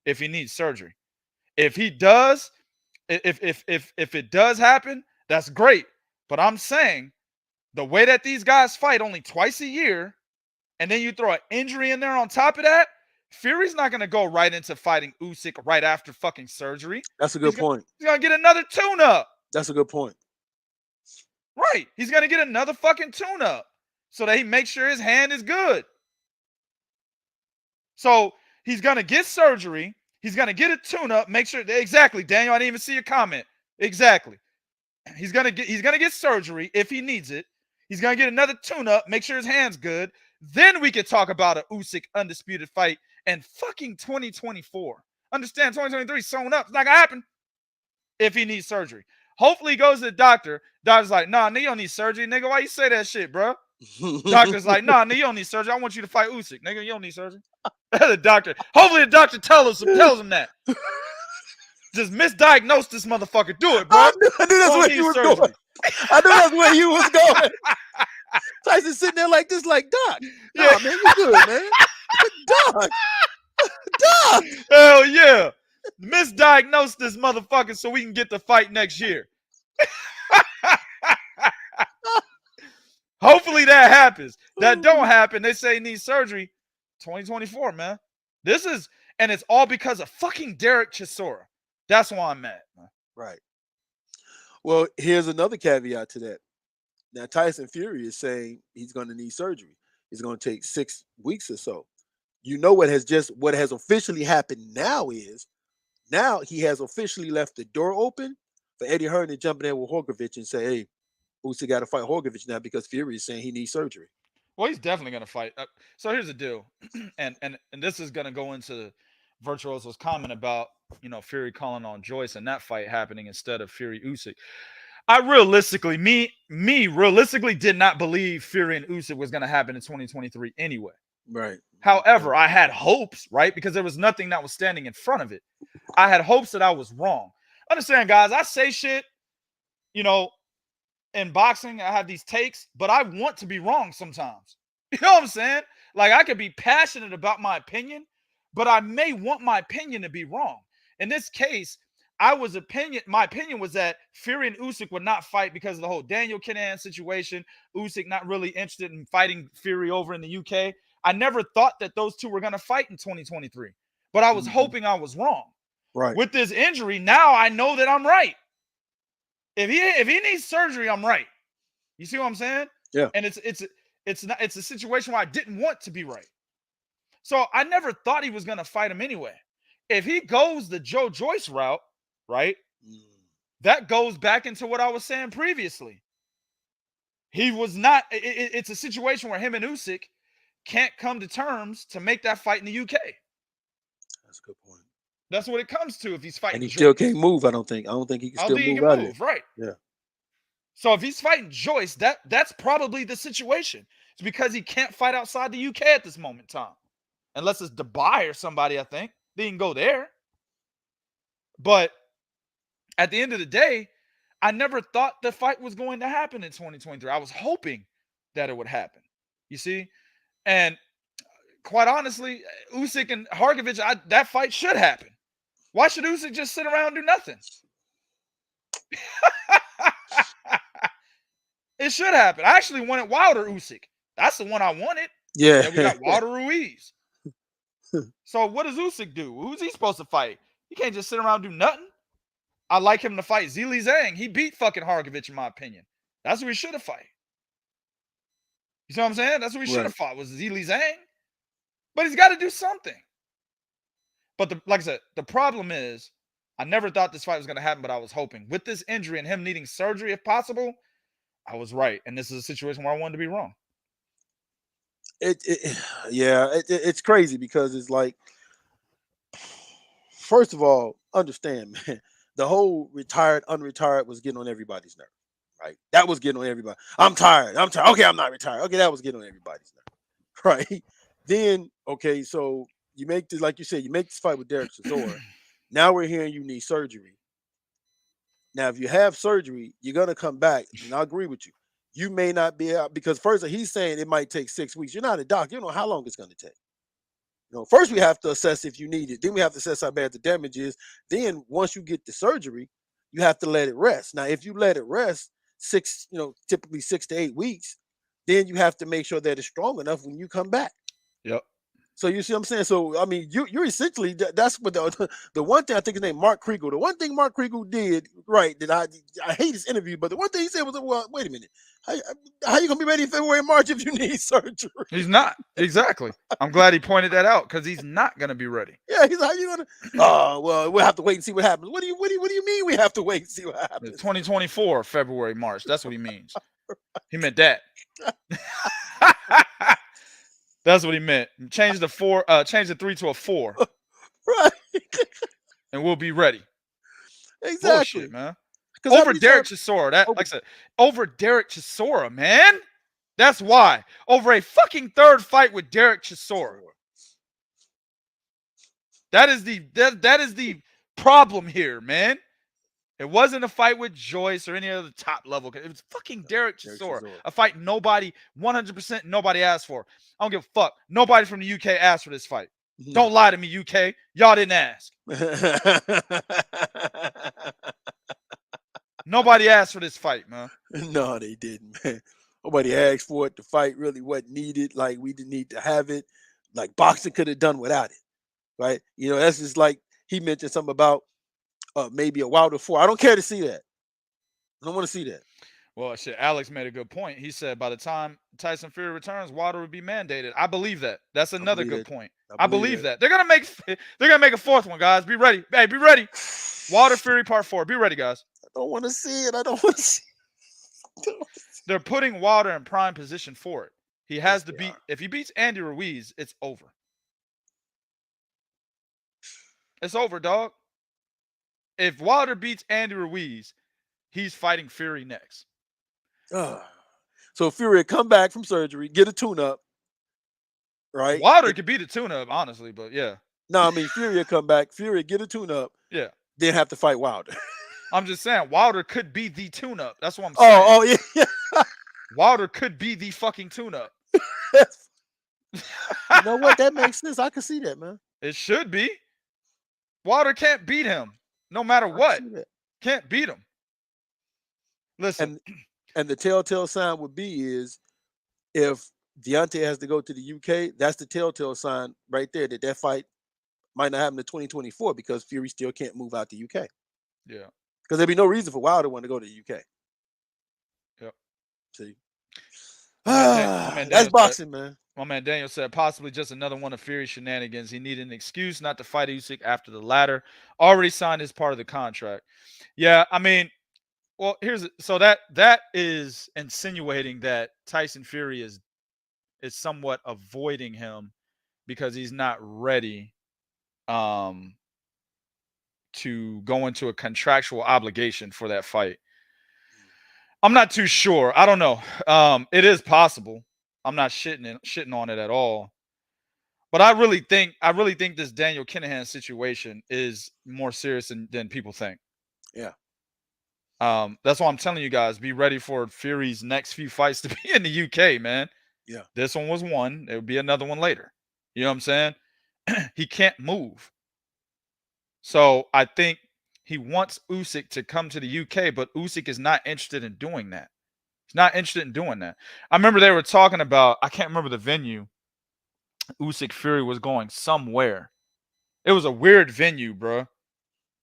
Speaker 3: if he needs surgery. If he does, if it does happen, that's great. But I'm saying the way that these guys fight only twice a year, and then you throw an injury in there on top of that, Fury's not going to go right into fighting Usyk right after fucking surgery.
Speaker 2: That's a good point.
Speaker 3: He's going to get another tune-up.
Speaker 2: That's a good point.
Speaker 3: Right. He's going to get another fucking tune-up so that he makes sure his hand is good. So he's going to get surgery. He's going to get a tune-up. Make sure. Exactly, Daniel. I didn't even see your comment. Exactly. He's going to get surgery if he needs it. He's going to get another tune-up, make sure his hand's good. Then we could talk about an Usyk undisputed fight and fucking 2024. Understand, 2023 is sewn up. It's not going to happen if he needs surgery. Hopefully he goes to the doctor. Doctor's like, nah, nigga, you don't need surgery. Nigga, why you say that shit, bro? Doctor's like, nah, nigga, you don't need surgery. I want you to fight Usyk. Nigga, you don't need surgery. The doctor. Hopefully the doctor tells him that. Just misdiagnose this motherfucker. Do it, bro.
Speaker 2: I knew that's where you was going. I knew that's where you was going. Tyson sitting there like this, like, Doc. Nah,
Speaker 3: Yeah.
Speaker 2: man, you good, man. Doc. Doc.
Speaker 3: Hell yeah. Misdiagnose this motherfucker so we can get the fight next year. Hopefully that happens. That don't happen. They say he needs surgery. 2024, man. And it's all because of fucking Derek Chisora. That's why I'm mad, man.
Speaker 2: Right. Well, here's another caveat to that. Now, Tyson Fury is saying he's going to need surgery. It's going to take 6 weeks or so. You know what has officially happened now is now he has officially left the door open for Eddie Hearn to jump in there with Horgovich and say, hey, Usyk got to fight Horgovich now because Fury is saying he needs surgery.
Speaker 3: Well, he's definitely going to fight. So here's the deal. and this is going to go into Virtuoso's comment about, Fury calling on Joyce and that fight happening instead of Fury Usyk. I realistically did not believe Fury and Usyk was going to happen in 2023 anyway.
Speaker 2: Right.
Speaker 3: However, I had hopes, right? Because there was nothing that was standing in front of it. I had hopes that I was wrong. Understand, guys, I say shit, in boxing, I have these takes, but I want to be wrong sometimes. You know what I'm saying? Like, I could be passionate about my opinion, but I may want my opinion to be wrong. In this case, my opinion was that Fury and Usyk would not fight because of the whole Daniel Kinahan situation. Usyk not really interested in fighting Fury over in the UK. I never thought that those two were going to fight in 2023, but I was hoping I was wrong.
Speaker 2: Right.
Speaker 3: With this injury, now I know that I'm right. If he needs surgery, I'm right. You see what I'm saying?
Speaker 2: Yeah.
Speaker 3: And it's a situation where I didn't want to be right. So I never thought he was going to fight him anyway. If he goes the Joe Joyce route, right? That goes back into what I was saying previously. He was not. It's a situation where him and Usyk can't come to terms to make that fight in the UK.
Speaker 2: That's a good point.
Speaker 3: That's what it comes to if he's fighting.
Speaker 2: And he
Speaker 3: Joyce.
Speaker 2: still can't move. I don't think he can still move out of it.
Speaker 3: Right.
Speaker 2: Yeah.
Speaker 3: So if he's fighting Joyce, that's probably the situation. It's because he can't fight outside the UK at this moment in time. Unless it's DuBois or somebody, I think. They can go there. But at the end of the day, I never thought the fight was going to happen in 2023. I was hoping that it would happen. You see? And quite honestly, Usyk and Hrgović, that fight should happen. Why should Usyk just sit around and do nothing? It should happen. I actually wanted Wilder Usyk. That's the one I wanted.
Speaker 2: Yeah.
Speaker 3: And we got Wilder Ruiz. So what does Usyk do? Who's he supposed to fight? He can't just sit around and do nothing. I like him to fight Zhilei Zhang. He beat fucking Hrgović, in my opinion. That's who he should have fought. You see what I'm saying? That's who he should have fought, was Zhilei Zhang. But he's got to do something. But like I said, the problem is, I never thought this fight was going to happen, but I was hoping. With this injury and him needing surgery if possible, I was right. And this is a situation where I wanted to be wrong.
Speaker 2: It's crazy because it's like, first of all, understand, man, the whole retired, unretired was getting on everybody's nerve, right? That was getting on everybody. I'm tired. Okay, I'm not retired. Okay, that was getting on everybody's nerve, right? Then, okay, so you make this, like you said, you make this fight with Derek Chisora. Now we're hearing you need surgery. Now, if you have surgery, you're going to come back, and I agree with you. You may not be out because first he's saying it might take 6 weeks. You're not a doctor. You don't know how long it's going to take. First we have to assess if you need it. Then we have to assess how bad the damage is. Then once you get the surgery, you have to let it rest. Now, if you let it rest typically 6 to 8 weeks, then you have to make sure that it's strong enough when you come back.
Speaker 3: Yep.
Speaker 2: So you see what I'm saying? So, I mean, you're essentially, that's what the one thing I think his name, Mark Kriegel, the one thing Mark Kriegel did, right, that I hate his interview, but the one thing he said was, well, wait a minute. How you going to be ready in February and March if you need surgery?
Speaker 3: He's not. Exactly. I'm glad he pointed that out because he's not going to be ready.
Speaker 2: Yeah, he's like, how you going to, oh, well, we'll have to wait and see what happens. What do you mean we have to wait and see what happens?
Speaker 3: 2024, February, March. That's what he means. He meant that. That's what he meant. Change the 3 to a 4.
Speaker 2: Right.
Speaker 3: And we'll be ready.
Speaker 2: Exactly.
Speaker 3: Bullshit, man. Over Derek Chisora. Like I said, over Derek Chisora, man. That's why. Over a fucking third fight with Derek Chisora. That is the problem here, man. It wasn't a fight with Joyce or any other top level. It was fucking Derek Chisora. A fight 100% nobody asked for. I don't give a fuck. Nobody from the UK asked for this fight. Mm-hmm. Don't lie to me, UK. Y'all didn't ask. Nobody asked for this fight, man.
Speaker 2: No, they didn't, man. Nobody asked for it. The fight really wasn't needed. Like, we didn't need to have it. Like, boxing could have done without it, right? That's just like he mentioned something about maybe a Wilder 4. I don't care to see that. I don't want to see that.
Speaker 3: Well, shit, Alex made a good point. He said by the time Tyson Fury returns, Wilder would be mandated. I believe that. That's another good point. I believe that. They're gonna make a fourth one, guys. Be ready. Hey, be ready. Wilder Fury Part 4. Be ready, guys.
Speaker 2: I don't want to see it. I don't want to see it.
Speaker 3: They're putting Wilder in prime position for it. He has to beat. If he beats Andy Ruiz, it's over. It's over, dog. If Wilder beats Andy Ruiz, he's fighting Fury next.
Speaker 2: So Fury come back from surgery, get a tune-up, right?
Speaker 3: Wilder could beat a tune-up, honestly, but yeah.
Speaker 2: No, I mean, Fury come back, Fury get a tune-up,
Speaker 3: yeah,
Speaker 2: then have to fight Wilder.
Speaker 3: I'm just saying, Wilder could be the tune-up. That's what I'm saying.
Speaker 2: Oh, yeah.
Speaker 3: Wilder could be the fucking tune-up.
Speaker 2: You know what? That makes sense. I can see that, man.
Speaker 3: It should be. Wilder can't beat him, no matter what. Can't beat him. Listen.
Speaker 2: And the telltale sign would be is if Deontay has to go to the UK, that's the telltale sign right there that fight might not happen in 2024 because Fury still can't move out the UK.
Speaker 3: Yeah.
Speaker 2: Because there'd be no reason for Wilder to want to go to the UK.
Speaker 3: Yep.
Speaker 2: See? That's boxing, man.
Speaker 3: My man Daniel said possibly just another one of Fury's shenanigans. He needed an excuse not to fight Usyk after the latter already signed his part of the contract. Yeah, I mean, well, that is insinuating that Tyson Fury is is somewhat avoiding him because he's not ready to go into a contractual obligation for that fight. I'm not too sure. I don't know. It is possible. I'm not shitting on it at all. But I really think this Daniel Kinahan situation is more serious than people think.
Speaker 2: Yeah.
Speaker 3: That's why I'm telling you guys, be ready for Fury's next few fights to be in the UK, man.
Speaker 2: Yeah.
Speaker 3: This one was one. There will be another one later. You know what I'm saying? He can't move. So I think he wants Usyk to come to the UK, but Usyk is not interested in doing that. He's not interested in doing that. I remember they were talking about, I can't remember the venue. Usyk Fury was going somewhere. It was a weird venue, bro.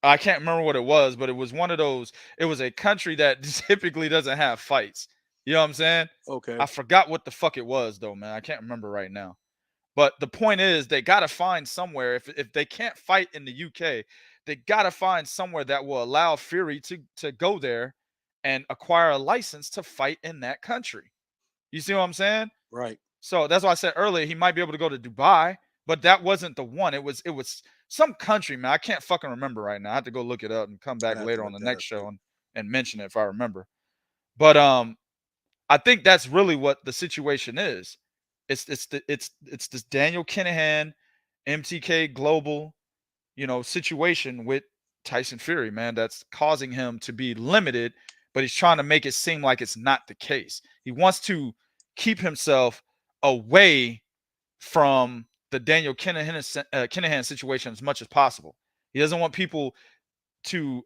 Speaker 3: I can't remember what it was, but it was one of those. It was a country that typically doesn't have fights. You know what I'm saying?
Speaker 2: Okay.
Speaker 3: I forgot what the fuck it was, though, man. I can't remember right now. But the point is, they got to find somewhere. If they can't fight in the UK, they got to find somewhere that will allow Fury to go there and acquire a license to fight in that country. You see what I'm saying?
Speaker 2: Right.
Speaker 3: So that's why I said earlier he might be able to go to Dubai, but that wasn't the one. It was some country, man. I can't fucking remember right now. I have to go look it up and come back later on the next show and mention it if I remember. But I think that's really what the situation is. It's this Daniel Kinahan, MTK Global, situation with Tyson Fury, man, that's causing him to be limited, but he's trying to make it seem like it's not the case. He wants to keep himself away from the Daniel Kinahan situation as much as possible. He doesn't want people to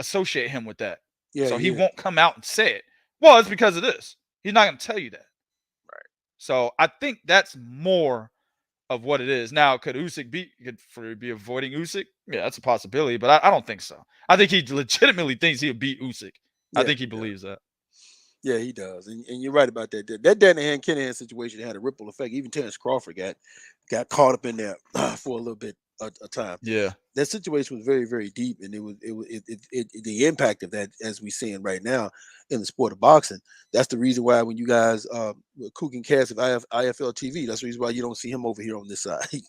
Speaker 3: associate him with that.
Speaker 2: Yeah.
Speaker 3: So he won't come out and say it. Well, it's because of this. He's not going to tell you that.
Speaker 2: Right.
Speaker 3: So I think that's more of what it is. Now, could Fury be avoiding Usyk? Yeah, that's a possibility, but I don't think so. I think he legitimately thinks he'll beat Usyk. I think he believes that.
Speaker 2: Yeah, he does, and you're right about that. That Danahan Kinahan situation had a ripple effect. Even Terrence Crawford got caught up in there for a little bit of time.
Speaker 3: Yeah,
Speaker 2: that situation was very, very deep, and the impact of that, as we're seeing right now in the sport of boxing. That's the reason why when you guys Cook and Cass of IFL TV, that's the reason why you don't see him over here on this side. He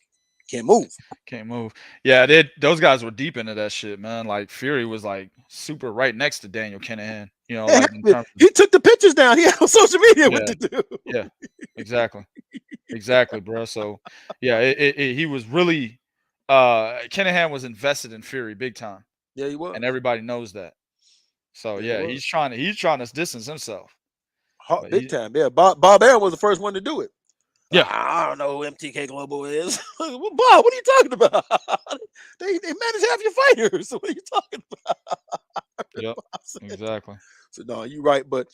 Speaker 2: can't move.
Speaker 3: Yeah, those guys were deep into that shit, man. Like Fury was like super right next to Daniel Kinahan. Like
Speaker 2: he took the pictures down. He had on social media with the dude.
Speaker 3: Yeah, exactly, bro. So yeah, he was really Kinahan was invested in Fury big time.
Speaker 2: Yeah, he was,
Speaker 3: and everybody knows that. So yeah, he's trying to distance himself.
Speaker 2: Big time. Yeah, Bob Arum was the first one to do it.
Speaker 3: Yeah,
Speaker 2: I don't know who MTK Global is. Well, Bob, what are you talking about? they manage half your fighters. So what are you talking about?
Speaker 3: Yep, exactly.
Speaker 2: So no, you're right, but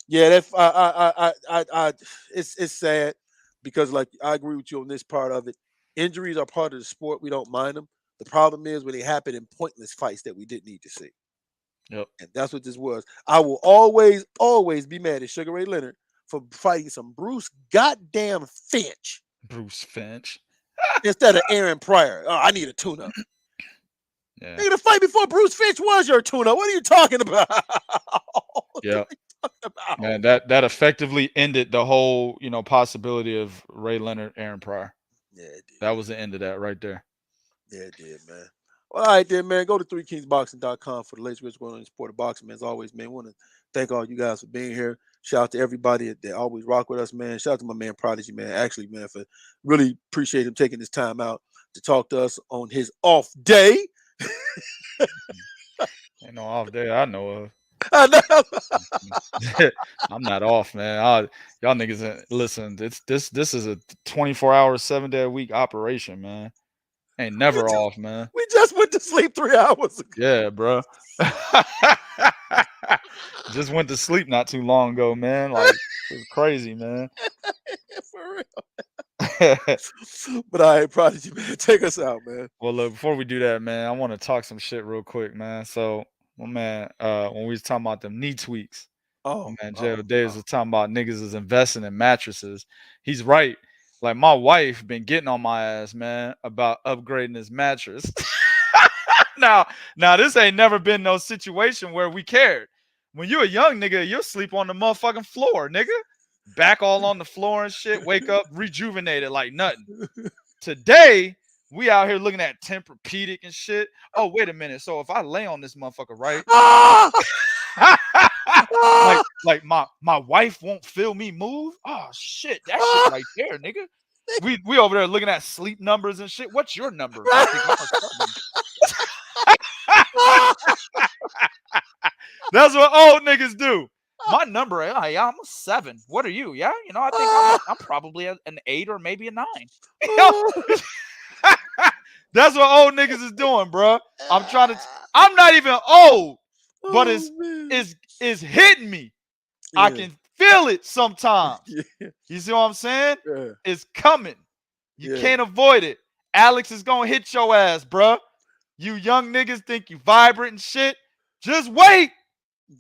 Speaker 2: yeah, that it's sad because like I agree with you on this part of it. Injuries are part of the sport. We don't mind them. The problem is when they happen in pointless fights that we didn't need to see.
Speaker 3: Yep.
Speaker 2: And that's what this was. I will always be mad at Sugar Ray Leonard for fighting some Bruce goddamn Finch.
Speaker 3: Bruce Finch.
Speaker 2: Instead of Aaron Pryor. Oh, I need a tune-up.
Speaker 3: Yeah.
Speaker 2: Nigga, the fight before Bruce Finch was your tune-up. What are you talking about?
Speaker 3: Yeah. Man, that effectively ended the whole, possibility of Ray Leonard, Aaron Pryor.
Speaker 2: Yeah, it did.
Speaker 3: That was the end of that right there.
Speaker 2: Yeah, it did, man. Well, all right, then, man. Go to 3kingsboxing.com for the latest what's going on in the sport of boxing, man. As always, man, want to thank all you guys for being here. Shout out to everybody that always rock with us, man. Shout out to my man Prodigy, man. Actually, man, for really appreciate him taking this time out to talk to us on his off day.
Speaker 3: Ain't no off day I know of.
Speaker 2: I know.
Speaker 3: I'm not off, man. Y'all niggas, listen. This is a 24-hour, 7-day-a-week operation, man. Ain't never off, man.
Speaker 2: We just went to sleep 3 hours ago.
Speaker 3: Yeah, bro. Just went to sleep not too long ago, man. Like it's crazy, man.
Speaker 2: For real. But all right, Prodigy, man, take us out, man.
Speaker 3: Well, look, before we do that, man, I want to talk some shit real quick, man. So, my man, when we was talking about them knee tweaks, man, J.O. Davis was talking about niggas is investing in mattresses. He's right. Like my wife been getting on my ass, man, about upgrading this mattress. Now this ain't never been no situation where we cared. When you a young nigga, you'll sleep on the motherfucking floor, nigga. back all on the floor and shit. Wake up rejuvenated like nothing. Today, we out here looking at Tempur-Pedic and shit. Oh, wait a minute. So if I lay on this motherfucker, right? like my wife won't feel me move. Oh shit, that shit right there, nigga. We over there looking at sleep numbers and shit. What's your number? I think I'm That's what old niggas do. My number, yeah, I'm a 7. What are you? Yeah, I think I'm probably an 8 or maybe a 9. That's what old niggas is doing, bro. I'm not even old, but it's hitting me. Yeah. I can feel it sometimes. Yeah. You see what I'm saying? Yeah. It's coming. You can't avoid it. Alex is gonna hit your ass, bro. You young niggas think you vibrant and shit. Just wait.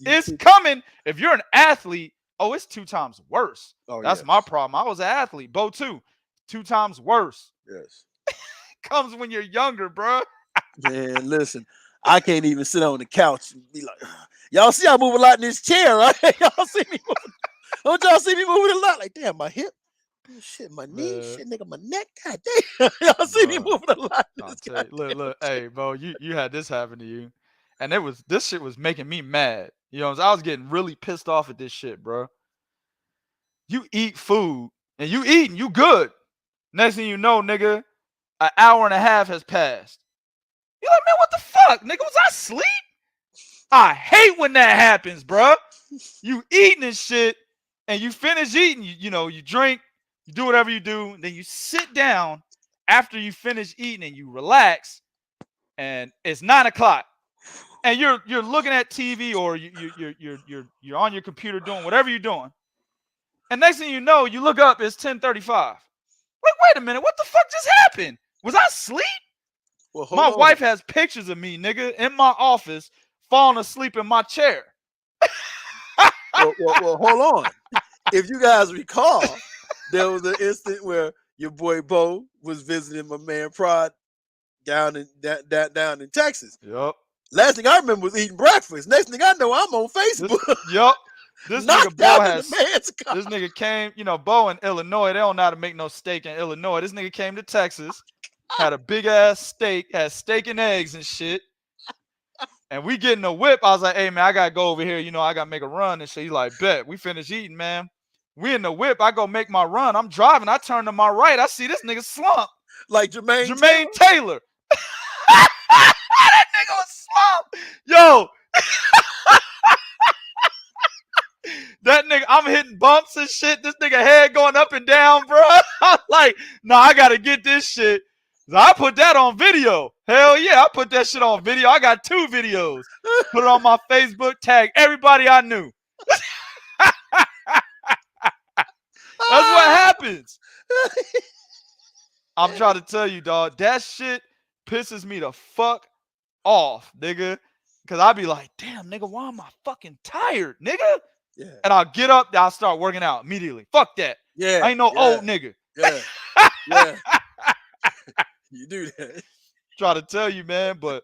Speaker 3: It's coming. If you're an athlete, it's 2 times worse. That's my problem. I was an athlete. Bo too. 2 times worse. Yes. Comes when you're younger, bro.
Speaker 2: Man, listen. I can't even sit on the couch and be like, y'all see I move a lot in this chair, right? Y'all see me moving. Don't y'all see me moving a lot? Like, damn, my hip. Oh, shit, my knee. Shit, nigga, my neck. God damn. Y'all see me moving a lot.
Speaker 3: Look, hey, bro, you had this happen to you. And this shit was making me mad. You know what I'm saying? I was getting really pissed off at this shit, bro. You eat food and you good. Next thing you know, nigga, an hour and a half has passed. You're like, man, what the fuck? Nigga, was I asleep? I hate when that happens, bro. You eating and shit, and you finish eating, you drink, you do whatever you do, and then you sit down after you finish eating and you relax, and it's 9 o'clock. And you're looking at TV or you're on your computer doing whatever you're doing. And next thing you know, you look up, it's 10:35. Like, wait a minute, what the fuck just happened? Was I asleep? Well, my wife has pictures of me, nigga, in my office, falling asleep in my chair.
Speaker 2: well, hold on. If you guys recall, there was an instant where your boy Bo was visiting my man Prod down in Texas.
Speaker 3: Yep.
Speaker 2: Last thing I remember was eating breakfast. Next thing I know, I'm on Facebook.
Speaker 3: This nigga Bo this nigga came, Bo in Illinois. They don't know how to make no steak in Illinois. This nigga came to Texas, had a big ass steak, had steak and eggs and shit. And we getting a whip. I was like, hey man, I gotta go over here. I gotta make a run and shit. He's like, bet. We finished eating, man. We in the whip. I go make my run. I'm driving. I turn to my right. I see this nigga slump.
Speaker 2: Like Jermaine
Speaker 3: Taylor. That nigga was slumped. Yo. That nigga, I'm hitting bumps and shit. This nigga head going up and down, bro. I'm like, nah, I gotta get this shit. I put that on video. Hell yeah, I put that shit on video. I got 2 videos. Put it on my Facebook, tag everybody I knew. That's what happens. I'm trying to tell you, dog, that shit pisses me the fuck off, nigga. Because I be like, damn, nigga, why am I fucking tired, nigga? Yeah. And I'll get up, I'll start working out immediately. Fuck that.
Speaker 2: Yeah.
Speaker 3: I ain't no old nigga.
Speaker 2: Yeah. Yeah. You do that.
Speaker 3: Try to tell you, man, but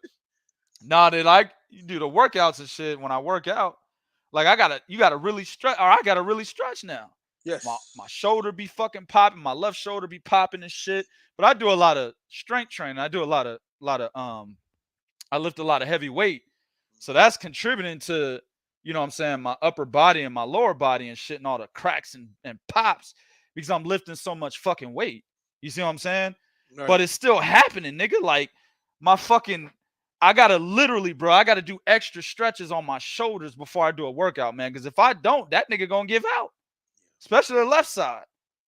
Speaker 3: that you do the workouts and shit. When I work out, like you gotta really stretch, or I gotta really stretch now.
Speaker 2: Yes.
Speaker 3: My shoulder be fucking popping, my left shoulder be popping and shit. But I do a lot of strength training. I do a lot of I lift a lot of heavy weight. So that's contributing to, what I'm saying, my upper body and my lower body and shit and all the cracks and pops because I'm lifting so much fucking weight. You see what I'm saying? Right. But it's still happening, nigga. Like I gotta do extra stretches on my shoulders before I do a workout, man. Because if I don't, that nigga gonna give out, especially the left side.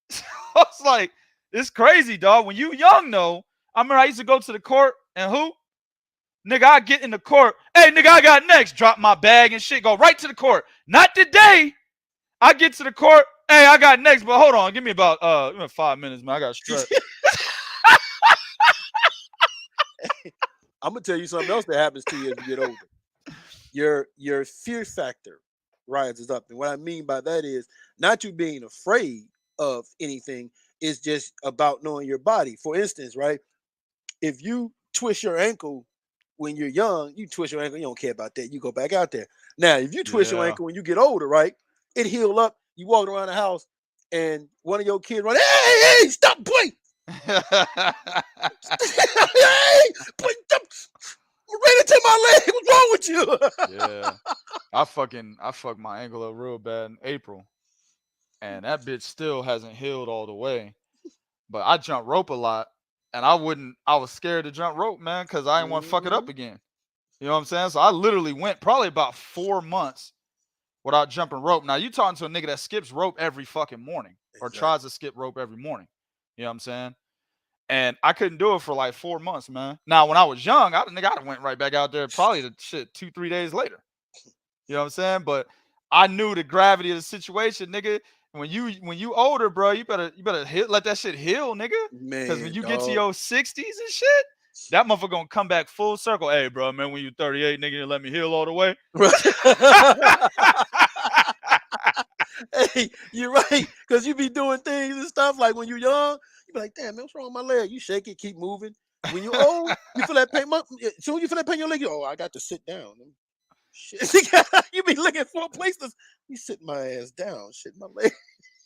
Speaker 3: So it's like, it's crazy, dog. When you young, though, I remember I used to go to the court and nigga, I get in the court. Hey, nigga, I got next. Drop my bag and shit. Go right to the court. Not today. I get to the court. Hey, I got next, but hold on. Give me about 5 minutes, man. I got to stretch.
Speaker 2: I'm gonna tell you something else that happens to you as you get older. Your fear factor rises up, and what I mean by that is not you being afraid of anything. It's just about knowing your body. For instance, right? If you twist your ankle when you're young, you twist your ankle, you don't care about that. You go back out there. Now, if you twist your ankle when you get older, right? It heal up. You walk around the house. and one of your kids run, hey, stop playing. Hey, ran into my leg. What's wrong with you?
Speaker 3: Yeah. I fucked my ankle up real bad in April. And that bitch still hasn't healed all the way. But I jump rope a lot. And I was scared to jump rope, man, because I didn't want to fuck it up again. You know what I'm saying? So I literally went probably about 4 months without jumping rope. Now you talking to a nigga that skips rope every fucking morning or tries to skip rope every morning. You know what I'm saying? And I couldn't do it for like 4 months, man. Now, when I was young, I went right back out there probably 2-3 days later. You know what I'm saying? But I knew the gravity of the situation, nigga. When you older, bro, you better let that shit heal, nigga. Because when you get to your 60s and shit, that motherfucker gonna come back full circle. Hey, bro, man, when you 38, nigga, you let me heal all the way.
Speaker 2: Hey, you're right. Because you be doing things and stuff like when you're young, you be like, damn, man, what's wrong with my leg? You shake it, keep moving. When you're old, you feel that pain. Soon you feel that pain in your leg, I got to sit down. Shit. You be looking for places. You sit my ass down, shit my leg.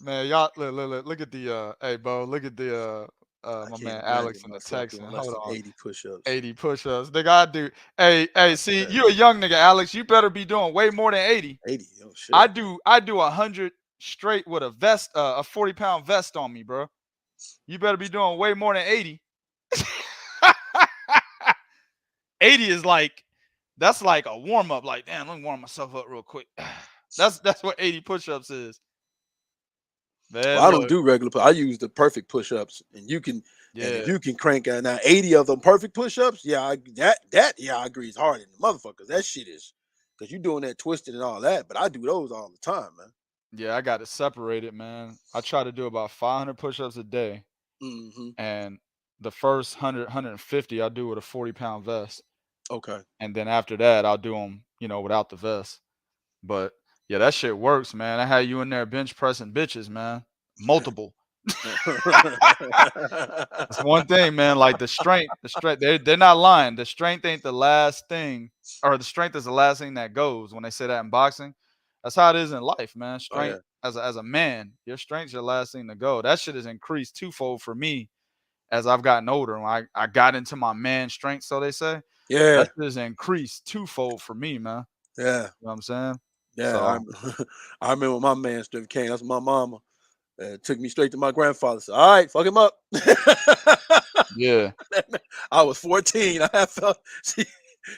Speaker 3: Man, y'all look at the hey, bro, look at the my man Alex in the Texan. Hold on.
Speaker 2: 80 push-ups.
Speaker 3: 80 push-ups. Nigga, I do. Hey, see, you a young nigga, Alex. You better be doing way more than 80.
Speaker 2: 80. Oh shit.
Speaker 3: I do 100 straight with a vest, a 40-pound vest on me, bro. You better be doing way more than 80. 80 is like, that's like a warm-up. Like, damn, let me warm myself up real quick. That's what 80 push-ups is. Man,
Speaker 2: well, I don't do regular. I use the perfect push-ups, and you can. Yeah. And if you can crank out now 80 of them perfect push-ups, yeah, I agree. It's hard in the motherfuckers. That shit is because you're doing that twisted and all that. But I do those all the time, man.
Speaker 3: Yeah, I got to separate it, man. I try to do about 500 push-ups a day, and the first 100, 150 I do with a 40-pound vest.
Speaker 2: Okay.
Speaker 3: And then after that, I'll do them, without the vest. But yeah, that shit works, man. I had you in there bench pressing bitches, man. Multiple. That's one thing, man. Like the strength, they're not lying. The strength ain't the last thing, or the strength is the last thing that goes when they say that in boxing. That's how it is in life, man. Strength as a man, your strength's your last thing to go. That shit has increased twofold for me as I've gotten older. When I got into my man strength, so they say.
Speaker 2: Yeah.
Speaker 3: That shit has increased twofold for me, man.
Speaker 2: Yeah.
Speaker 3: You know what I'm saying?
Speaker 2: Yeah. So, I remember when my man strength came. That's my mama. Took me straight to my grandfather. Said, all right, fuck him up.
Speaker 3: Yeah.
Speaker 2: I was 14. I felt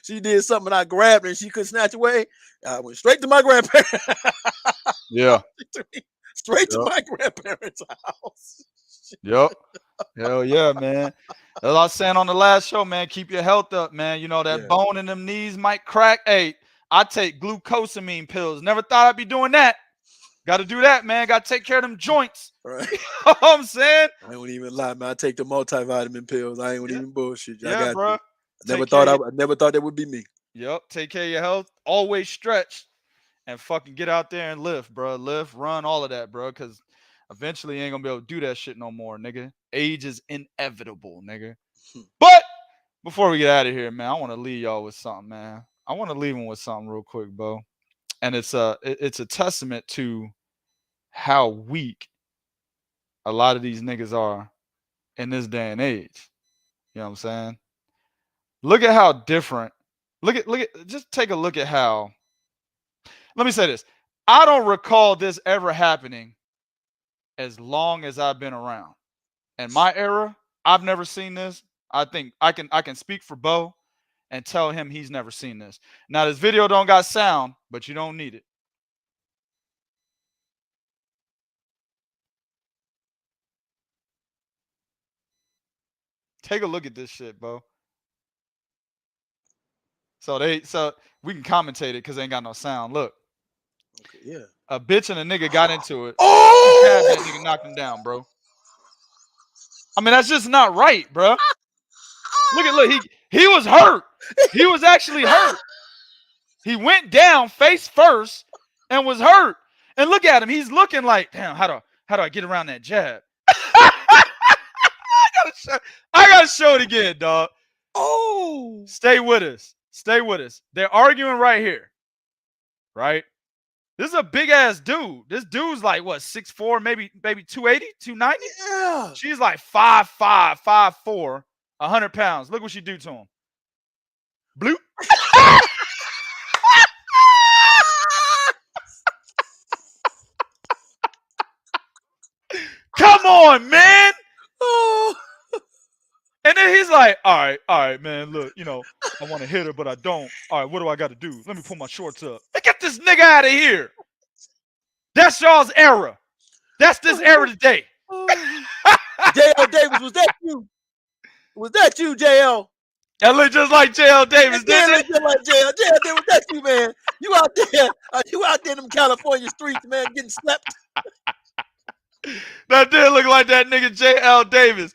Speaker 2: she did something and I grabbed her and she couldn't snatch away. I went straight to my grandparents.
Speaker 3: Yeah.
Speaker 2: Straight to my grandparents' house.
Speaker 3: Yep. Hell yeah, man. As I was saying on the last show, man, keep your health up, man. You know that bone in them knees might crack. Hey, I take glucosamine pills. Never thought I'd be doing that. Got to do that, man. Got to take care of them joints.
Speaker 2: Right.
Speaker 3: You know what I'm saying?
Speaker 2: I don't even lie, man. I take the multivitamin pills. I ain't even bullshit.
Speaker 3: Yeah, bro.
Speaker 2: I never thought that would be me.
Speaker 3: Yep. Take care of your health. Always stretch and fucking get out there and lift, bro. Lift, run, all of that, bro. Because eventually you ain't going to be able to do that shit no more, nigga. Age is inevitable, nigga. But before we get out of here, man, I want to leave y'all with something, man. I want to leave them with something real quick, bro. And it's a testament to how weak a lot of these niggas are in this day and age. You know what I'm saying? Look at how different. Just take a look at how. Let me say this. I don't recall this ever happening as long as I've been around. In my era, I've never seen this. I think I can speak for Bo and tell him he's never seen this. Now, this video don't got sound, but you don't need it. Take a look at this shit, bro. So we can commentate it because they ain't got no sound. Look.
Speaker 2: Okay, yeah.
Speaker 3: A bitch and a nigga got into it.
Speaker 2: Oh!
Speaker 3: That nigga knocked him down, bro. I mean, that's just not right, bro. Look, he was hurt. He was actually hurt. He went down face first and was hurt. And look at him. He's looking like, damn, how do I get around that jab? I gotta show it again, dog.
Speaker 2: Oh,
Speaker 3: stay with us. They're arguing right here. Right? This is a big ass dude. This dude's like what, 6'4", maybe 280, 290?
Speaker 2: Yeah.
Speaker 3: She's like 5'5", 5'4", 100 pounds. Look what she do to him. Blue. Come on, man.
Speaker 2: Oh.
Speaker 3: And then he's like, all right, man, look, you know, I want to hit her, but I don't. All right, what do I got to do? Let me pull my shorts up. Get this nigga out of here. That's y'all's era. That's this era today.
Speaker 2: JL Davis, was that you? Was that you, JL?
Speaker 3: That look just like JL Davis, didn't it?
Speaker 2: Just like JL. JL Davis, was that you, man? You out there in them California streets, man, getting slept.
Speaker 3: That did look like that nigga JL Davis.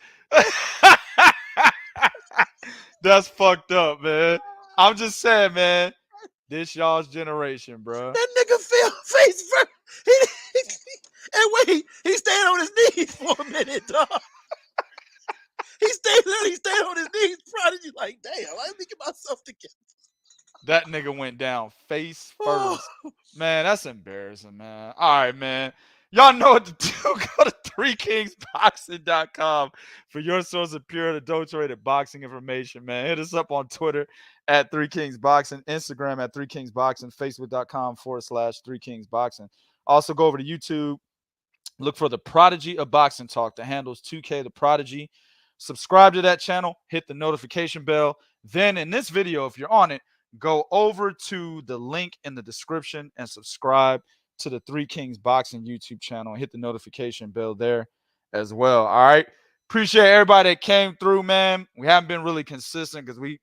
Speaker 3: That's fucked up, man. I'm just saying, man. This y'all's generation, bro.
Speaker 2: That nigga fell face first. And wait, he stayed on his knees for a minute, dog. He stayed on his knees. Prodigy, like, damn, let me get myself together.
Speaker 3: That nigga went down face first. Man, that's embarrassing, man. All right, man. Y'all know what to do. Go to 3kingsboxing.com for your source of pure and adulterated boxing information, man. Hit us up on Twitter at 3kingsboxing, Instagram at 3kingsboxing, facebook.com/3kingsboxing. Also, go over to YouTube. Look for the Prodigy of Boxing Talk. The handle's 2K the Prodigy. Subscribe to that channel. Hit the notification bell. Then in this video, if you're on it, go over to the link in the description and subscribe to the 3 Kings Boxing YouTube channel and hit the notification bell there as well. All right. Appreciate everybody that came through, man. We haven't been really consistent because we've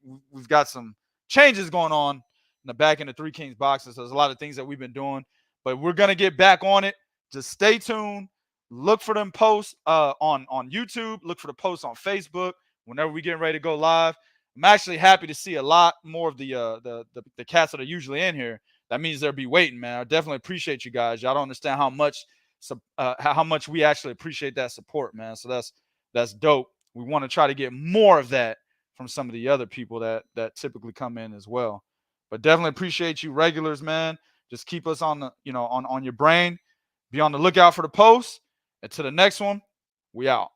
Speaker 3: got some changes going on in the back end of 3 Kings Boxing. So there's a lot of things that we've been doing, but we're going to get back on it. Just stay tuned. Look for them posts on YouTube. Look for the posts on Facebook whenever we get ready to go live. I'm actually happy to see a lot more of the cats that are usually in here. That means they'll be waiting, man. I definitely appreciate you guys. Y'all don't understand how much we actually appreciate that support, man. So that's dope. We want to try to get more of that from some of the other people that typically come in as well. But definitely appreciate you regulars, man. Just keep us on the, on your brain. Be on the lookout for the posts. And to the next one, we out.